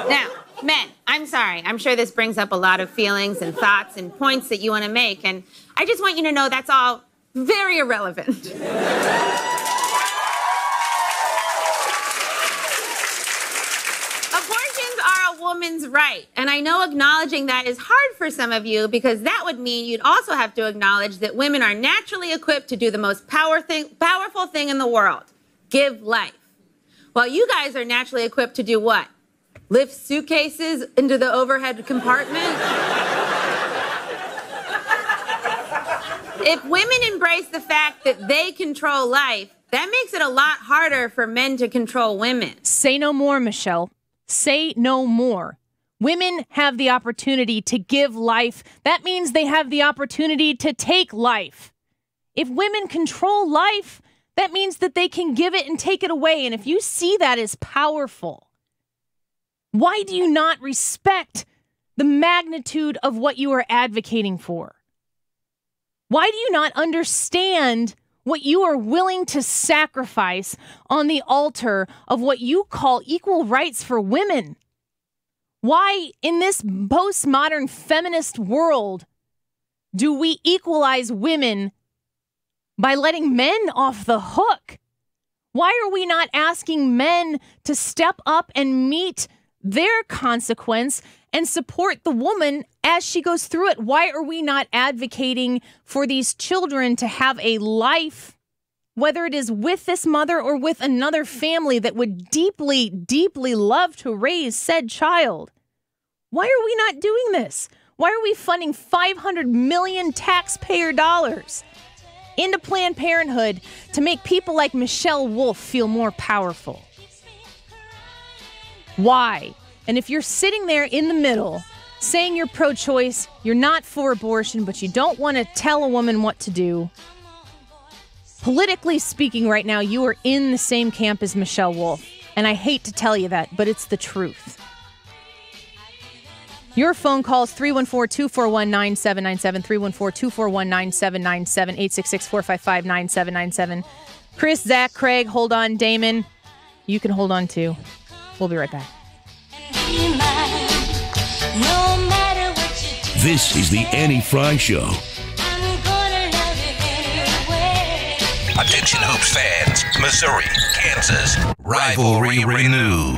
Now, men, I'm sorry. I'm sure this brings up a lot of feelings and thoughts and points that you want to make. And I just want you to know that's all very irrelevant. Abortions are a woman's right. And I know acknowledging that is hard for some of you, because that would mean you'd also have to acknowledge that women are naturally equipped to do the most powerful thing in the world, give life. While you guys are naturally equipped to do what? Lift suitcases into the overhead compartment? If women embrace the fact that they control life, that makes it a lot harder for men to control women. Say no more, Michelle. Say no more. Women have the opportunity to give life. That means they have the opportunity to take life. If women control life, that means that they can give it and take it away. And if you see that as powerful, why do you not respect the magnitude of what you are advocating for? Why do you not understand what you are willing to sacrifice on the altar of what you call equal rights for women? Why, in this postmodern feminist world, do we equalize women by letting men off the hook? Why are we not asking men to step up and meet their consequence and support the woman as she goes through it? Why are we not advocating for these children to have a life, whether it is with this mother or with another family that would deeply, deeply love to raise said child? Why are we not doing this? Why are we funding $500 million taxpayer dollars into Planned Parenthood to make people like Michelle Wolf feel more powerful? Why? And if you're sitting there in the middle saying you're pro-choice, you're not for abortion, but you don't want to tell a woman what to do, politically speaking right now, you are in the same camp as Michelle Wolf. And I hate to tell you that, but it's the truth. Your phone calls 314-241-9797, 314-241-9797, 866-455-9797. Chris, Zach, Craig, hold on, Damon. You can hold on too. We'll be right back. This is the Annie Fry Show. Attention Hoops fans, Missouri, Kansas, rivalry renewed.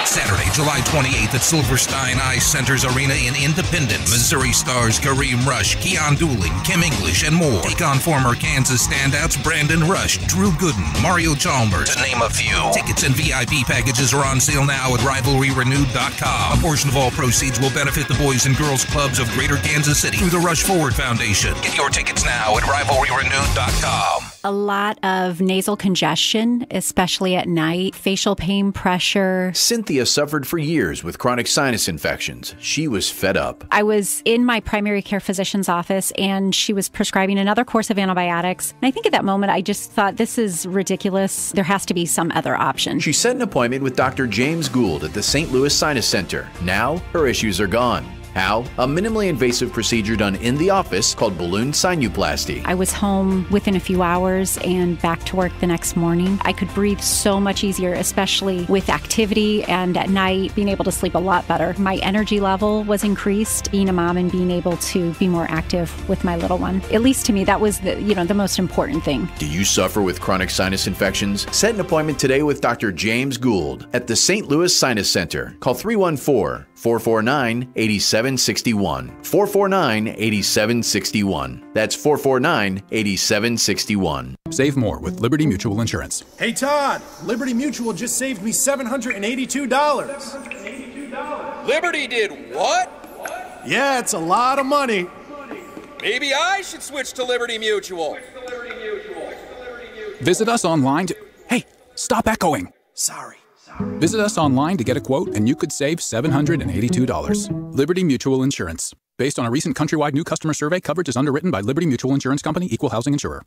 Saturday, July 28th at Silverstein Ice Center's Arena in Independence. Missouri stars Kareem Rush, Keon Dooling, Kim English, and more take on former Kansas standouts Brandon Rush, Drew Gooden, Mario Chalmers, to name a few. Tickets and VIP packages are on sale now at rivalryrenewed.com. A portion of all proceeds will benefit the Boys and Girls Clubs of Greater Kansas City through the Rush Forward Foundation. Get your tickets now at rivalryrenewed.com. A lot of nasal congestion, especially at night, facial pain, pressure. Cynthia suffered for years with chronic sinus infections. She was fed up. I was in my primary care physician's office and she was prescribing another course of antibiotics. And I think at that moment, I just thought, this is ridiculous. There has to be some other option. She set an appointment with Dr. James Gould at the St. Louis Sinus Center. Now, her issues are gone. How? A minimally invasive procedure done in the office called balloon sinuplasty. I was home within a few hours and back to work the next morning. I could breathe so much easier, especially with activity and at night, being able to sleep a lot better. My energy level was increased, being a mom and being able to be more active with my little one. At least to me, that was the most important thing. Do you suffer with chronic sinus infections? Set an appointment today with Dr. James Gould at the St. Louis Sinus Center. Call 314-449-8761. 449-8761. That's 449-8761. Save more with Liberty Mutual Insurance. Hey Todd, Liberty Mutual just saved me $782. Liberty did what? Yeah, it's a lot of money. Maybe I should switch to Liberty Mutual. Visit us online to... Hey, stop echoing. Sorry. Visit us online to get a quote, and you could save $782. Liberty Mutual Insurance. Based on a recent countrywide new customer survey, coverage is underwritten by Liberty Mutual Insurance Company, Equal Housing Insurer.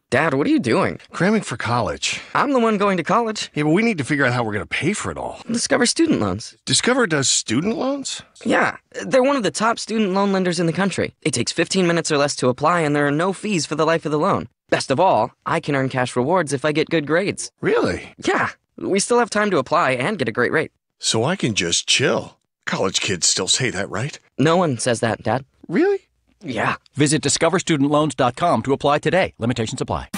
Dad, what are you doing? Cramming for college. I'm the one going to college. Yeah, but we need to figure out how we're going to pay for it all. Discover Student Loans. Discover does student loans? Yeah, they're one of the top student loan lenders in the country. It takes 15 minutes or less to apply, and there are no fees for the life of the loan. Best of all, I can earn cash rewards if I get good grades. Really? Yeah, we still have time to apply and get a great rate. So I can just chill. College kids still say that, right? No one says that, Dad. Really? Yeah. Visit discoverstudentloans.com to apply today. Limitations apply.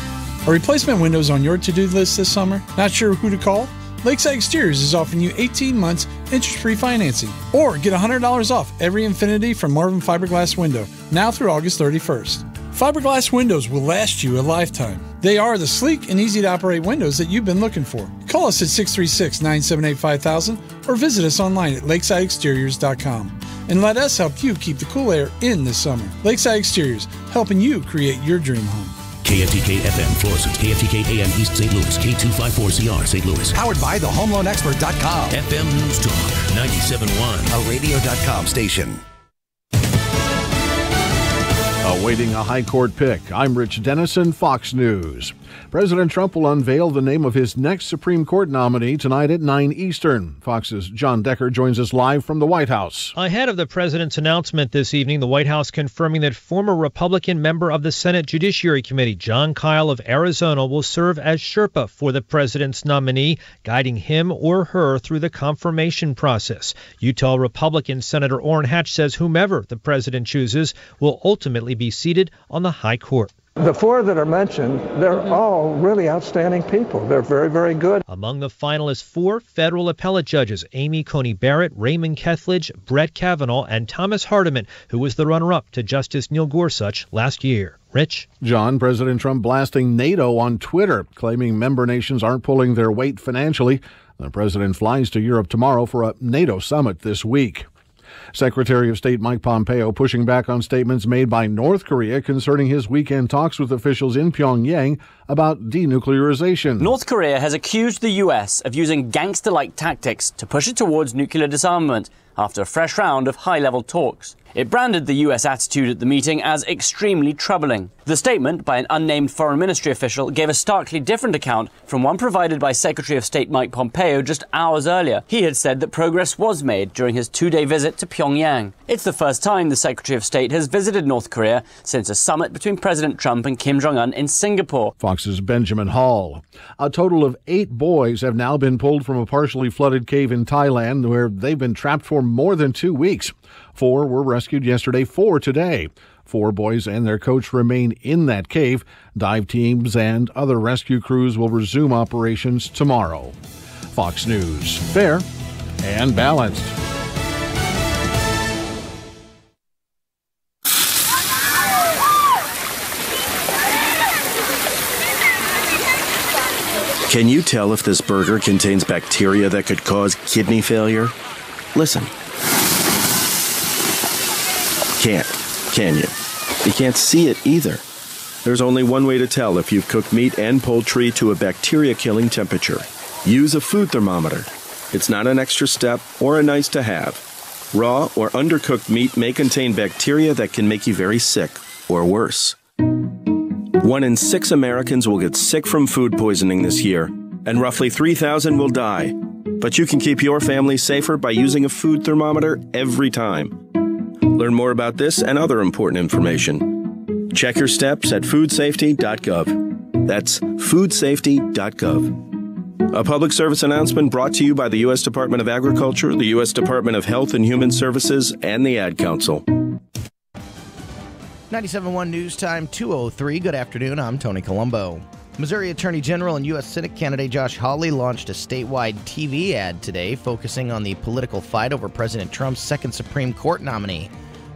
Are replacement windows on your to-do list this summer? Not sure who to call? Lakeside Exteriors is offering you 18 months interest-free financing. Or get $100 off every Infinity from Marvin Fiberglass window, now through August 31st. Fiberglass windows will last you a lifetime. They are the sleek and easy-to-operate windows that you've been looking for. Call us at 636-978-5000 or visit us online at lakesideexteriors.com. And let us help you keep the cool air in this summer. Lakeside Exteriors, helping you create your dream home. KFTK FM Florissant, KFTK AM East St. Louis, K254CR St. Louis. Powered by thehomeloanexpert.com. FM News Talk, 97.1. A radio.com station. Awaiting a high court pick, I'm Rich Dennison, Fox News. President Trump will unveil the name of his next Supreme Court nominee tonight at 9 Eastern. Fox's John Decker joins us live from the White House. Ahead of the president's announcement this evening, the White House confirming that former Republican member of the Senate Judiciary Committee, Jon Kyl of Arizona, will serve as Sherpa for the president's nominee, guiding him or her through the confirmation process. Utah Republican Senator Orrin Hatch says whomever the president chooses will ultimately be seated on the high court. The four that are mentioned, they're all really outstanding people. They're very, very good. Among the finalists, 4 federal appellate judges, Amy Coney Barrett, Raymond Kethledge, Brett Kavanaugh, and Thomas Hardiman, who was the runner-up to Justice Neil Gorsuch last year. Rich? John, President Trump blasting NATO on Twitter, claiming member nations aren't pulling their weight financially. The president flies to Europe tomorrow for a NATO summit this week. Secretary of State Mike Pompeo pushing back on statements made by North Korea concerning his weekend talks with officials in Pyongyang about denuclearization. North Korea has accused the U.S. of using gangster-like tactics to push it towards nuclear disarmament after a fresh round of high-level talks. It branded the U.S. attitude at the meeting as extremely troubling. The statement by an unnamed foreign ministry official gave a starkly different account from one provided by Secretary of State Mike Pompeo just hours earlier. He had said that progress was made during his 2-day visit to Pyongyang. It's the first time the Secretary of State has visited North Korea since a summit between President Trump and Kim Jong-un in Singapore. Fox's Benjamin Hall. A total of 8 boys have now been pulled from a partially flooded cave in Thailand where they've been trapped for more than 2 weeks. 4 were rescued yesterday, 4 today. 4 boys and their coach remain in that cave. Dive teams and other rescue crews will resume operations tomorrow. Fox News, fair and balanced. Can you tell if this burger contains bacteria that could cause kidney failure? Listen. Can't, can you? You can't see it either. There's only one way to tell if you've cooked meat and poultry to a bacteria-killing temperature. Use a food thermometer. It's not an extra step or a nice to have. Raw or undercooked meat may contain bacteria that can make you very sick, or worse. 1 in 6 Americans will get sick from food poisoning this year, and roughly 3,000 will die. But you can keep your family safer by using a food thermometer every time. Learn more about this and other important information. Check your steps at foodsafety.gov. That's foodsafety.gov. A public service announcement brought to you by the U.S. Department of Agriculture, the U.S. Department of Health and Human Services, and the Ad Council. 97.1 News Time, 2:03. Good afternoon. I'm Tony Colombo. Missouri Attorney General and U.S. Senate candidate Josh Hawley launched a statewide TV ad today focusing on the political fight over President Trump's second Supreme Court nominee.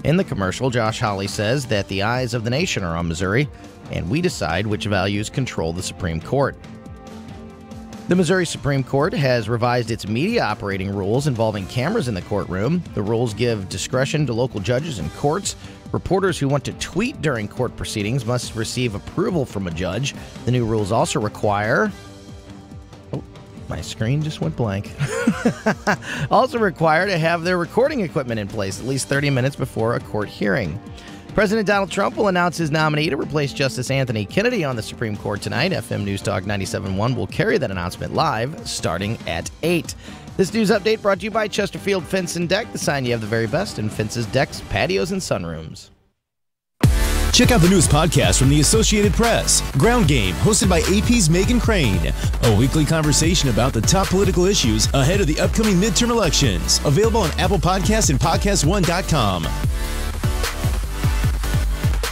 In the commercial, Josh Hawley says that the eyes of the nation are on Missouri, and we decide which values control the Supreme Court. The Missouri Supreme Court has revised its media operating rules involving cameras in the courtroom. The rules give discretion to local judges and courts. Reporters who want to tweet during court proceedings must receive approval from a judge. The new rules also require... Oh, my screen just went blank. Also require to have their recording equipment in place at least 30 minutes before a court hearing. President Donald Trump will announce his nominee to replace Justice Anthony Kennedy on the Supreme Court tonight. FM News Talk 97.1 will carry that announcement live starting at 8. This news update brought to you by Chesterfield Fence and Deck, the sign you have the very best in fences, decks, patios, and sunrooms. Check out the newest podcast from the Associated Press, Ground Game, hosted by AP's Megan Crane. A weekly conversation about the top political issues ahead of the upcoming midterm elections. Available on Apple Podcasts and PodcastOne.com.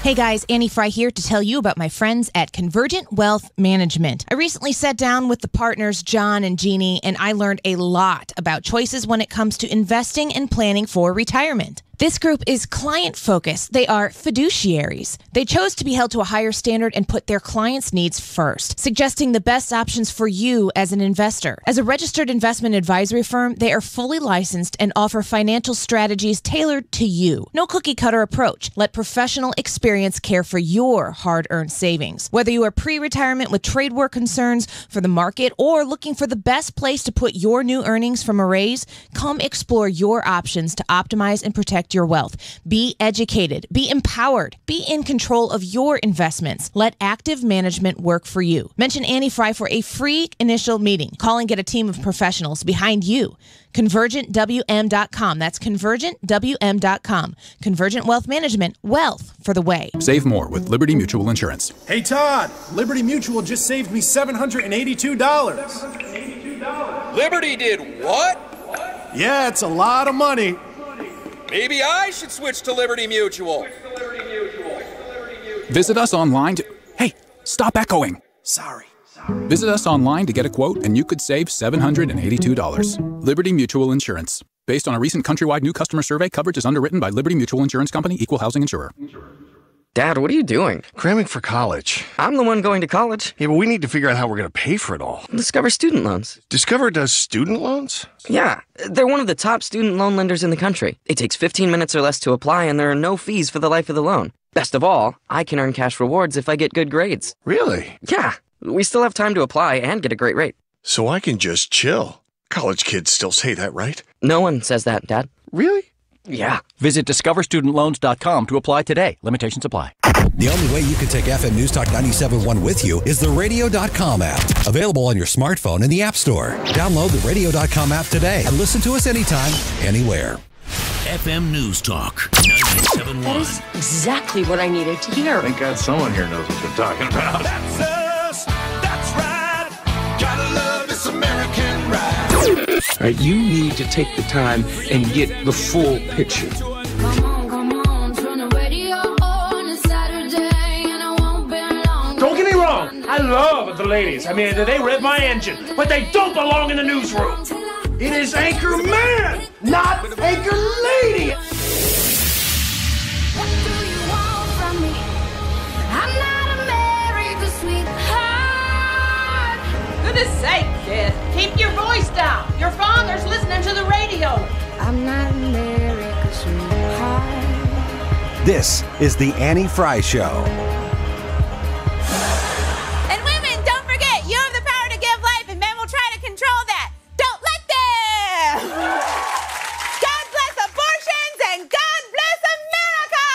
Hey guys, Annie Fry here to tell you about my friends at Convergent Wealth Management. I recently sat down with the partners, John and Jeannie, and I learned a lot about choices when it comes to investing and planning for retirement. This group is client-focused. They are fiduciaries. They chose to be held to a higher standard and put their clients' needs first, suggesting the best options for you as an investor. As a registered investment advisory firm, they are fully licensed and offer financial strategies tailored to you. No cookie-cutter approach. Let professional experience care for your hard-earned savings. Whether you are pre-retirement with trade war concerns for the market or looking for the best place to put your new earnings from a raise, come explore your options to optimize and protect your wealth. Be educated, be empowered, be in control of your investments. Let active management work for you. Mention Annie Fry for a free initial meeting. Call and get a team of professionals behind you. ConvergentWM.com. That's ConvergentWM.com. Convergent Wealth Management, wealth for the way. Save more with Liberty Mutual Insurance. Hey, Todd, Liberty Mutual just saved me $782. Liberty did what? Yeah, it's a lot of money. Maybe I should switch to Liberty Mutual. Visit us online to... Hey, stop echoing. Sorry. Visit us online to get a quote, and you could save $782. Liberty Mutual Insurance. Based on a recent countrywide new customer survey, coverage is underwritten by Liberty Mutual Insurance Company, Equal Housing Insurer. Dad, what are you doing? Cramming for college. I'm the one going to college. Yeah, but we need to figure out how we're going to pay for it all. Discover Student Loans. Discover does student loans? Yeah, they're one of the top student loan lenders in the country. It takes 15 minutes or less to apply, and there are no fees for the life of the loan. Best of all, I can earn cash rewards if I get good grades. Really? Yeah, we still have time to apply and get a great rate. So I can just chill. College kids still say that, right? No one says that, Dad. Really? Yeah. Visit discoverstudentloans.com to apply today. Limitations apply. The only way you can take FM News Talk 97.1 with you is the Radio.com app. Available on your smartphone in the App Store. Download the Radio.com app today and listen to us anytime, anywhere. FM News Talk 97.1. That is exactly what I needed to hear. Thank God someone here knows what they're talking about. That's us. That's right. Gotta love this American ride. All right, you need to take the time and get the full picture. Don't get me wrong, I love the ladies. I mean, they rev my engine, but they don't belong in the newsroom. It is Anchor Man, not Anchor Lady. What do you want from me? I'm not America's sweetheart. Goodness sake, kid. Keep your voice down. Your father's listening to the radio. I'm not America's sweetheart. This is the Annie Fry Show. And women, don't forget, you have the power to give life, and men will try to control that. Don't let them! God bless abortions, and God bless America!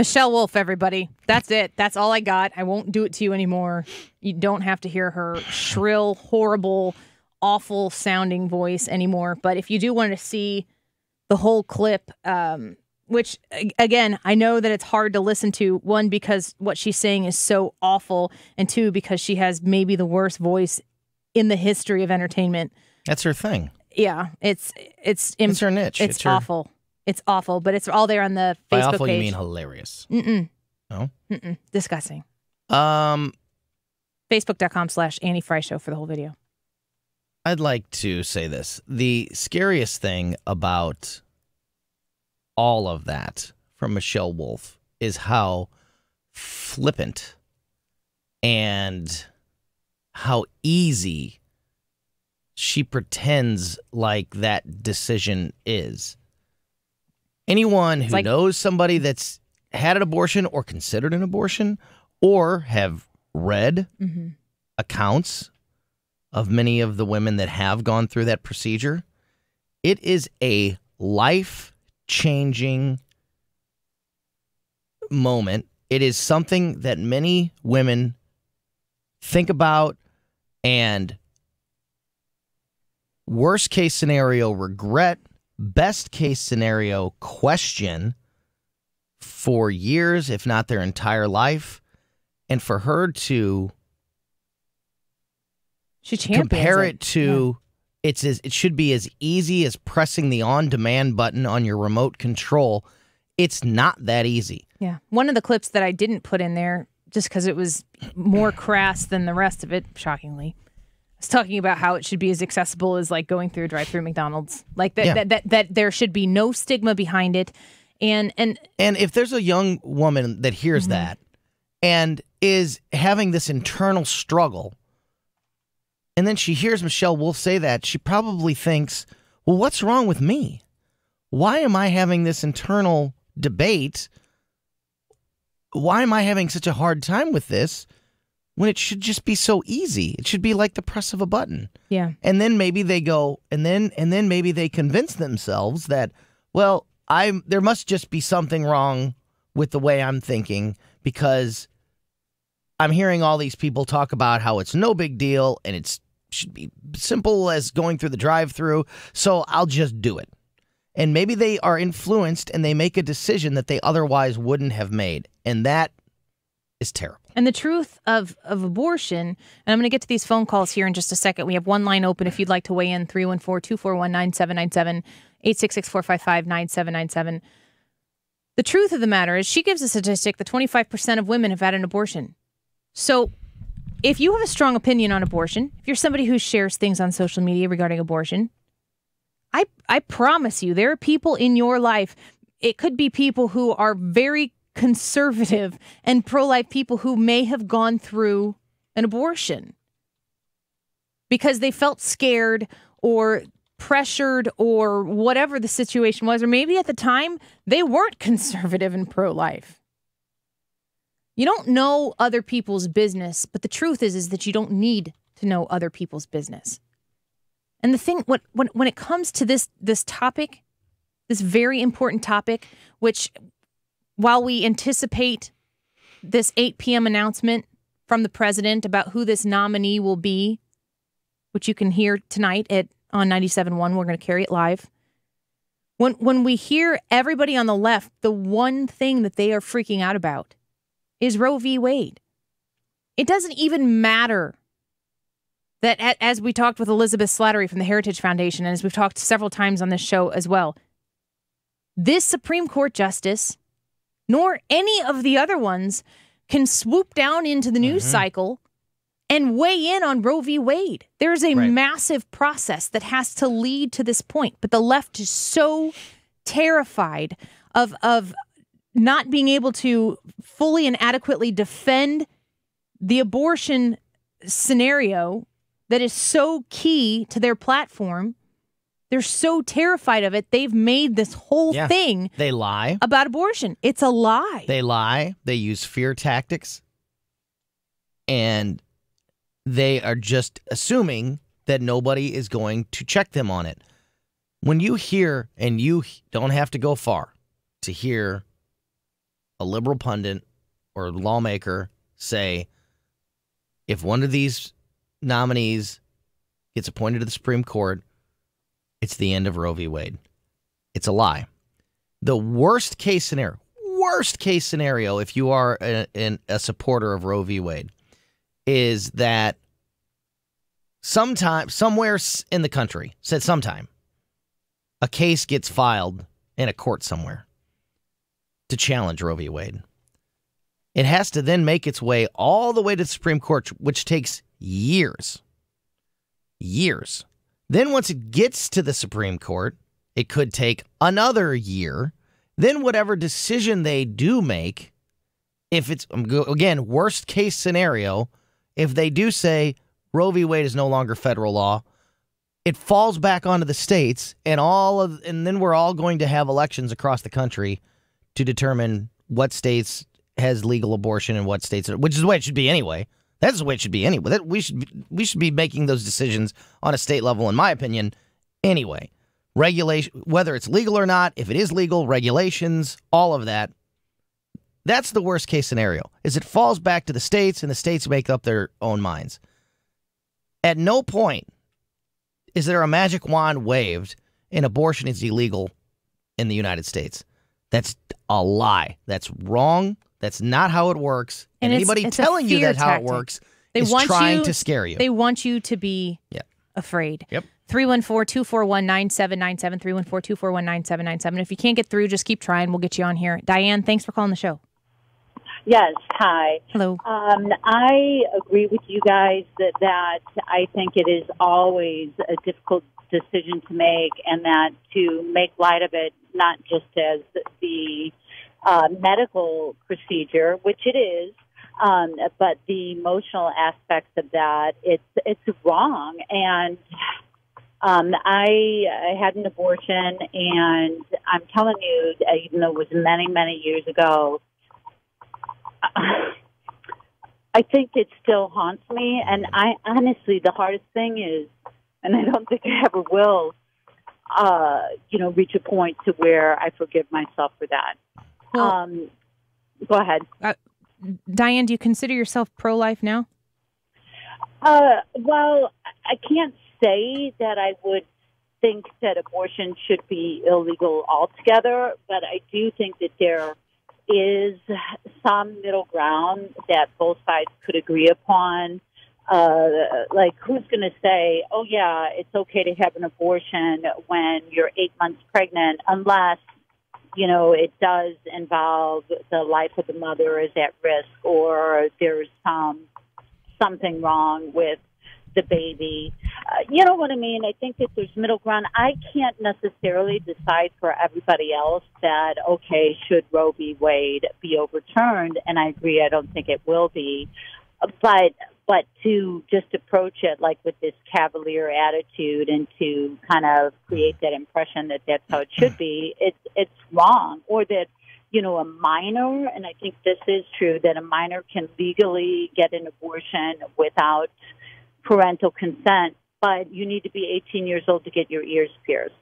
Michelle Wolf, everybody. That's it. That's all I got. I won't do it to you anymore. You don't have to hear her shrill, horrible, awful sounding voice anymore. But if you do want to see the whole clip, which, again, I know that it's hard to listen to, one, because what she's saying is so awful, and two, because she has maybe the worst voice in the history of entertainment. That's her thing. Yeah, it's her niche. It's awful. It's awful, but it's all there on the Facebook By awful, page. You mean hilarious? Mm-mm. No? Mm-mm. Disgusting. Facebook.com/Annie Frey Show for the whole video. I'd like to say this. The scariest thing about all of that from Michelle Wolf is how flippant and how easy she pretends like that decision is. Anyone who knows somebody that's had an abortion or considered an abortion or have read accounts of many of the women that have gone through that procedure, it is a life-changing moment. It is something that many women think about and worst case scenario regret, best case scenario question for years, if not their entire life. And for her to compare it to it should be as easy as pressing the on-demand button on your remote control. It's not that easy. Yeah. One of the clips that I didn't put in there, just because it was more crass than the rest of it, shockingly, was talking about how it should be as accessible as like going through a drive-through McDonald's. Like that there should be no stigma behind it. And if there's a young woman that hears that and is having this internal struggle, and then she hears Michelle Wolf say that, she probably thinks, well, what's wrong with me? Why am I having this internal debate? Why am I having such a hard time with this when it should just be so easy? It should be like the press of a button. Yeah. And then maybe they go, and then maybe they convince themselves that, well, there must just be something wrong with the way I'm thinking, because I'm hearing all these people talk about how it's no big deal and it should be simple as going through the drive-through, so I'll just do it. And maybe they are influenced and they make a decision that they otherwise wouldn't have made. And that is terrible. And the truth of abortion, and I'm going to get to these phone calls here in just a second. We have one line open if you'd like to weigh in, 314-241-9797, 866-455-9797. The truth of the matter is she gives a statistic that 25% of women have had an abortion. So if you have a strong opinion on abortion, if you're somebody who shares things on social media regarding abortion, I promise you there are people in your life, it could be people who are very conservative and pro-life people who may have gone through an abortion because they felt scared or pressured or whatever the situation was, or maybe at the time they weren't conservative and pro-life. You don't know other people's business, but the truth is that you don't need to know other people's business. And the thing, when it comes to this topic, this very important topic, which while we anticipate this 8 p.m. announcement from the president about who this nominee will be, which you can hear tonight on 97.1, we're going to carry it live. When we hear everybody on the left, the one thing that they are freaking out about is Roe v. Wade. It doesn't even matter that, as we talked with Elizabeth Slattery from the Heritage Foundation, and as we've talked several times on this show as well, this Supreme Court justice, nor any of the other ones, can swoop down into the news cycle and weigh in on Roe v. Wade. There's a massive process that has to lead to this point. But the left is so terrified of not being able to fully and adequately defend the abortion scenario that is so key to their platform. They're so terrified of it, they've made this whole thing They lie about abortion. It's a lie. They lie. They use fear tactics. And they are just assuming that nobody is going to check them on it. When you hear, and you don't have to go far to hear a liberal pundit or lawmaker say, if one of these nominees gets appointed to the Supreme Court, it's the end of Roe v. Wade. It's a lie. The worst case scenario, if you are a supporter of Roe v. Wade, is that somewhere in the country, a case gets filed in a court somewhere to challenge Roe v. Wade. It has to then make its way all the way to the Supreme Court, which takes years. Years. Then once it gets to the Supreme Court, it could take another year. Then whatever decision they do make, if it's, again, worst case scenario, if they do say Roe v. Wade is no longer federal law, it falls back onto the states, and then we're all going to have elections across the country to determine what states has legal abortion and what states, which is the way it should be anyway. That's the way it should be anyway. We should be making those decisions on a state level, in my opinion, anyway. Regulation, whether it's legal or not, if it is legal, regulations, all of that. That's the worst case scenario, is it falls back to the states and the states make up their own minds. At no point is there a magic wand waved and abortion is illegal in the United States. That's a lie. That's wrong. That's not how it works. And anybody telling you that's how it works is trying to scare you. They want you to be afraid. Yep. 314-241-9797, 314-241-9797. If you can't get through, just keep trying. We'll get you on here. Diane, thanks for calling the show. Yes, hi. Hello. I agree with you guys that I think it is always a difficult decision to make, and that to make light of it, not just as the medical procedure, which it is, but the emotional aspects of that, it's wrong. And I had an abortion, and I'm telling you, even though it was many, many years ago, I think it still haunts me. And I honestly, the hardest thing is, and I don't think I ever will, reach a point to where I forgive myself for that. Well, go ahead. Diane, do you consider yourself pro-life now? Well, I can't say that I would think that abortion should be illegal altogether, but I do think that there is some middle ground that both sides could agree upon. Like, who's going to say, oh, yeah, it's okay to have an abortion when you're 8 months pregnant, unless, it does involve the life of the mother is at risk, or there's something wrong with the baby. You know what I mean? I think that there's middle ground. I can't necessarily decide for everybody else that, okay, should Roe v. Wade be overturned? And I agree, I don't think it will be. But to just approach it like with this cavalier attitude and to kind of create that impression that that's how it should be, it's wrong. Or that, a minor, and I think this is true, that a minor can legally get an abortion without parental consent, but you need to be 18 years old to get your ears pierced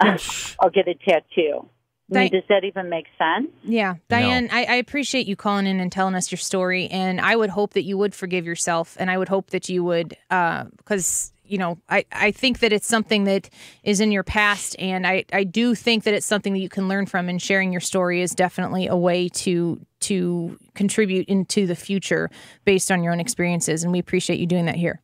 or get a tattoo. Does that even make sense? Yeah. Diane, no. I appreciate you calling in and telling us your story, and I would hope that you would forgive yourself, and I would hope that you would, because, I think that it's something that is in your past, and I do think that it's something that you can learn from, and sharing your story is definitely a way to contribute into the future based on your own experiences, and we appreciate you doing that here.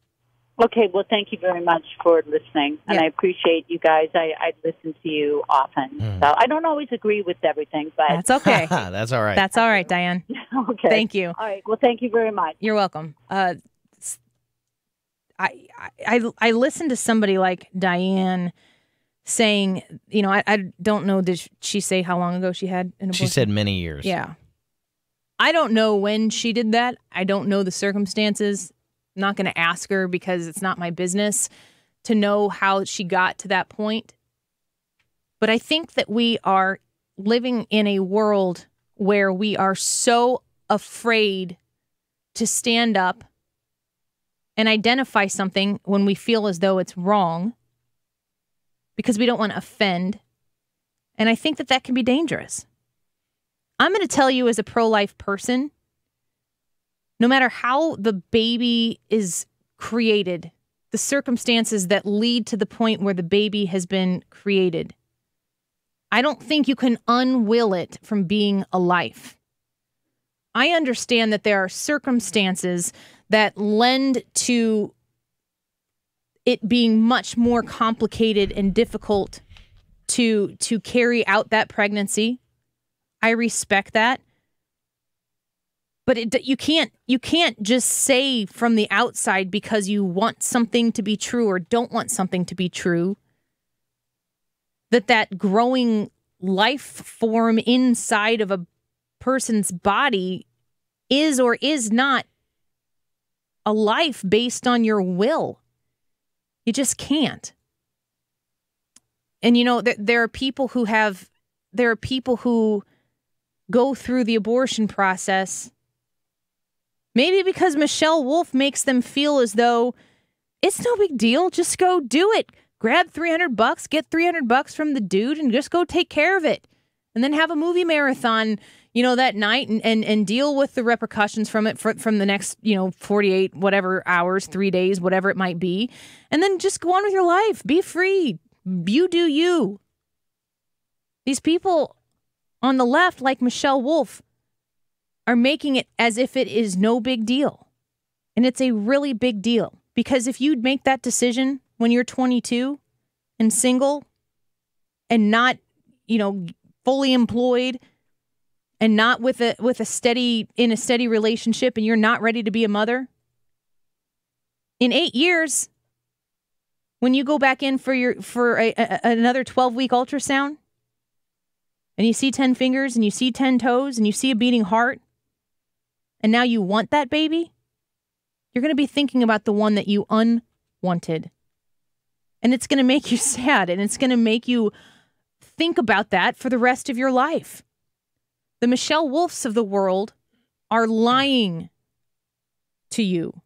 Okay, well, thank you very much for listening, and I appreciate you guys. I listen to you often, so I don't always agree with everything, but that's okay. That's all right. That's all right, Diane. Okay, thank you. All right, well, thank you very much. You're welcome. I listened to somebody like Diane saying, I don't know, did she say how long ago she had an abortion? She said many years. Yeah. I don't know when she did that. I don't know the circumstances. I'm not going to ask her because it's not my business to know how she got to that point. But I think that we are living in a world where we are so afraid to stand up and identify something when we feel as though it's wrong because we don't want to offend. And I think that can be dangerous. I'm going to tell you as a pro-life person, no matter how the baby is created, the circumstances that lead to the point where the baby has been created, I don't think you can unwill it from being a life. I understand that there are circumstances that lend to it being much more complicated and difficult to carry out that pregnancy. I respect that. But you can't just say from the outside because you want something to be true or don't want something to be true that growing life form inside of a person's body is or is not a life based on your will. You just can't. And you know, there are people who go through the abortion process maybe because Michelle Wolf makes them feel as though it's no big deal. Just go do it. Grab $300, get $300 from the dude and just go take care of it. And then have a movie marathon, you know, that night and deal with the repercussions from it from the next, 48, whatever hours, 3 days, whatever it might be. And then just go on with your life. Be free. You do you. These people on the left, like Michelle Wolf, are making it as if it is no big deal. And it's a really big deal. Because if you'd make that decision when you're 22 and single and not, fully employed and not with a steady relationship and you're not ready to be a mother, in 8 years, when you go back in for another 12-week ultrasound and you see 10 fingers and you see 10 toes and you see a beating heart and now you want that baby, you're going to be thinking about the one that you unwanted. And it's going to make you sad, and it's going to make you think about that for the rest of your life. The Michelle Wolfs of the world are lying to you.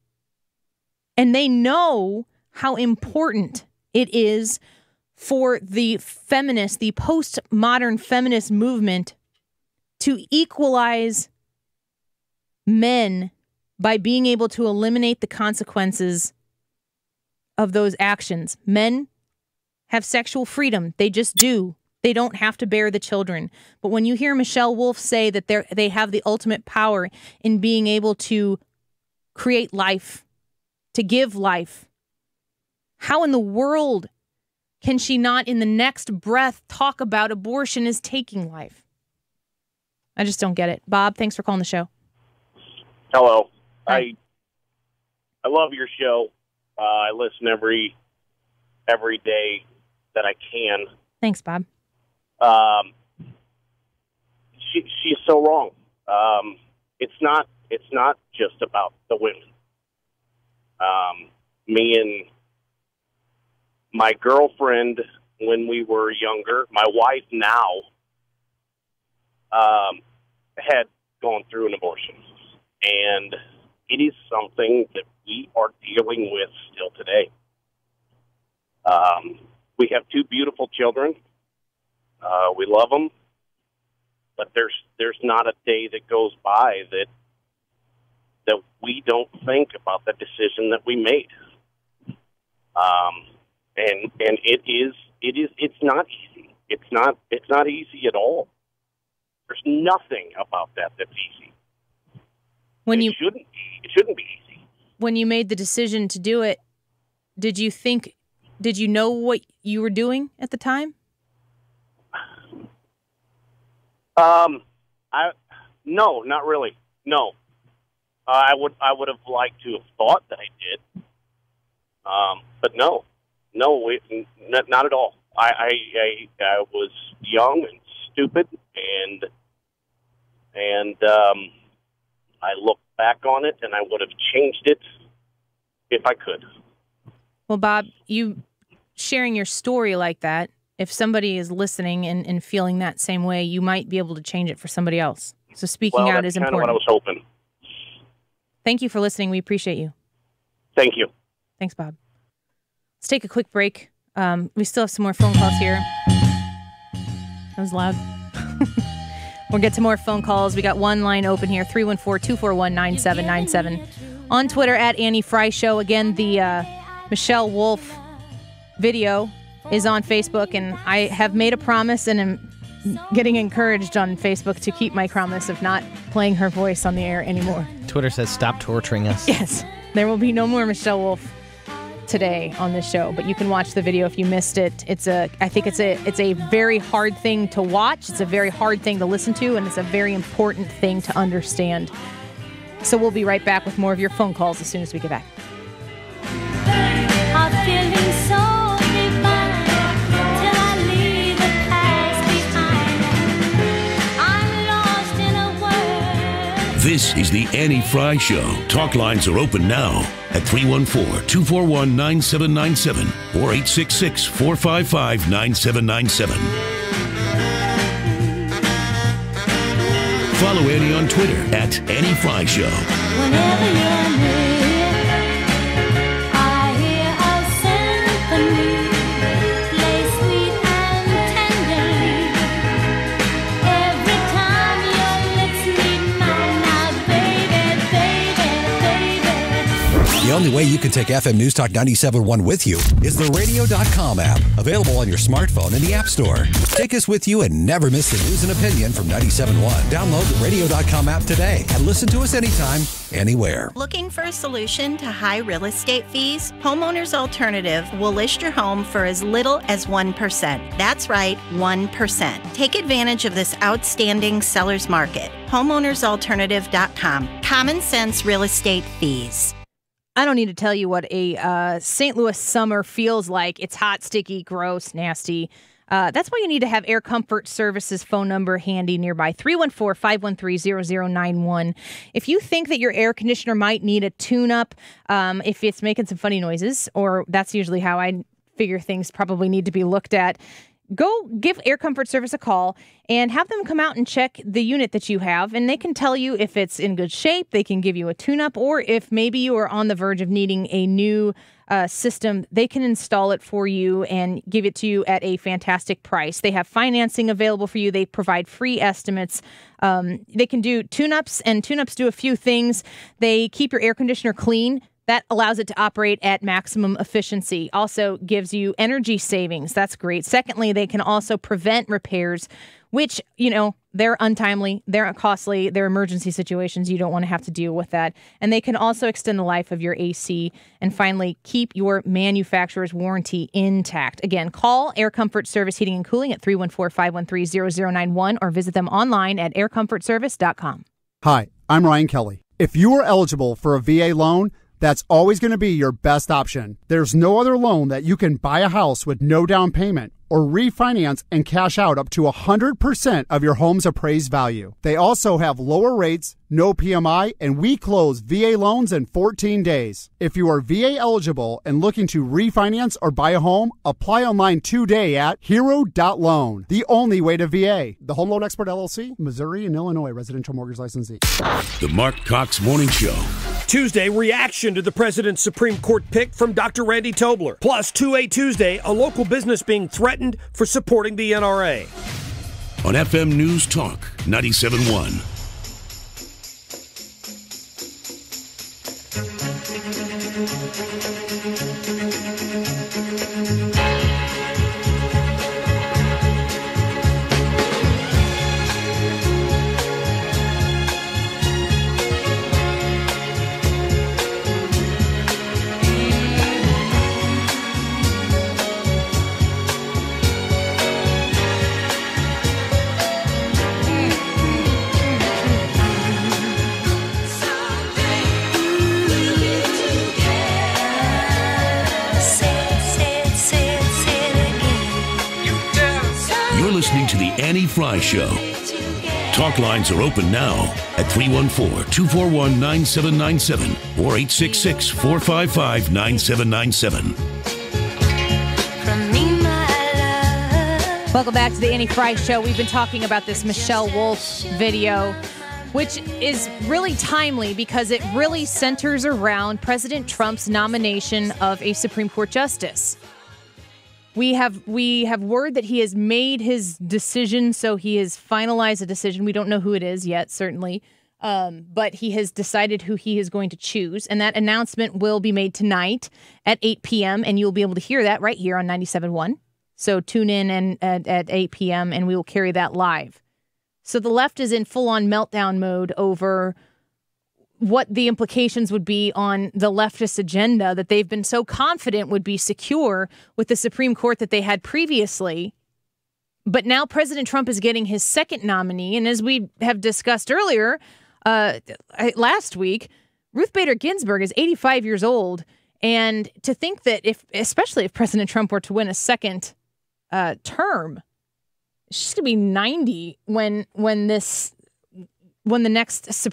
And they know how important it is for the postmodern feminist movement to equalize men by being able to eliminate the consequences of those actions. Men have sexual freedom. They just do. They don't have to bear the children. But when you hear Michelle Wolf say that they have the ultimate power in being able to create life, to give life, how in the world can she not in the next breath talk about abortion as taking life? I just don't get it. Bob, thanks for calling the show. Hello. Hi. I love your show. I listen every day that I can. Thanks, Bob. She's so wrong. It's not just about the women. Me and my girlfriend when we were younger, my wife now, had gone through an abortion, and it is something that we are dealing with still today. We have two beautiful children. We love them, but there's not a day that goes by that we don't think about the decision that we made. And it's not easy. It's not easy at all. There's nothing about that that's easy. It shouldn't be easy. When you made the decision to do it, did you know what you were doing at the time? No, not really. No. I would have liked to have thought that I did. But no, not at all. I was young and stupid, and I look back on it, and I would have changed it if I could. Well, Bob, you sharing your story like that, if somebody is listening and feeling that same way, you might be able to change it for somebody else. So speaking out is important. That's kind of what I was hoping. Thank you for listening. We appreciate you. Thank you. Thanks, Bob. Let's take a quick break. We still have some more phone calls here. That was loud. We'll get to more phone calls. We got one line open here, 314-241-9797. On Twitter, at Annie Fry Show. Again, the Michelle Wolf video is on Facebook, and I have made a promise and am getting encouraged on Facebook to keep my promise of not playing her voice on the air anymore. Twitter says stop torturing us. Yes, there will be no more Michelle Wolf today on this show, but you can watch the video if you missed it. I think it's a very hard thing to watch. It's a very hard thing to listen to, and it's a very important thing to understand. So we'll be right back with more of your phone calls as soon as we get back. I'm feeling so divine till I leave the past behind. I'm lost in a world. This is the Annie Fry Show. Talk lines are open now at 314-241-9797 or 866-455-9797. Follow Annie on Twitter at Annie Fry Show. Whenever you're near, I hear a symphony play sweet and tenderly. Every time your lips meet mine, now baby, baby, baby. The only way you can take FM News Talk 97.1 with you is the radio.com app, available on your smartphone in the App Store. Take us with you and never miss the news and opinion from 97.1. Download the radio.com app today and listen to us anytime, anywhere. Looking for a solution to high real estate fees? Homeowners Alternative will list your home for as little as 1%. That's right, 1%. Take advantage of this outstanding seller's market. Homeownersalternative.com. Common sense real estate fees. I don't need to tell you what a St. Louis summer feels like. It's hot, sticky, gross, nasty. That's why you need to have Air Comfort Services phone number handy nearby, 314-513-0091. If you think that your air conditioner might need a tune-up, if it's making some funny noises, or that's usually how I figure things probably need to be looked at, go give Air Comfort Service a call and have them come out and check the unit that you have, and they can tell you if it's in good shape. They can give you a tune-up, or if maybe you are on the verge of needing a new system, they can install it for you and give it to you at a fantastic price. They have financing available for you. They provide free estimates. They can do tune-ups, and tune-ups do a few things. They keep your air conditioner clean. That allows it to operate at maximum efficiency. Also gives you energy savings. That's great. Secondly, they can also prevent repairs, which, they're untimely, they're costly, they're emergency situations. You don't want to have to deal with that. And they can also extend the life of your AC. And finally, keep your manufacturer's warranty intact. Again, call Air Comfort Service Heating and Cooling at 314-513-0091 or visit them online at aircomfortservice.com. Hi, I'm Ryan Kelly. If you are eligible for a VA loan, that's always going to be your best option. There's no other loan that you can buy a house with no down payment or refinance and cash out up to 100% of your home's appraised value. They also have lower rates, no PMI, and we close VA loans in 14 days. If you are VA eligible and looking to refinance or buy a home, apply online today at hero.loan. The only way to VA. The Home Loan Expert LLC, Missouri and Illinois residential mortgage licensee. The Mark Cox Morning Show. Tuesday, reaction to the president's Supreme Court pick from Dr. Randy Tobler. Plus, 2A Tuesday, a local business being threatened for supporting the NRA. On FM News Talk 97.1. Listening to the Annie Fry Show. Talk lines are open now at 314-241-9797 or 866-455-9797. Welcome back to the Annie Fry Show. We've been talking about this Michelle Wolf video, which is really timely because it really centers around President Trump's nomination of a Supreme Court justice. We have word that he has made his decision, so he has finalized a decision. We don't know who it is yet, certainly, but he has decided who he is going to choose, and that announcement will be made tonight at 8 p.m., and you'll be able to hear that right here on 97.1. So tune in and at 8 p.m., and we will carry that live. So the left is in full-on meltdown mode over what the implications would be on the leftist agenda that they've been so confident would be secure with the Supreme Court that they had previously. But now President Trump is getting his second nominee. And as we have discussed earlier, last week, Ruth Bader Ginsburg is 85 years old. And to think that especially if President Trump were to win a second term, she's going to be 90 when the next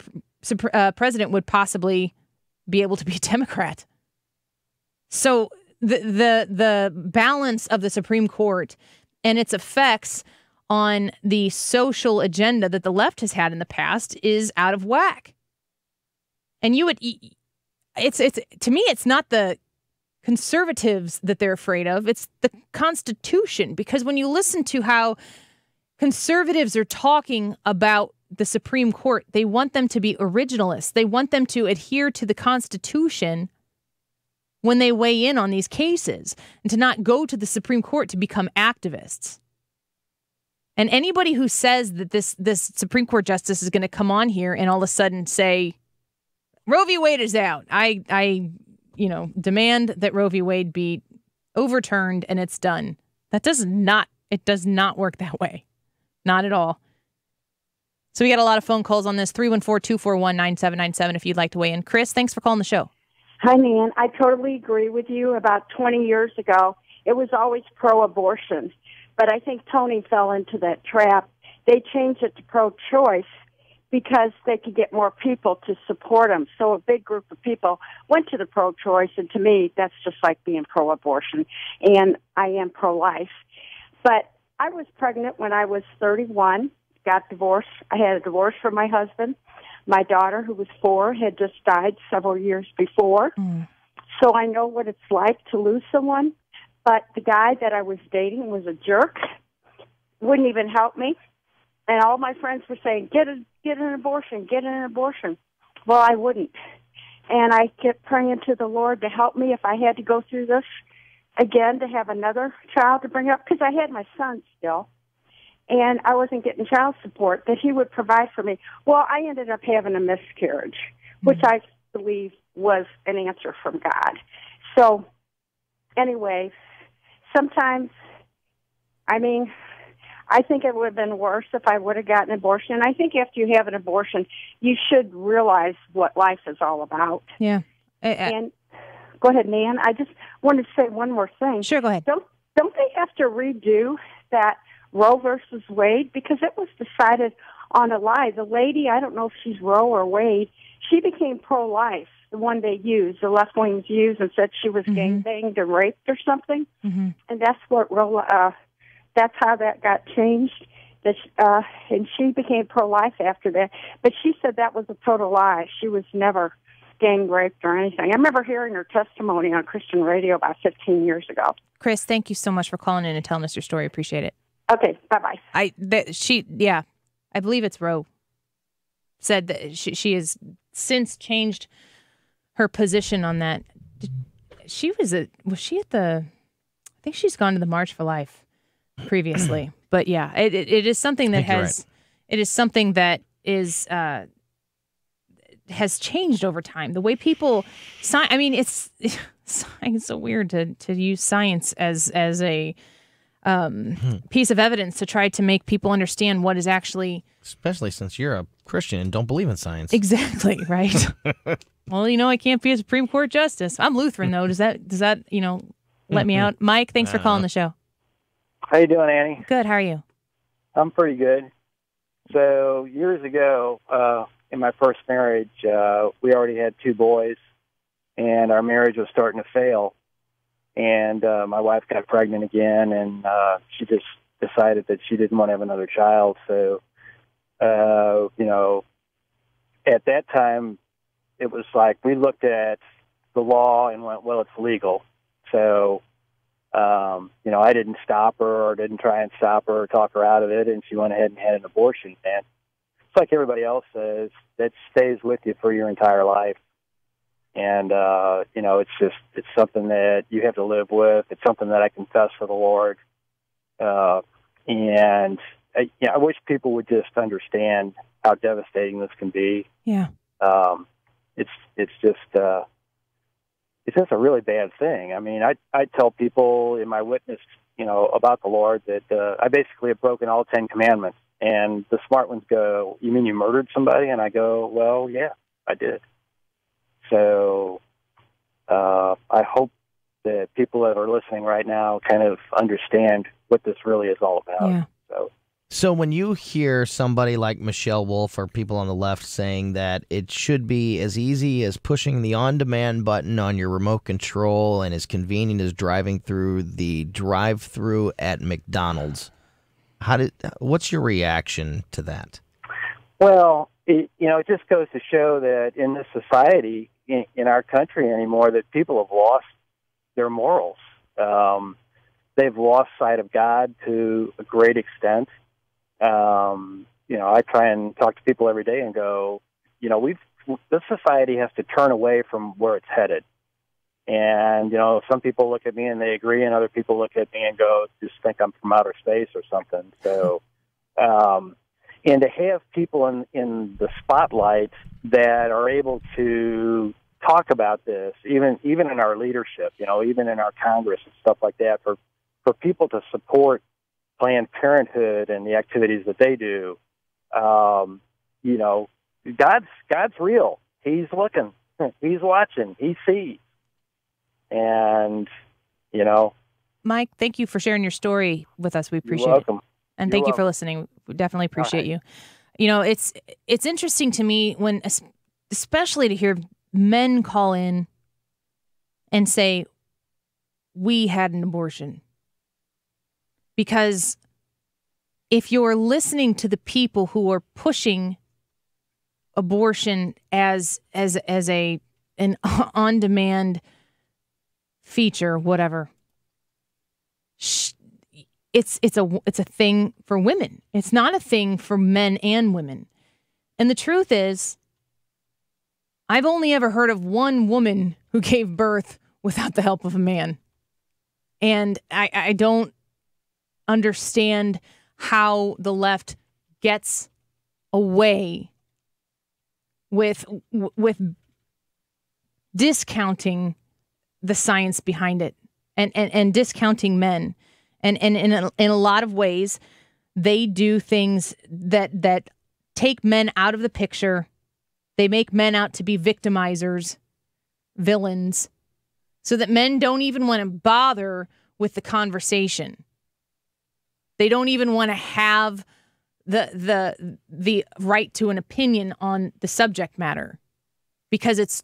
president would possibly be able to be a Democrat. So the balance of the Supreme Court and its effects on the social agenda that the left has had in the past is out of whack. And it's to me, it's not the conservatives that they're afraid of. It's the Constitution, because when you listen to how conservatives are talking about the Supreme Court, they want them to be originalists. They want them to adhere to the Constitution when they weigh in on these cases and to not go to the Supreme Court to become activists. And anybody who says that this Supreme Court justice is going to come on here and all of a sudden say, Roe v. Wade is out. I demand that Roe v. Wade be overturned and it's done. It does not work that way. Not at all. So we got a lot of phone calls on this. 314-241-9797 if you'd like to weigh in. Chris, thanks for calling the show. Hi, Nan. I totally agree with you. About 20 years ago, it was always pro-abortion. But I think Tony fell into that trap. They changed it to pro-choice because they could get more people to support them. So a big group of people went to the pro-choice, and to me, that's just like being pro-abortion. And I am pro-life. But I was pregnant when I was 31. Got divorced. I had a divorce from my husband. My daughter, who was 4, had just died several years before. So I know what it's like to lose someone. But the guy that I was dating was a jerk, wouldn't even help me. And all my friends were saying, get an abortion, get an abortion. Well, I wouldn't. And I kept praying to the Lord to help me if I had to go through this again, to have another child to bring up, because I had my son still. And I wasn't getting child support, that he would provide for me. Well, I ended up having a miscarriage, which I believe was an answer from God. So, anyway, sometimes, I think it would have been worse if I would have gotten an abortion. I think after you have an abortion, you should realize what life is all about. Yeah. And go ahead, Nan. I just wanted to say one more thing. Sure, go ahead. Don't they have to redo that Roe versus Wade, because it was decided on a lie? The lady, I don't know if she's Roe or Wade, she became pro-life, the one they used, the left wings used, and said she was gangbanged or raped or something. And that's what that's how that got changed. And she became pro-life after that. But she said that was a total lie. She was never gang raped or anything. I remember hearing her testimony on Christian radio about 15 years ago. Chris, thank you so much for calling in and telling us your story. Appreciate it. Okay, bye-bye. I believe it's Roe, said that she has since changed her position on that. Was she at the, I think she's gone to the March for Life previously. But yeah, it is something that it is something that is, has changed over time. The way people, it's so weird to use science as a piece of evidence to try to make people understand what is actually... Especially since you're a Christian and don't believe in science. Exactly, right. Well, I can't be a Supreme Court justice. I'm Lutheran, though. Does that let me out? Mike, thanks for calling the show. How you doing, Annie? Good, how are you? I'm pretty good. So, years ago, in my first marriage, we already had 2 boys, and our marriage was starting to fail. And my wife got pregnant again, and she just decided that she didn't want to have another child. So, at that time, it was like we looked at the law and went, well, it's legal. So I didn't stop her or didn't try and stop her or talk her out of it, and she went ahead and had an abortion. And it's like everybody else says, that stays with you for your entire life. And, it's something that you have to live with. It's something that I confess to the Lord. And I wish people would just understand how devastating this can be. Yeah. It's just a really bad thing. I mean, I tell people in my witness, about the Lord that I basically have broken all 10 commandments. And the smart ones go, "You mean you murdered somebody?" And I go, "Well, yeah, I did." So I hope that people that are listening right now kind of understand what this really is all about. Yeah. So when you hear somebody like Michelle Wolf or people on the left saying that it should be as easy as pushing the on-demand button on your remote control and as convenient as driving through the drive-thru at McDonald's, what's your reaction to that? Well, it just goes to show that in this society, in our country anymore, that people have lost their morals. They've lost sight of God to a great extent. I try and talk to people every day and go, this society has to turn away from where it's headed. And, some people look at me and they agree, and other people look at me and go, just think I'm from outer space or something. So, and to have people in the spotlight that are able to talk about this, even in our leadership, even in our Congress and stuff like that, for people to support Planned Parenthood and the activities that they do, God's real. He's looking. He's watching. He sees. And, Mike, thank you for sharing your story with us. We appreciate You're welcome. it. And You're thank you for welcome. listening. We definitely appreciate right. you. It's interesting to me when, especially to hear men call in and say, we had an abortion. Because if you're listening to the people who are pushing abortion as an on-demand feature, whatever, it's a thing for women. It's not a thing for men and women. And the truth is, I've only ever heard of one woman who gave birth without the help of a man. And I don't understand how the left gets away with discounting the science behind it and discounting men. And in a lot of ways, they do things that take men out of the picture. They make men out to be victimizers, villains, so that men don't even want to bother with the conversation. They don't even want to have the right to an opinion on the subject matter because it's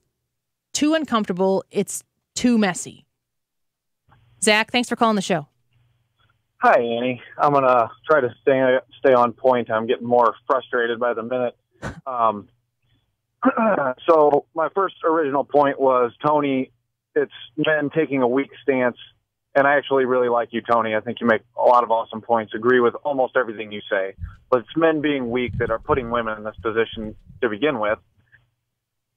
too uncomfortable. It's too messy. Zach, thanks for calling the show. Hi, Annie. I'm going to try to stay on point. I'm getting more frustrated by the minute. So my first original point was, Tony, it's men taking a weak stance. And I actually really like you, Tony. I think you make a lot of awesome points. Agree with almost everything you say. But it's men being weak that are putting women in this position to begin with.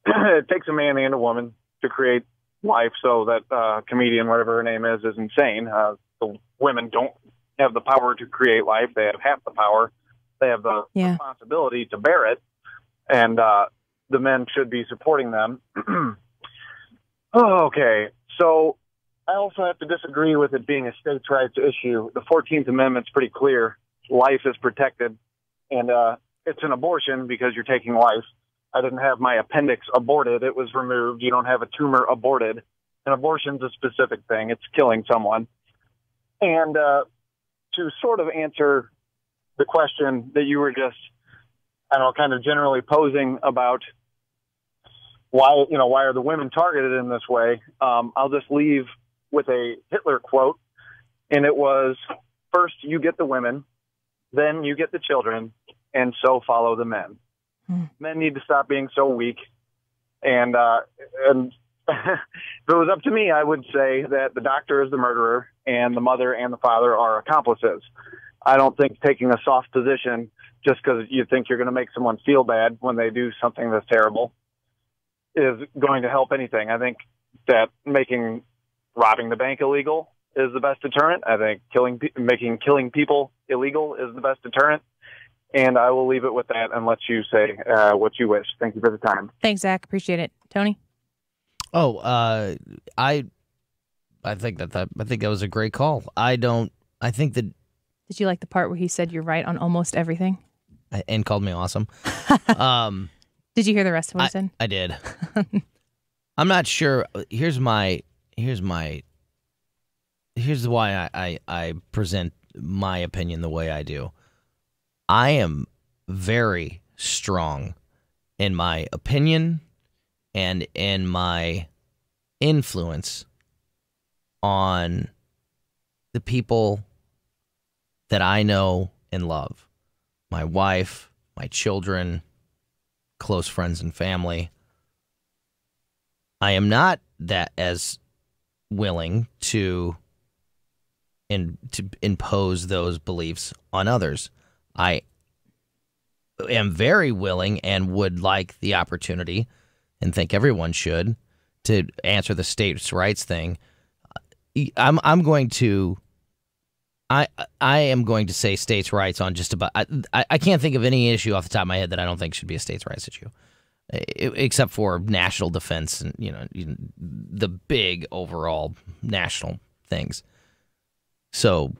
It takes a man and a woman to create life, so that comedian, whatever her name is insane. The women don't have the power to create life. They have half the power. They have the responsibility to bear it. And the men should be supporting them. Okay, so I also have to disagree with it being a states' rights issue. The 14th Amendment's pretty clear. Life is protected, and it's an abortion because you're taking life. I didn't have my appendix aborted. It was removed. You don't have a tumor aborted. An abortion's a specific thing. It's killing someone. And to sort of answer the question that you were just, kind of generally posing about why are the women targeted in this way, I'll just leave with a Hitler quote, and it was, first you get the women, then you get the children, and so follow the men. Men need to stop being so weak, and If it was up to me, I would say that the doctor is the murderer and the mother and the father are accomplices. I don't think taking a soft position just because you think you're going to make someone feel bad when they do something that's terrible is going to help anything. I think that making robbing the bank illegal is the best deterrent. I think making killing people illegal is the best deterrent. And I will leave it with that and let you say what you wish. Thank you for the time. Thanks, Zach. Appreciate it. Tony? Oh, I think that was a great call. I think that. Did you like the part where he said you're right on almost everything? And called me awesome. Did you hear the rest of what he said? I did. I'm not sure. Here's why I present my opinion the way I do. I am very strong in my opinion and in my influence on the people that I know and love. My wife, my children, close friends and family. I am not that as willing to impose those beliefs on others. I am very willing and would like the opportunity, and think everyone should, to answer the states' rights thing. I am going to say states' rights on just about. I can't think of any issue off the top of my head that I don't think should be a states' rights issue, except for national defense and the big overall national things. So,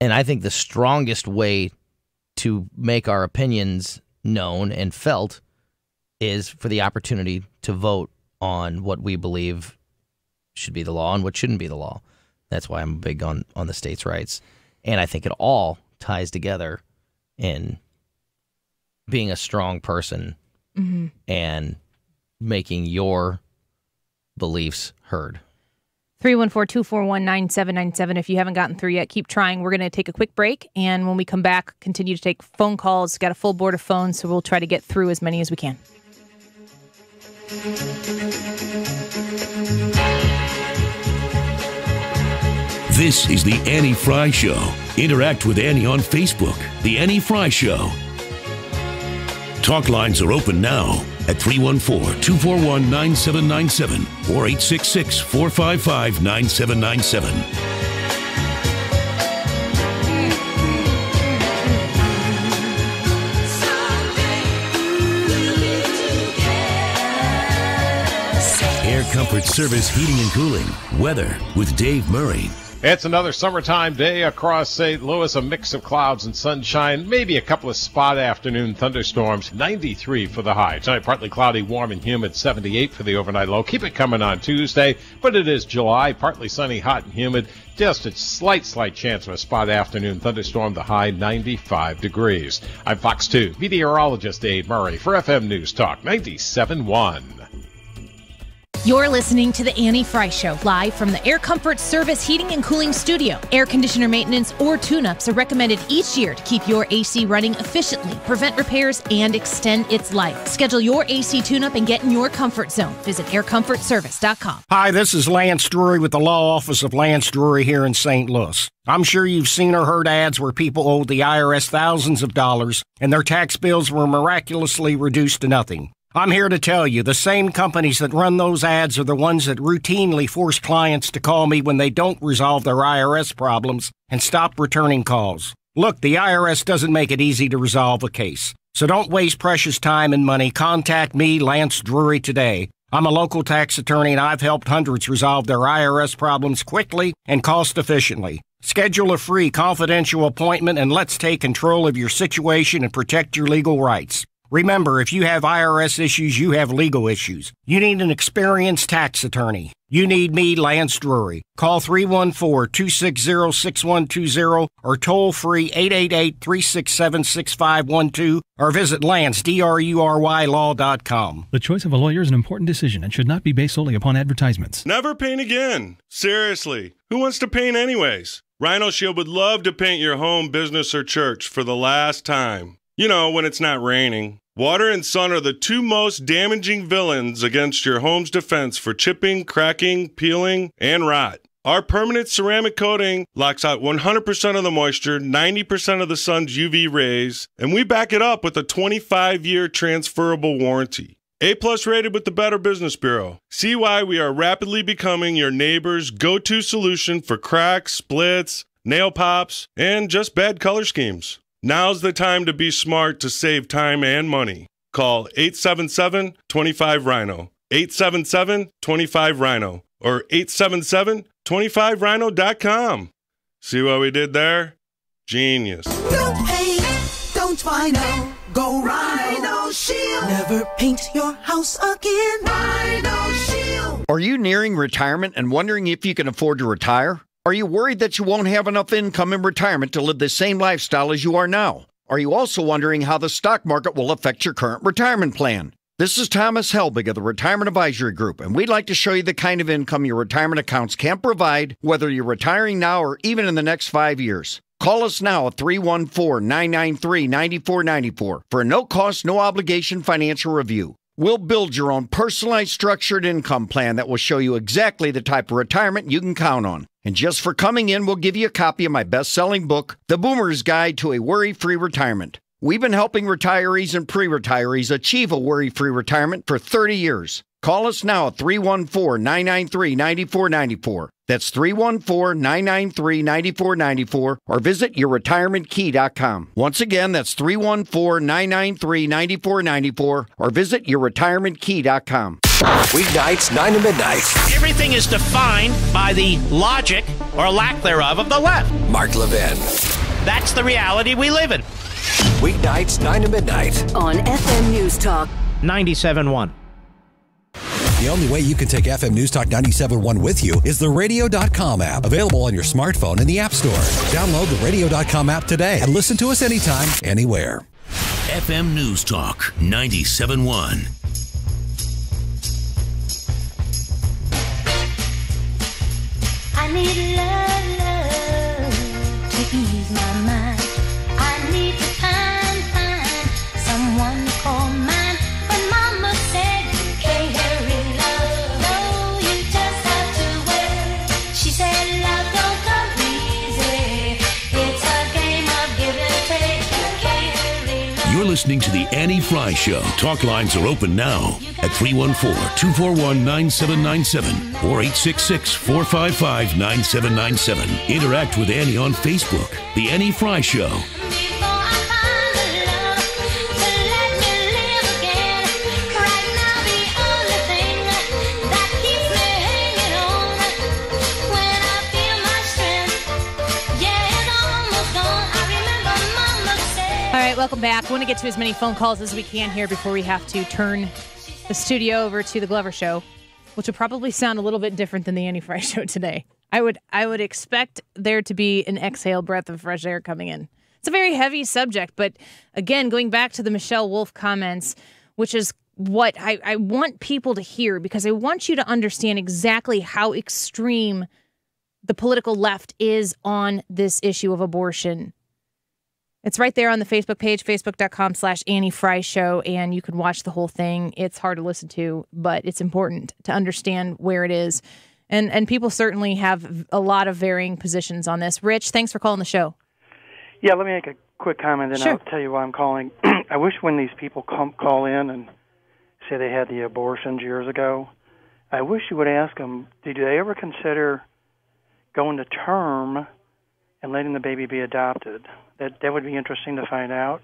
and I think the strongest way to make our opinions known and felt is for the opportunity to vote on what we believe should be the law and what shouldn't be the law. That's why I'm big on the states' rights. And I think it all ties together in being a strong person and making your beliefs heard. 314-241-9797. If you haven't gotten through yet, keep trying. We're going to take a quick break, and when we come back, continue to take phone calls. Got a full board of phones, so we'll try to get through as many as we can. This is the Annie Fry Show. Interact with Annie on Facebook. The Annie Fry Show. Talk lines are open now at 314-241-9797 or 866-455-9797. Air Comfort Service Heating and Cooling. Weather with Dave Murray. It's another summertime day across St. Louis, a mix of clouds and sunshine, maybe a couple of spot afternoon thunderstorms, 93 for the high. Tonight, partly cloudy, warm and humid, 78 for the overnight low. Keep it coming on Tuesday, but it is July, partly sunny, hot and humid, just a slight chance of a spot afternoon thunderstorm, the high 95 degrees. I'm Fox 2 meteorologist Dave Murray for FM News Talk 97.1. You're listening to The Annie Fry Show, live from the Air Comfort Service Heating and Cooling Studio. Air conditioner maintenance or tune-ups are recommended each year to keep your AC running efficiently, prevent repairs, and extend its life. Schedule your AC tune-up and get in your comfort zone. Visit aircomfortservice.com. Hi, this is Lance Drury with the Law Office of Lance Drury here in St. Louis. I'm sure you've seen or heard ads where people owed the IRS thousands of dollars and their tax bills were miraculously reduced to nothing. I'm here to tell you, the same companies that run those ads are the ones that routinely force clients to call me when they don't resolve their IRS problems and stop returning calls. Look, the IRS doesn't make it easy to resolve a case. So don't waste precious time and money. Contact me, Lance Drury, today. I'm a local tax attorney and I've helped hundreds resolve their IRS problems quickly and cost efficiently. Schedule a free confidential appointment and let's take control of your situation and protect your legal rights. Remember, if you have IRS issues, you have legal issues. You need an experienced tax attorney. You need me, Lance Drury. Call 314-260-6120 or toll free 888-367-6512 or visit LanceDruryLaw.com. The choice of a lawyer is an important decision and should not be based solely upon advertisements. Never paint again. Seriously. Who wants to paint anyways? Rhino Shield would love to paint your home, business, or church for the last time. You know, when it's not raining. Water and sun are the two most damaging villains against your home's defense for chipping, cracking, peeling, and rot. Our permanent ceramic coating locks out 100% of the moisture, 90% of the sun's UV rays, and we back it up with a 25-year transferable warranty. A-plus rated with the Better Business Bureau. See why we are rapidly becoming your neighbor's go-to solution for cracks, splits, nail pops, and just bad color schemes. Now's the time to be smart to save time and money. Call 877-25-RHINO, 877-25-RHINO, or 877-25rhino.com. See what we did there? Genius. Don't paint, don't Rhino. Go Rhino Shield. Never paint your house again. Rhino Shield. Are you nearing retirement and wondering if you can afford to retire? Are you worried that you won't have enough income in retirement to live the same lifestyle as you are now? Are you also wondering how the stock market will affect your current retirement plan? This is Thomas Helbig of the Retirement Advisory Group, and we'd like to show you the kind of income your retirement accounts can provide, whether you're retiring now or even in the next 5 years. Call us now at 314-993-9494 for a no-cost, no-obligation financial review. We'll build your own personalized structured income plan that will show you exactly the type of retirement you can count on. And just for coming in, we'll give you a copy of my best-selling book, The Boomer's Guide to a Worry-Free Retirement. We've been helping retirees and pre-retirees achieve a worry-free retirement for 30 years. Call us now at 314-993-9494. That's 314-993-9494, or visit yourretirementkey.com. Once again, that's 314-993-9494, or visit yourretirementkey.com. Weeknights, 9 to midnight. Everything is defined by the logic, or lack thereof, of the left. Mark Levin. That's the reality we live in. Weeknights, 9 to midnight. On FM News Talk 97.1. The only way you can take FM News Talk 97.1 with you is the Radio.com app, available on your smartphone in the App Store. Download the Radio.com app today and listen to us anytime, anywhere. FM News Talk 97.1. I need love to ease my mind. I need to find someone to call mine. But Mama said you can't hurry love. No, you just have to wait. She said love don't come easy. It's a game of give and take. You can't hurry love. You're listening to The Annie Fry Show. Talk lines are open now at 314-241-9797 or 866-455-9797. Interact with Annie on Facebook. The Annie Fry Show. All right, welcome back. I want to get to as many phone calls as we can here before we have to turn the studio over to the Glover Show, which will probably sound a little bit different than the Annie Fry Show today. I would expect there to be an exhale breath of fresh air coming in. It's a very heavy subject, but again, going back to the Michelle Wolf comments, which is what I want people to hear, because I want you to understand exactly how extreme the political left is on this issue of abortion. It's right there on the Facebook page, facebook.com/Annie Fry Show, and you can watch the whole thing. It's hard to listen to, but it's important to understand where it is. And people certainly have a lot of varying positions on this. Rich, thanks for calling the show. Yeah, let me make a quick comment, and Sure. I'll tell you why I'm calling. I wish when these people call in and say they had the abortions years ago, I wish you would ask them, did they ever consider going to term and letting the baby be adopted? That would be interesting to find out,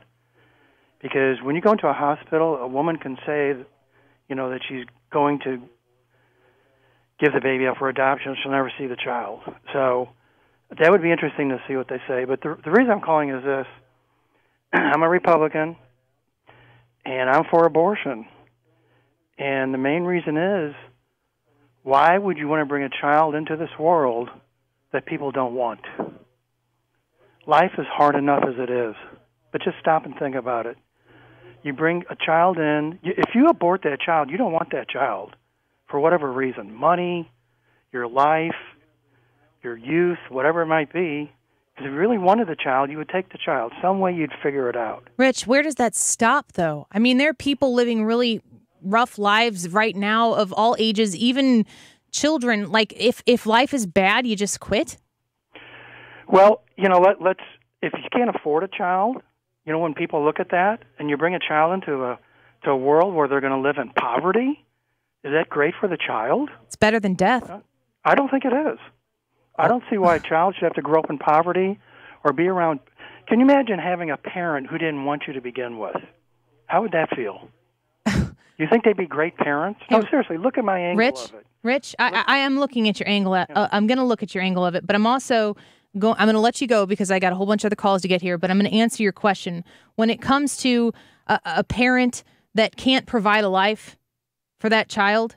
because when you go into a hospital, a woman can say, that she's going to give the baby up for adoption. She'll never see the child. So that would be interesting to see what they say. But the reason I'm calling is this. I'm a Republican, and I'm for abortion. And the main reason is, why would you want to bring a child into this world that people don't want? Life is hard enough as it is, but just stop and think about it. You bring a child in. If you abort that child, you don't want that child for whatever reason. Money, your life, your youth, whatever it might be. If you really wanted the child, you would take the child. Some way you'd figure it out. Rich, where does that stop, though? I mean, there are people living really rough lives right now of all ages, even children. Like, if life is bad, you just quit? Well, let's if you can't afford a child, when people look at that and you bring a child into a world where they're going to live in poverty, is that great for the child? It's better than death. I don't think it is. I don't see why a child should have to grow up in poverty or be around. Can you imagine having a parent who didn't want you to begin with? How would that feel? You think they'd be great parents? No, seriously, look at my angle of it. Rich, I am looking at your angle. I'm going to look at your angle of it, but I'm also I'm going to let you go because I got a whole bunch of other calls to get here, but I'm going to answer your question. When it comes to a parent that can't provide a life for that child,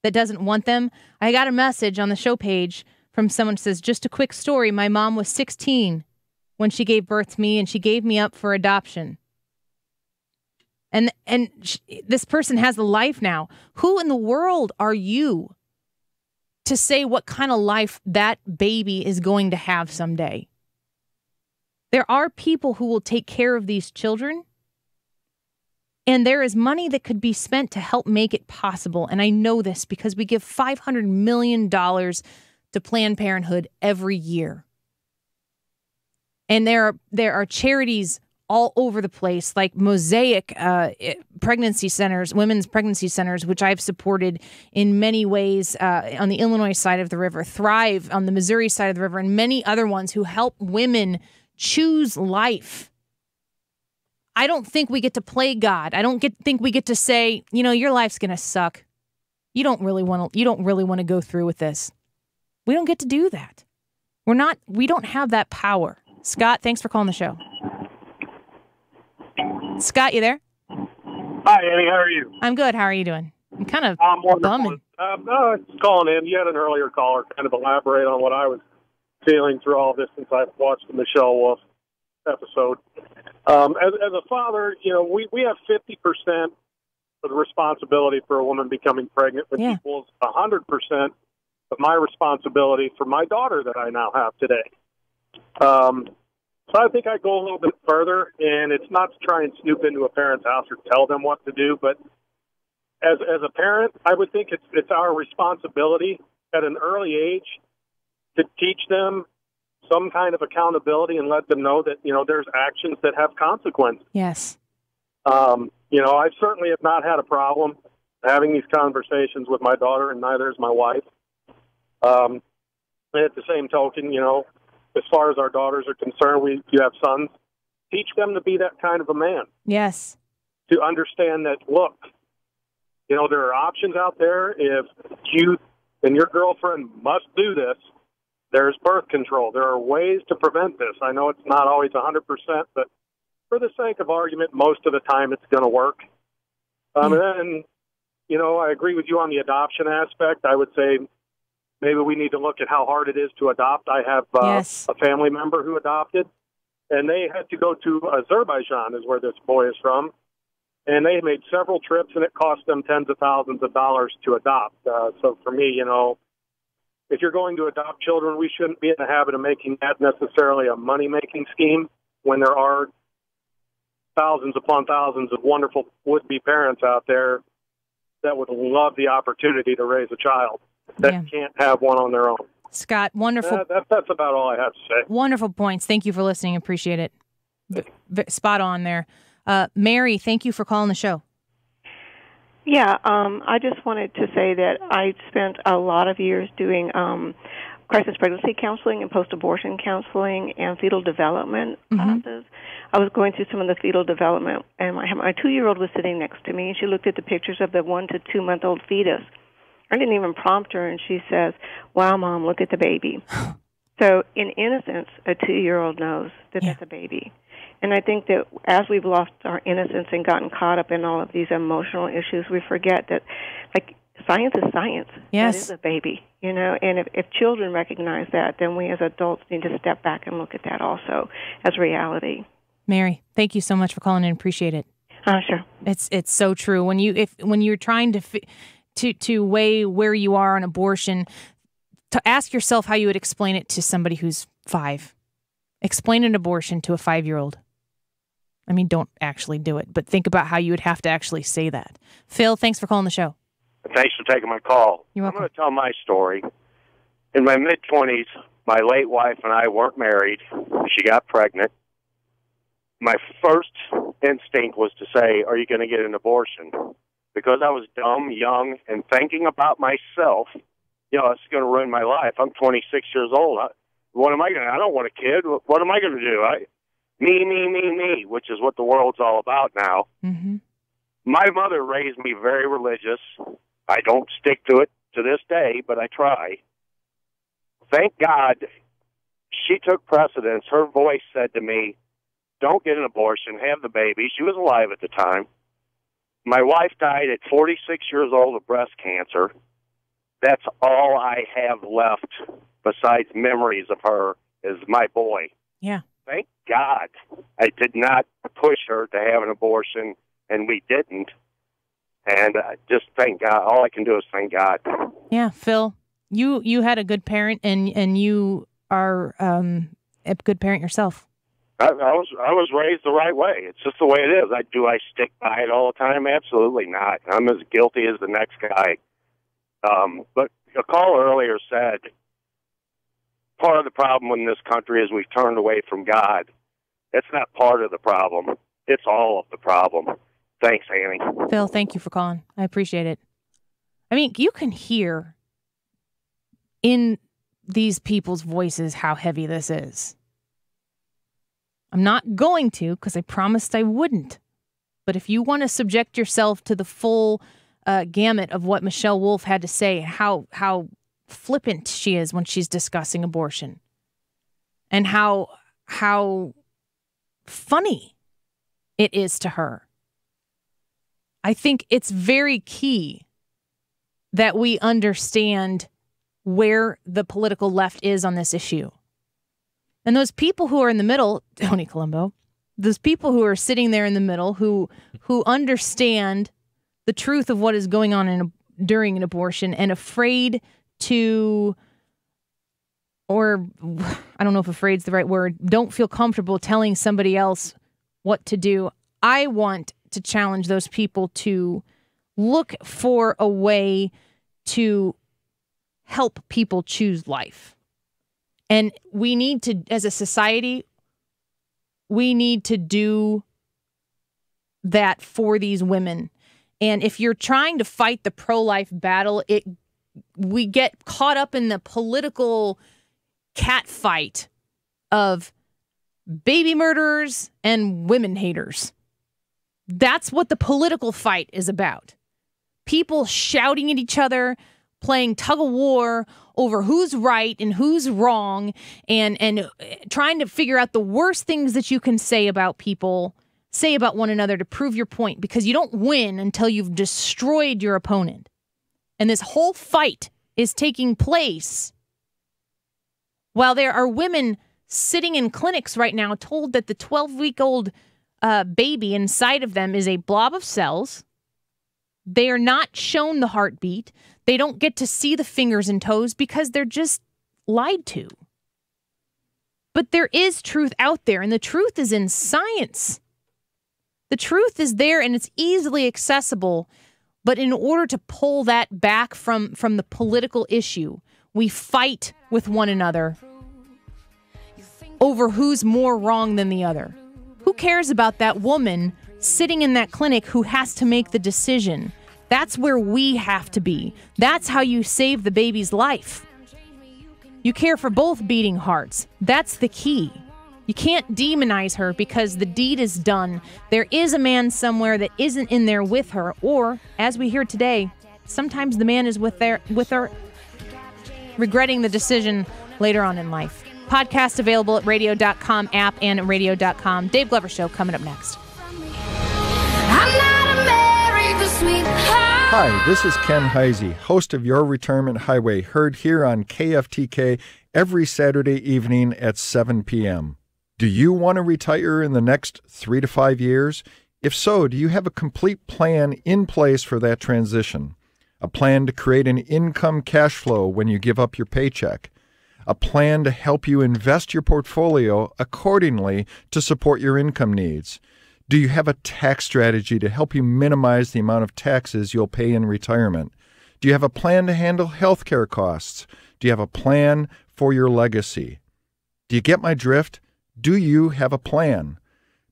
that doesn't want them, I got a message on the show page from someone who says, just a quick story. My mom was 16 when she gave birth to me, and she gave me up for adoption. And this person has a life now. Who in the world are you to say what kind of life that baby is going to have someday? There are people who will take care of these children, and there is money that could be spent to help make it possible. And I know this because we give $500 million to Planned Parenthood every year. And there are charities all over the place, like Mosaic pregnancy centers, women's pregnancy centers, which I've supported in many ways on the Illinois side of the river, Thrive on the Missouri side of the river, and many other ones who help women choose life. I don't think we get to play God. I don't think we get to say, your life's going to suck. You don't really want to go through with this. We don't get to do that. We don't have that power. Scott, thanks for calling the show. Scott, you there? Hi, Annie. How are you? I'm good. How are you doing? I'm kind of bumming. Just calling in. You had an earlier caller kind of elaborate on what I was feeling through all this since I've watched the Michelle Wolf episode. As a father, we have 50% of the responsibility for a woman becoming pregnant, which equals 100% of my responsibility for my daughter that I now have today. So I think I go a little bit further, and it's not to try and snoop into a parent's house or tell them what to do, but as a parent, I would think it's our responsibility at an early age to teach them some kind of accountability and let them know that, there's actions that have consequences. Yes. I certainly have not had a problem having these conversations with my daughter, and neither is my wife. And at the same token, as far as our daughters are concerned, you have sons, teach them to be that kind of a man. Yes. To understand that, look, there are options out there. If you and your girlfriend must do this, there's birth control. There are ways to prevent this. I know it's not always 100%, but for the sake of argument, most of the time it's going to work. And then, I agree with you on the adoption aspect. I would say maybe we need to look at how hard it is to adopt. I have a family member who adopted, and they had to go to Azerbaijan, is where this boy is from, and they made several trips, and it cost them tens of thousands of dollars to adopt. So for me, if you're going to adopt children, we shouldn't be in the habit of making that necessarily a money-making scheme when there are thousands upon thousands of wonderful would-be parents out there that would love the opportunity to raise a child that can't have one on their own. Scott, wonderful. That's about all I have to say. Wonderful points. Thank you for listening. Appreciate it. Spot on there. Mary, thank you for calling the show. Yeah, I just wanted to say that I spent a lot of years doing crisis pregnancy counseling and post-abortion counseling and fetal development classes. I was going through some of the fetal development, and my 2-year-old was sitting next to me, and she looked at the pictures of the 1 to 2 month old fetus. I didn't even prompt her, and she says, "Wow, Mom, look at the baby." So in innocence, a 2-year-old knows that that's a baby. And I think that as we've lost our innocence and gotten caught up in all of these emotional issues, we forget that, science is science. Yes. That is a baby, and if children recognize that, then we as adults need to step back and look at that also as reality. Mary, thank you so much for calling in. Appreciate it. Sure. It's so true. When you're trying to weigh where you are on abortion, to ask yourself how you would explain it to somebody who's 5 Explain an abortion to a 5-year-old. I mean, don't actually do it, but think about how you would have to actually say that. Phil, thanks for calling the show. Thanks for taking my call. You're welcome. I'm going to tell my story. In my mid-20s, my late wife and I weren't married. She got pregnant. My first instinct was to say, are you going to get an abortion? Because I was dumb, young, and thinking about myself, it's going to ruin my life. I'm 26 years old. What am I going to do? I don't want a kid. What am I going to do? Me, which is what the world's all about now. Mm-hmm. My mother raised me very religious. I don't stick to it to this day, but I try. Thank God she took precedence. Her voice said to me, don't get an abortion, have the baby. She was alive at the time. My wife died at 46 years old of breast cancer. That's all I have left besides memories of her is my boy. Yeah. Thank God I did not push her to have an abortion, and we didn't. And just thank God. All I can do is thank God. Yeah, Phil, you had a good parent, and you are a good parent yourself. I was raised the right way. It's just the way it is. Do I stick by it all the time? Absolutely not. I'm as guilty as the next guy. But a caller earlier said, part of the problem in this country is we've turned away from God. It's not part of the problem. It's all of the problem. Thanks, Annie. Phil, thank you for calling. I appreciate it. I mean, you can hear in these people's voices how heavy this is. I'm not going to, because I promised I wouldn't. But if you want to subject yourself to the full gamut of what Michelle Wolf had to say, how flippant she is when she's discussing abortion, and how funny it is to her, I think it's very key that we understand where the political left is on this issue. And those people who are in the middle, Tony Colombo, those people who are sitting there in the middle, who understand the truth of what is going on during an abortion and afraid to, or I don't know if afraid is the right word, don't feel comfortable telling somebody else what to do. I want to challenge those people to look for a way to help people choose life. And we need to, as a society, we need to do that for these women. And if you're trying to fight the pro-life battle, we get caught up in the political catfight of baby murderers and women haters. That's what the political fight is about. People shouting at each other, playing tug of war over who's right and who's wrong, and trying to figure out the worst things that you can say about people, say about one another to prove your point, because you don't win until you've destroyed your opponent. And this whole fight is taking place while there are women sitting in clinics right now told that the 12-week-old baby inside of them is a blob of cells. They are not shown the heartbeat. They don't get to see the fingers and toes because they're just lied to. But there is truth out there, and the truth is in science. The truth is there, and it's easily accessible. But in order to pull that back from the political issue, we fight with one another over who's more wrong than the other. Who cares about that woman sitting in that clinic who has to make the decision? That's where we have to be. That's how you save the baby's life. You care for both beating hearts. That's the key. You can't demonize her because the deed is done. There is a man somewhere that isn't in there with her, or, as we hear today, sometimes the man is with her, regretting the decision later on in life. Podcast available at radio.com app and at radio.com. Dave Glover Show coming up next. Hi, this is Ken Heisey, host of Your Retirement Highway, heard here on KFTK every Saturday evening at 7 p.m. Do you want to retire in the next 3 to 5 years? If so, do you have a complete plan in place for that transition? A plan to create an income cash flow when you give up your paycheck? a plan to help you invest your portfolio accordingly to support your income needs? Do you have a tax strategy to help you minimize the amount of taxes you'll pay in retirement? Do you have a plan to handle healthcare costs? Do you have a plan for your legacy? Do you get my drift? Do you have a plan?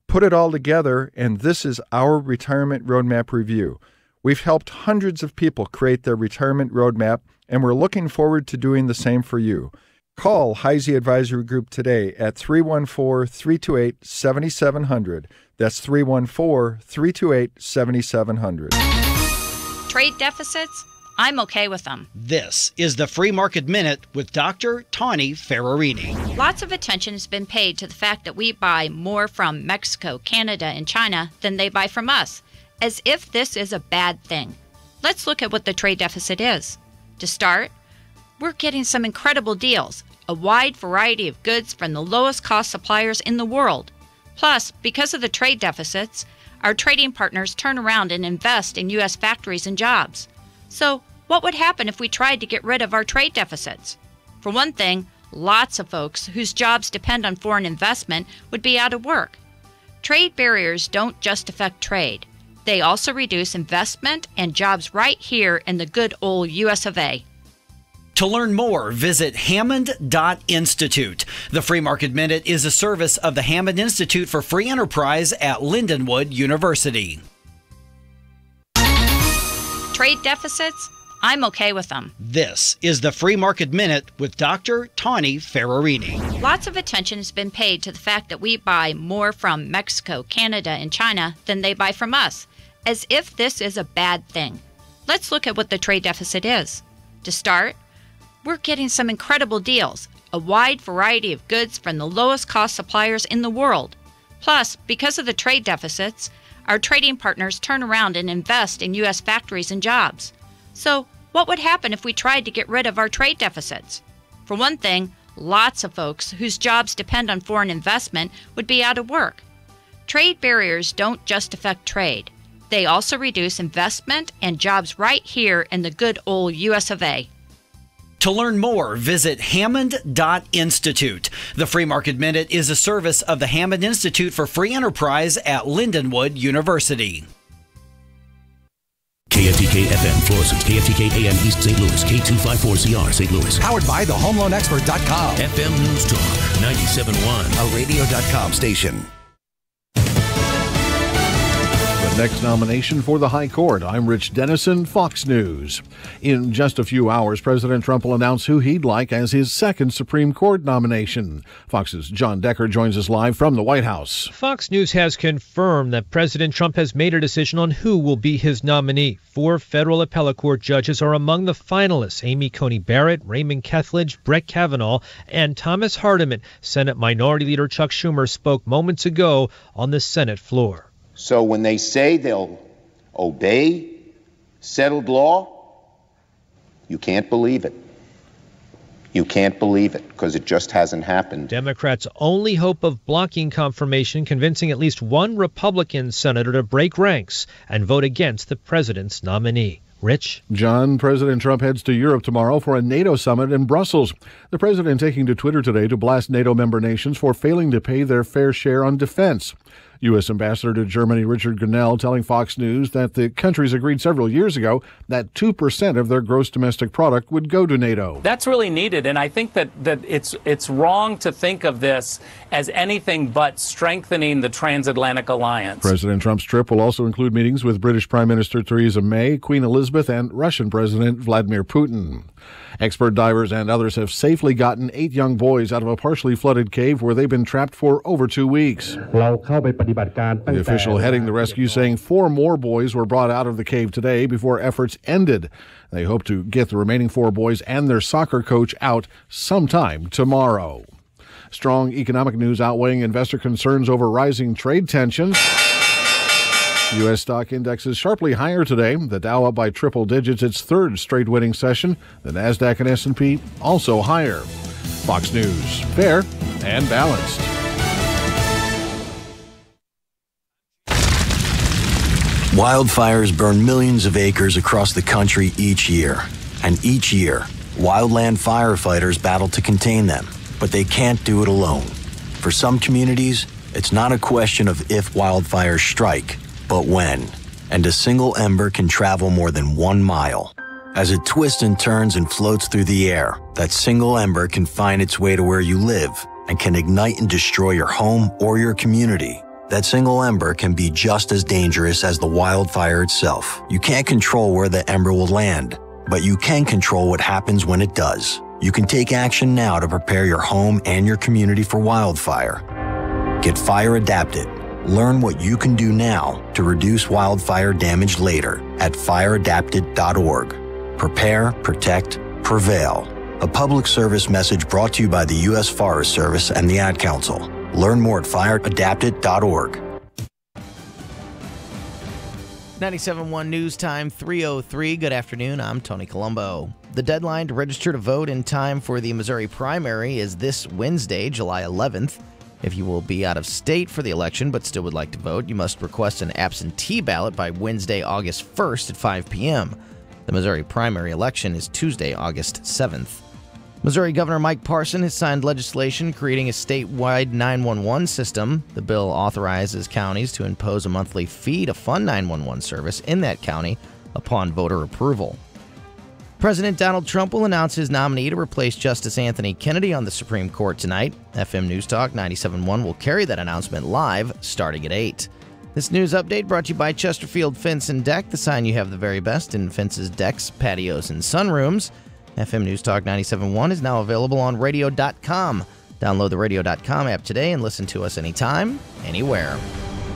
Put it all together, and this is our Retirement Roadmap Review. We've helped hundreds of people create their retirement roadmap, and we're looking forward to doing the same for you. Call Heisey Advisory Group today at 314-328-7700. That's 314-328-7700. Trade deficits? I'm okay with them. This is the Free Market Minute with Dr. Tawny Ferrarini. Lots of attention has been paid to the fact that we buy more from Mexico, Canada, and China than they buy from us, as if this is a bad thing. Let's look at what the trade deficit is. To start, we're getting some incredible deals, a wide variety of goods from the lowest cost suppliers in the world. Plus, because of the trade deficits, our trading partners turn around and invest in U.S. factories and jobs. So, what would happen if we tried to get rid of our trade deficits? For one thing, lots of folks whose jobs depend on foreign investment would be out of work. Trade barriers don't just affect trade. They also reduce investment and jobs right here in the good old US of A. To learn more, visit Hammond.Institute. The Free Market Minute is a service of the Hammond Institute for Free Enterprise at Lindenwood University. Trade deficits? I'm okay with them. This is the Free Market Minute with Dr. Tawny Ferrarini. Lots of attention has been paid to the fact that we buy more from Mexico, Canada, and China than they buy from us, as if this is a bad thing. Let's look at what the trade deficit is. To start, we're getting some incredible deals, a wide variety of goods from the lowest cost suppliers in the world. Plus, because of the trade deficits, our trading partners turn around and invest in U.S. factories and jobs. So, what would happen if we tried to get rid of our trade deficits? For one thing, lots of folks whose jobs depend on foreign investment would be out of work. Trade barriers don't just affect trade. They also reduce investment and jobs right here in the good old US of A. To learn more, visit Hammond.Institute. The Free Market Minute is a service of the Hammond Institute for Free Enterprise at Lindenwood University. KFTK FM Florissant, KFTK AM East St. Louis, K254CR St. Louis. Powered by thehomeloanexpert.com. FM News Talk 97.1. A radio.com station. Next nomination for the High Court. I'm Rich Dennison, Fox News. In just a few hours, President Trump will announce who he'd like as his second Supreme Court nomination. Fox's John Decker joins us live from the White House. Fox News has confirmed that President Trump has made a decision on who will be his nominee. 4 federal appellate court judges are among the finalists: Amy Coney Barrett, Raymond Kethledge, Brett Kavanaugh, and Thomas Hardiman. Senate Minority Leader Chuck Schumer spoke moments ago on the Senate floor. So when they say they'll obey settled law, you can't believe it. You can't believe it because it just hasn't happened. Democrats' only hope of blocking confirmation, convincing at least one Republican senator to break ranks and vote against the president's nominee. Rich? John, President Trump heads to Europe tomorrow for a NATO summit in Brussels. The president taking to Twitter today to blast NATO member nations for failing to pay their fair share on defense. U.S. Ambassador to Germany Richard Grenell telling Fox News that the countries agreed several years ago that 2% of their gross domestic product would go to NATO. That's really needed, and I think that it's wrong to think of this as anything but strengthening the transatlantic alliance. President Trump's trip will also include meetings with British Prime Minister Theresa May, Queen Elizabeth, and Russian President Vladimir Putin. Expert divers and others have safely gotten 8 young boys out of a partially flooded cave where they've been trapped for over 2 weeks. The official heading the rescue saying 4 more boys were brought out of the cave today before efforts ended. They hope to get the remaining 4 boys and their soccer coach out sometime tomorrow. Strong economic news outweighing investor concerns over rising trade tensions. U.S. stock indexes sharply higher today. The Dow up by triple digits, its 3rd straight winning session. The Nasdaq and S&P also higher. Fox News, fair and balanced. Wildfires burn millions of acres across the country each year. And each year, Wildland firefighters battle to contain them, but they can't do it alone. For some communities, it's not a question of if wildfires strike, but when. And a single ember can travel more than 1 mile. As it twists and turns and floats through the air, that single ember can find its way to where you live and can ignite and destroy your home or your community. That single ember can be just as dangerous as the wildfire itself. You can't control where the ember will land, but you can control what happens when it does. You can take action now to prepare your home and your community for wildfire. Get fire adapted. Learn what you can do now to reduce wildfire damage later at fireadapted.org. Prepare, protect, prevail. A public service message brought to you by the U.S. Forest Service and the Ad Council. Learn more at fireadapted.org. 97.1 News Time, 3:03. Good afternoon. I'm Tony Colombo. The deadline to register to vote in time for the Missouri primary is this Wednesday, July 11th. If you will be out of state for the election but still would like to vote, you must request an absentee ballot by Wednesday, August 1st at 5 p.m. The Missouri primary election is Tuesday, August 7th. Missouri Governor Mike Parson has signed legislation creating a statewide 911 system. The bill authorizes counties to impose a monthly fee to fund 911 service in that county upon voter approval. President Donald Trump will announce his nominee to replace Justice Anthony Kennedy on the Supreme Court tonight. FM News Talk 97.1 will carry that announcement live starting at 8. This news update brought to you by Chesterfield Fence and Deck, the sign you have the very best in fences, decks, patios, and sunrooms. FM News Talk 97.1 is now available on radio.com. Download the radio.com app today and listen to us anytime, anywhere.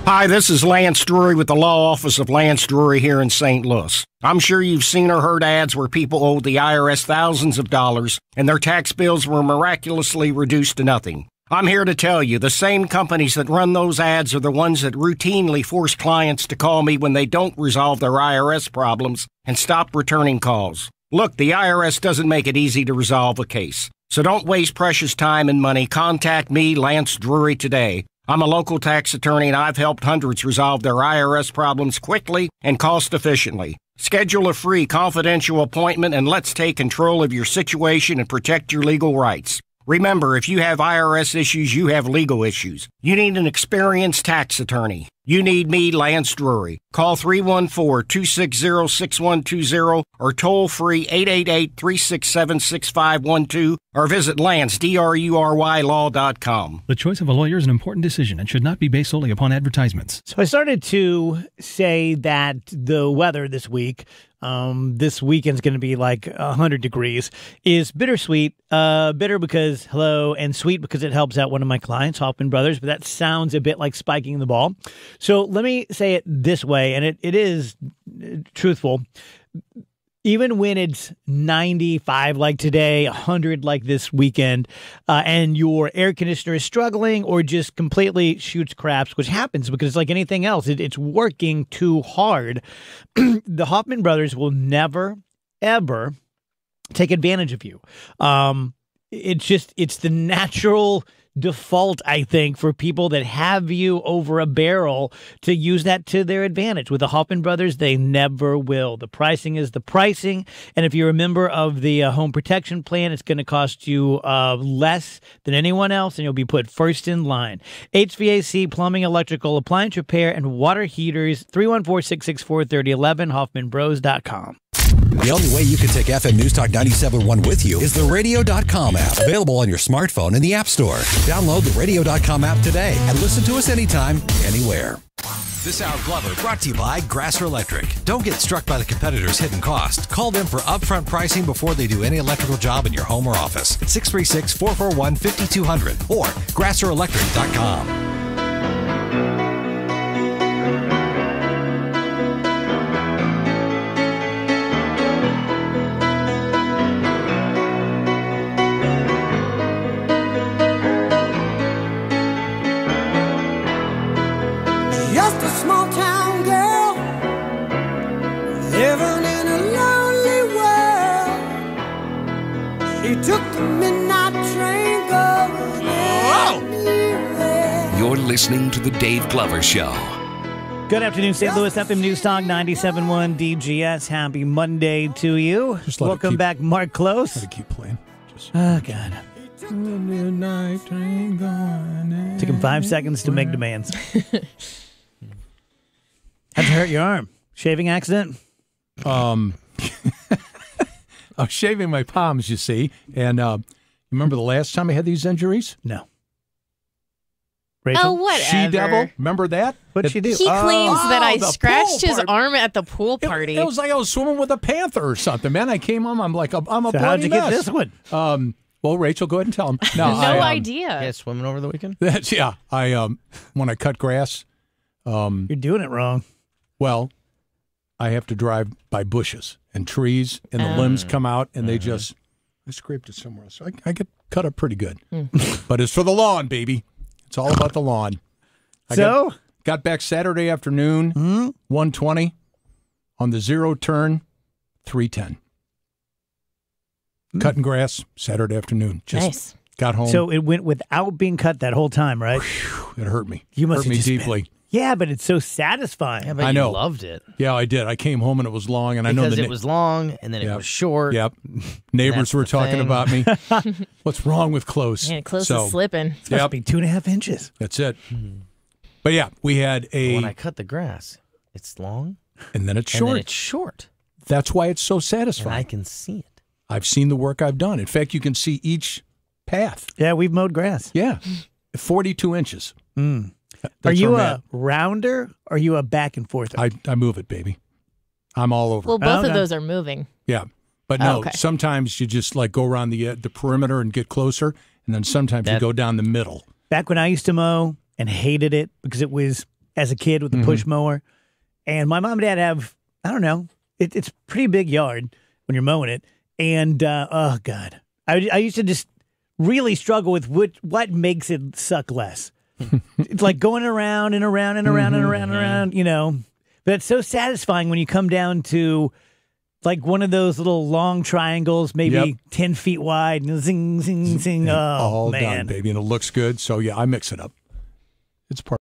Hi, this is Lance Drury with the Law Office of Lance Drury here in St. Louis. I'm sure you've seen or heard ads where people owed the IRS thousands of dollars and their tax bills were miraculously reduced to nothing. I'm here to tell you the same companies that run those ads are the ones that routinely force clients to call me when they don't resolve their IRS problems and stop returning calls. Look, the IRS doesn't make it easy to resolve a case. So don't waste precious time and money. Contact me, Lance Drury, today. I'm a local tax attorney and I've helped hundreds resolve their IRS problems quickly and cost efficiently. Schedule a free confidential appointment and let's take control of your situation and protect your legal rights. Remember, if you have IRS issues, you have legal issues. You need an experienced tax attorney. You need me, Lance Drury. Call 314-260-6120 or toll free 888-367-6512 or visit LanceDruryLaw.com. The choice of a lawyer is an important decision and should not be based solely upon advertisements. So I started to say that the weather this week, this weekend's going to be like 100 degrees, is bittersweet. Bitter because hello, and sweet because it helps out one of my clients, Hoffman Brothers, but that sounds a bit like spiking the ball. So let me say it this way, and it is truthful. Even when it's 95 like today, 100 like this weekend, and your air conditioner is struggling or just completely shoots craps, which happens because it's like anything else. It's working too hard. The Hoffman Brothers will never, ever take advantage of you. It's the natural default, I think, for people that have you over a barrel to use that to their advantage. With the Hoffman Brothers, they never will. The pricing is the pricing, and if you're a member of the home protection plan, it's going to cost you less than anyone else, and you'll be put first in line. HVAC, plumbing, electrical, appliance repair, and water heaters, 314-664-3011, HoffmanBros.com. The only way you can take FM News Talk 97.1 with you is the radio.com app, available on your smartphone in the App Store. Download the radio.com app today and listen to us anytime, anywhere. This Hour Glover brought to you by Grasser Electric. Don't get struck by the competitor's hidden cost. Call them for upfront pricing before they do any electrical job in your home or office. 636-441-5200 or GrasserElectric.com. Just a small town girl living in a lonely world. She took the midnight train going anywhere. You're listening to The Dave Glover Show. Good afternoon, St. Louis FM News Talk 97.1 DGS. Happy Monday to you. Welcome back, Mark Close. Let it keep playing. Oh, God. Took him 5 seconds to make demands. How'd you hurt your arm? Shaving accident? I was shaving my palms, you see. And remember the last time I had these injuries? No. Rachel? Oh, whatever. She-devil, remember that? What'd she do? He claims that I the scratched pool his part. arm at the pool party. It was like I was swimming with a panther or something, man. I came home, I'm like, I'm a So bloody how'd you mess. get this one? Well, Rachel, go ahead and tell him. No idea. Yeah, swimming over the weekend? That's, yeah. When I cut grass. You're doing it wrong. Well, I have to drive by bushes and trees, and the limbs come out, and they just, I scraped it somewhere else. So I get cut up pretty good. But it's for the lawn, baby. It's all about the lawn. I got back Saturday afternoon, 1:20, on the 0 turn, 3:10. Cutting grass Saturday afternoon. Just nice. Got home. So it went without being cut that whole time, right? It hurt me. You must hurt have me just deeply. Yeah, but it's so satisfying. Yeah, but I know. you loved it. Yeah, I did. I came home and it was long, and I Because know it was long, and then it was short. Yep. Neighbors That's were the talking thing. about me. What's wrong with Close? Yeah, Close is slipping. It's supposed to be 2.5 inches. That's it. But yeah, we had But when I cut the grass, it's long, and then it's and short. then it's short. That's why it's so And satisfying. I can see it. I've seen the work I've done. In fact, you can see each path. Yeah, we've mowed grass. Yeah, 42 inches. Are That's you where I'm a at. rounder or are you a back and forth? I move it, baby. I'm all over. Well, both Okay. of those are moving. Yeah, but no. okay. Sometimes you just like go around the perimeter and get closer, and then sometimes you go down the middle. Back when I used to mow and hated it because it was as a kid with the push mower, and my mom and dad have, I don't know, it's a pretty big yard when you're mowing it, and oh God, I used to just really struggle with what makes it suck less. It's like going around and around and around and around and around, you know. But it's so satisfying when you come down to like one of those little long triangles, maybe 10 feet wide, and zing, zing, zing. Oh, all man. done, baby, and it looks good. So yeah, I mix it up. It's part.